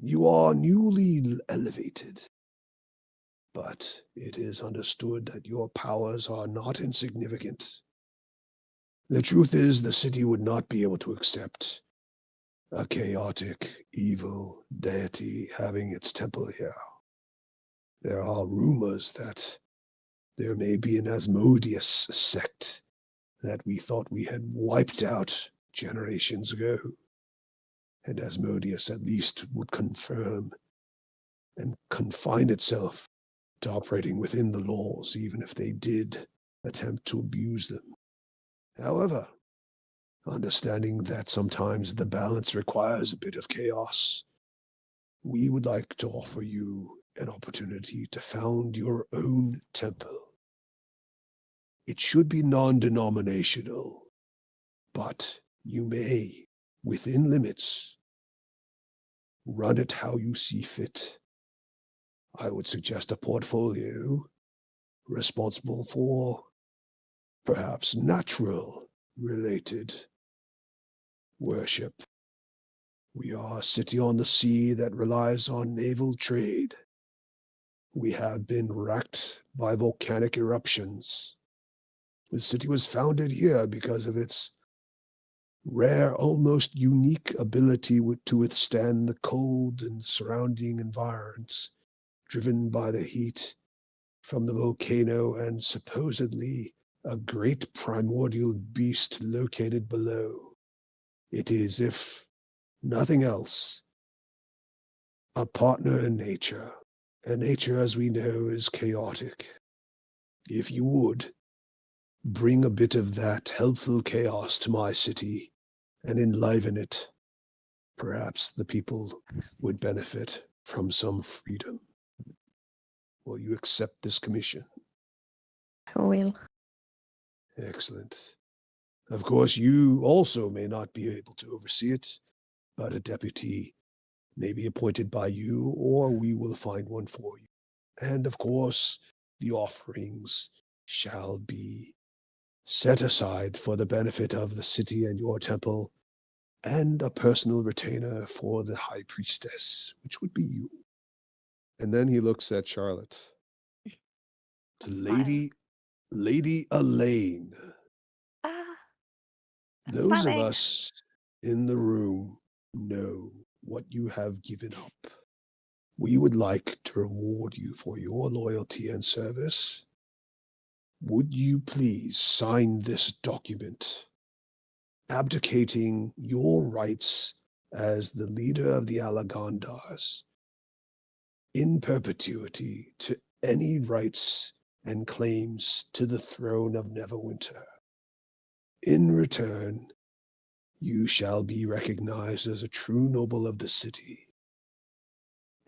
You are newly elevated, but it is understood that your powers are not insignificant. The truth is, the city would not be able to accept a chaotic, evil deity having its temple here. There are rumors that there may be an Asmodeus sect that we thought we had wiped out generations ago. and Asmodeus at least would confirm and confine itself to operating within the laws, even if they did attempt to abuse them. However, understanding that sometimes the balance requires a bit of chaos, we would like to offer you an opportunity to found your own temple. It should be non-denominational, but you may, within limits, run it how you see fit. I would suggest a portfolio responsible for perhaps natural-related worship. We are a city on the sea that relies on naval trade. We have been racked by volcanic eruptions. The city was founded here because of its rare, almost unique ability to withstand the cold and surrounding environments, driven by the heat from the volcano and supposedly a great primordial beast located below. It is, if nothing else, a partner in nature, and nature, as we know, is chaotic. If you would, bring a bit of that helpful chaos to my city and enliven it, perhaps the people would benefit from some freedom. Will you accept this commission? I will. Excellent. Of course, you also may not be able to oversee it, but a deputy may be appointed by you, or we will find one for you. And of course, the offerings shall be set aside for the benefit of the city and your temple, and a personal retainer for the high priestess, which would be you. And then he looks at Charlotte. To Lady Elaine. Those of us in the room know what you have given up. We would like to reward you for your loyalty and service. Would you please sign this document, abdicating your rights as the leader of the Alagandars in perpetuity to any rights and claims to the throne of Neverwinter. In return, you shall be recognized as a true noble of the city.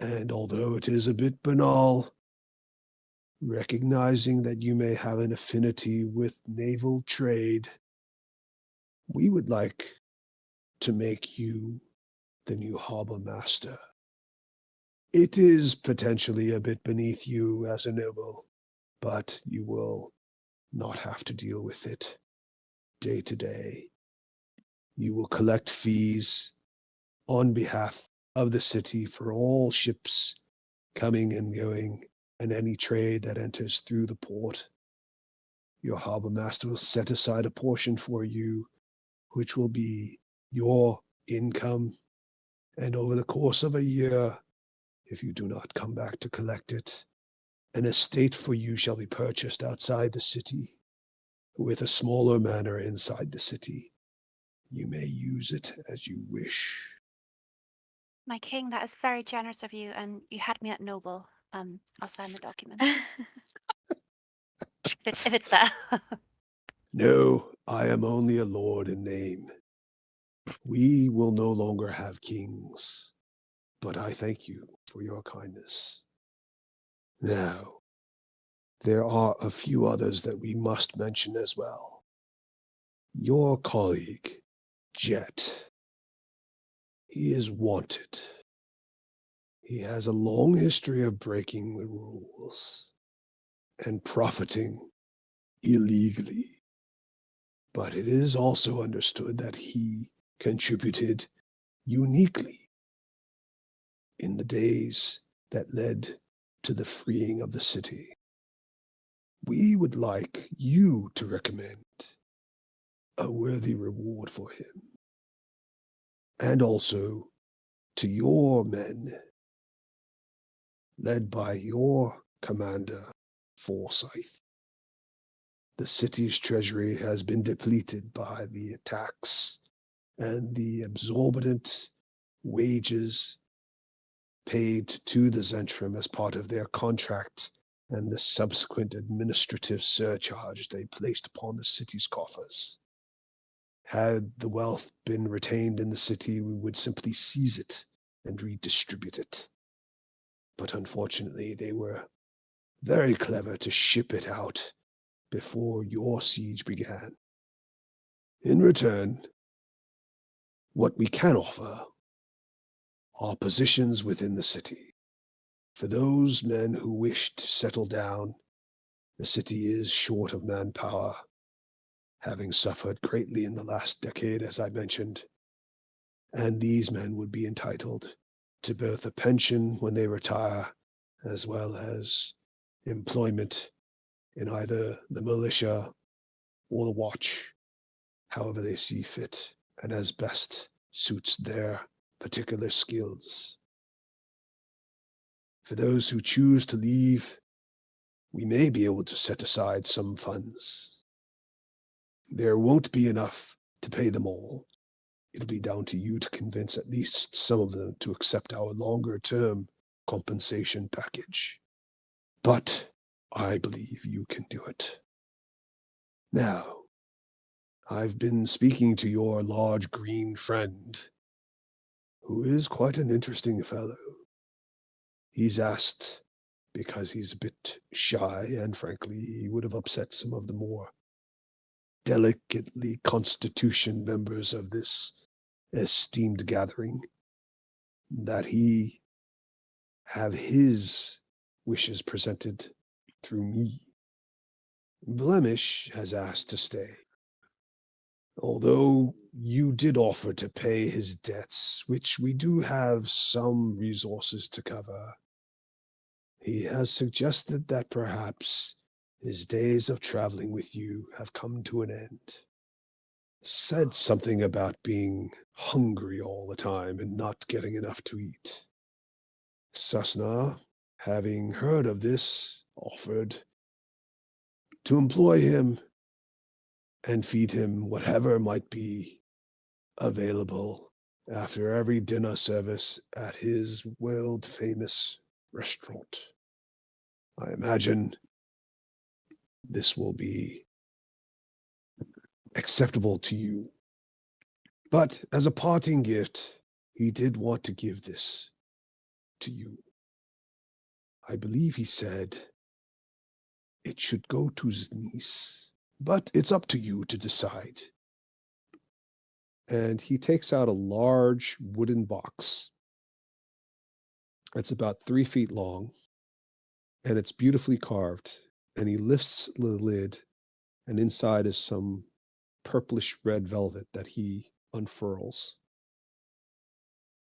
And although it is a bit banal, recognizing that you may have an affinity with naval trade, we would like to make you the new harbor master. It is potentially a bit beneath you as a noble, but you will not have to deal with it day to day. You will collect fees on behalf of the city for all ships coming and going and any trade that enters through the port. Your harbor master will set aside a portion for you, which will be your income. And over the course of a year, if you do not come back to collect it, an estate for you shall be purchased outside the city, with a smaller manor inside the city. You may use it as you wish. My king, that is very generous of you, and you had me at noble. I'll sign the document. if it's there. No, I am only a lord in name. We will no longer have kings, but I thank you for your kindness. Now, there are a few others that we must mention as well. Your colleague, Jet. He is wanted. He has a long history of breaking the rules and profiting illegally. But it is also understood that he contributed uniquely in the days that led to the freeing of the city. We would like you to recommend a worthy reward for him, and also to your men, led by your commander, Forsyth. The city's treasury has been depleted by the attacks and the exorbitant wages paid to the Zhentarim as part of their contract and the subsequent administrative surcharge they placed upon the city's coffers. Had the wealth been retained in the city, we would simply seize it and redistribute it. But unfortunately, they were very clever to ship it out before your siege began. In return, what we can offer are positions within the city. For those men who wish to settle down, the city is short of manpower, having suffered greatly in the last decade, as I mentioned, and these men would be entitled to both a pension when they retire, as well as employment in either the militia or the watch, however they see fit, and as best suits their particular skills. For those who choose to leave, we may be able to set aside some funds. There won't be enough to pay them all. It'll be down to you to convince at least some of them to accept our longer-term compensation package. But I believe you can do it. Now, I've been speaking to your large green friend, who is quite an interesting fellow. He's asked because he's a bit shy, and frankly, he would have upset some of the more delicately constitutioned members of this esteemed gathering, that he have his wishes presented through me. Blemish has asked to stay. Although you did offer to pay his debts, which we do have some resources to cover, he has suggested that perhaps his days of traveling with you have come to an end. Said something about being hungry all the time and not getting enough to eat. Susna, having heard of this, offered to employ him and feed him whatever might be available after every dinner service at his world-famous restaurant. I imagine this will be acceptable to you. But as a parting gift, he did want to give this to you. I believe he said it should go to his niece, but it's up to you to decide. And he takes out a large wooden box. It's about 3 feet long, and it's beautifully carved. And he lifts the lid, and inside is some purplish red velvet that he unfurls.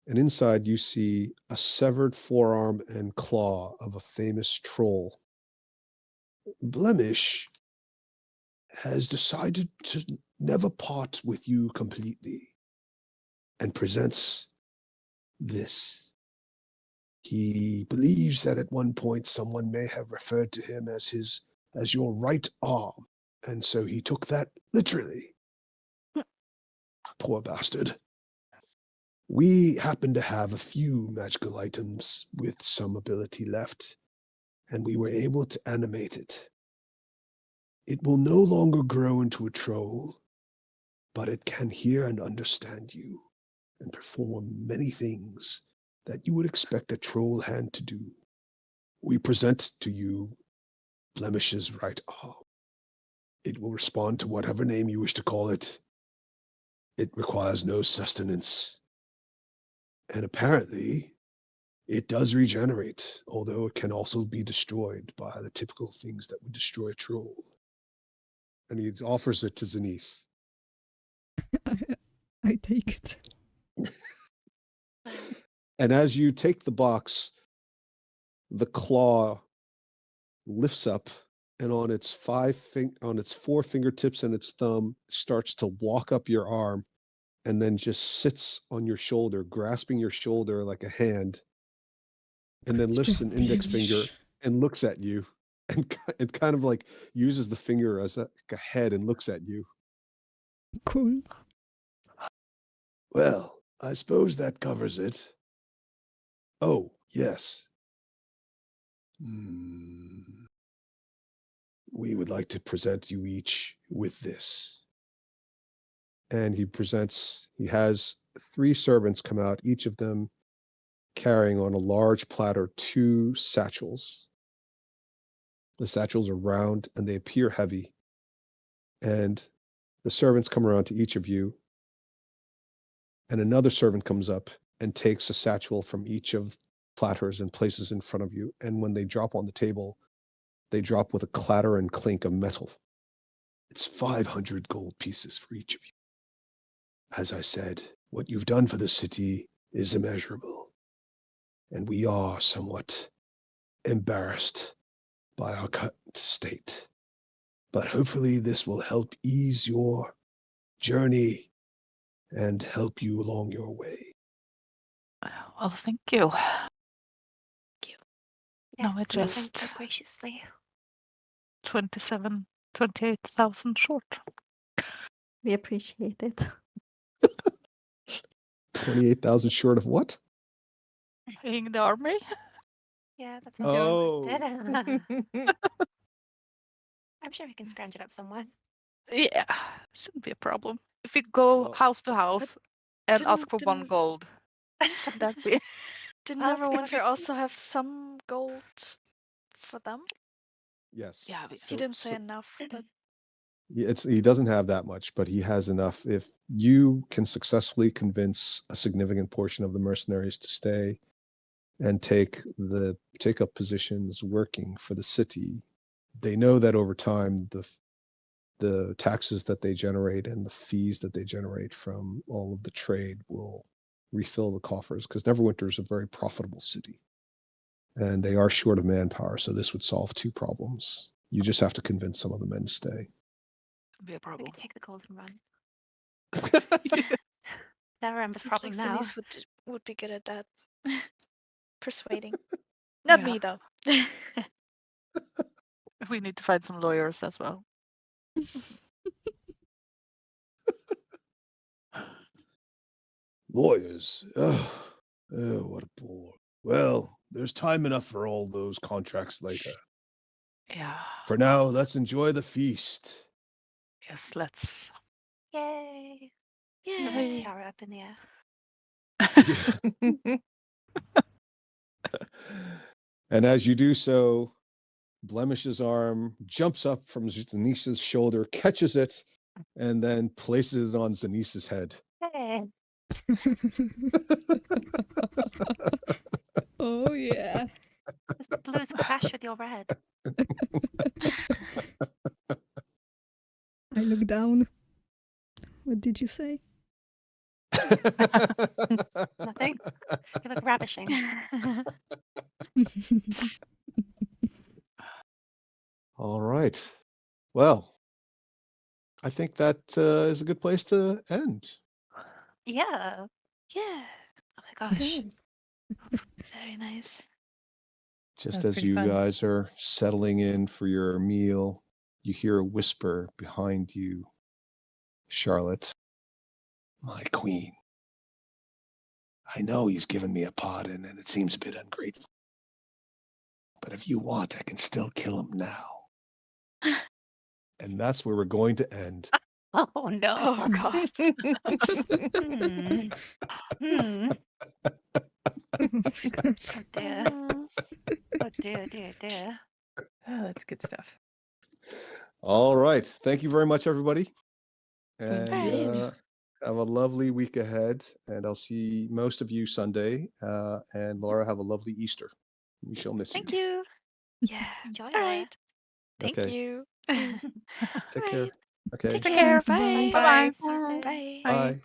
And inside you see a severed forearm and claw of a famous troll. Blemish has decided to never part with you completely and presents this. He believes that at one point someone may have referred to him as your right arm, and so he took that literally. Poor bastard. We happen to have a few magical items with some ability left, and we were able to animate it. It will no longer grow into a troll, but it can hear and understand you and perform many things that you would expect a troll hand to do. We present to you Blemish's right arm. It will respond to whatever name you wish to call it. It requires no sustenance. And apparently, it does regenerate, although it can also be destroyed by the typical things that would destroy a troll. And he offers it to Zanice. I take it. And as you take the box, the claw lifts up, and on its 4 fingertips and its thumb starts to walk up your arm, and then just sits on your shoulder, grasping your shoulder like a hand, and then lifts an index finger and looks at you, and it kind of like uses the finger as a head and looks at you. Cool. Well, I suppose that covers it. Oh, yes. We would like to present you each with this. And he has 3 servants come out, each of them carrying on a large platter 2 satchels. The satchels are round and they appear heavy. And the servants come around to each of you. And another servant comes up and takes a satchel from each of the platters and places in front of you. And when they drop on the table, they drop with a clatter and clink of metal. It's 500 gold pieces for each of you. As I said, what you've done for the city is immeasurable. And we are somewhat embarrassed by our current state. But hopefully this will help ease your journey and help you along your way. Well, thank you. Yes, No, it we just thank you graciously. 28,000 short. We appreciate it. 28,000 short of what? Paying the army? Yeah, that's what Oh. I I'm sure we can scrounge it up somewhere. Yeah, shouldn't be a problem. If we go Well, house to house and ask for 1 didn't- gold, can that be? Did Well, it's gonna Neverwinter be- also have some gold for them? Yes. Yeah, He didn't say enough, but He doesn't have that much, but he has enough. If you can successfully convince a significant portion of the mercenaries to stay and take up positions working for the city, they know that over time the taxes that they generate and the fees that they generate from all of the trade will refill the coffers, because Neverwinter is a very profitable city and they are short of manpower. So this would solve 2 problems. You just have to convince some of the men to stay. Be a We problem. could take the golden run. Neverember's seems problem like now. Denise would be good at that. Persuading. Not Yeah. me though. We need to find some lawyers as well. Lawyers. Oh, what a bore. Well, there's time enough for all those contracts later. Yeah. For now, let's enjoy the feast. Yes, let's. Yay! Yay. Put my tiara up in the air. And as you do so, Blemish's arm jumps up from Zanisha's shoulder, catches it, and then places it on Zanisha's head. Hey! Oh yeah. Blues clash with your red. I look down. What did you say? Nothing. You look ravishing. All right. Well, I think that is a good place to end. Yeah. Yeah. Oh my gosh. Very nice. Just That's as pretty you fun. guys are settling in for your meal, you hear a whisper behind you. Charlotte, my queen. I know he's given me a pardon and it seems a bit ungrateful. But if you want, I can still kill him now. And that's where we're going to end. Oh no. Oh god. Oh dear. Mm. Oh dear, dear, dear. Oh, that's good stuff. All right. Thank you very much, everybody. And Right. have a lovely week ahead. And I'll see most of you Sunday. And Laura, have a lovely Easter. We shall miss Thank you. you. Yeah. Enjoy All it. right. Thank Okay. you. Take care. Right. Okay. Take Take care. care. Thanks, bye. Bye. Bye. See you soon. Bye.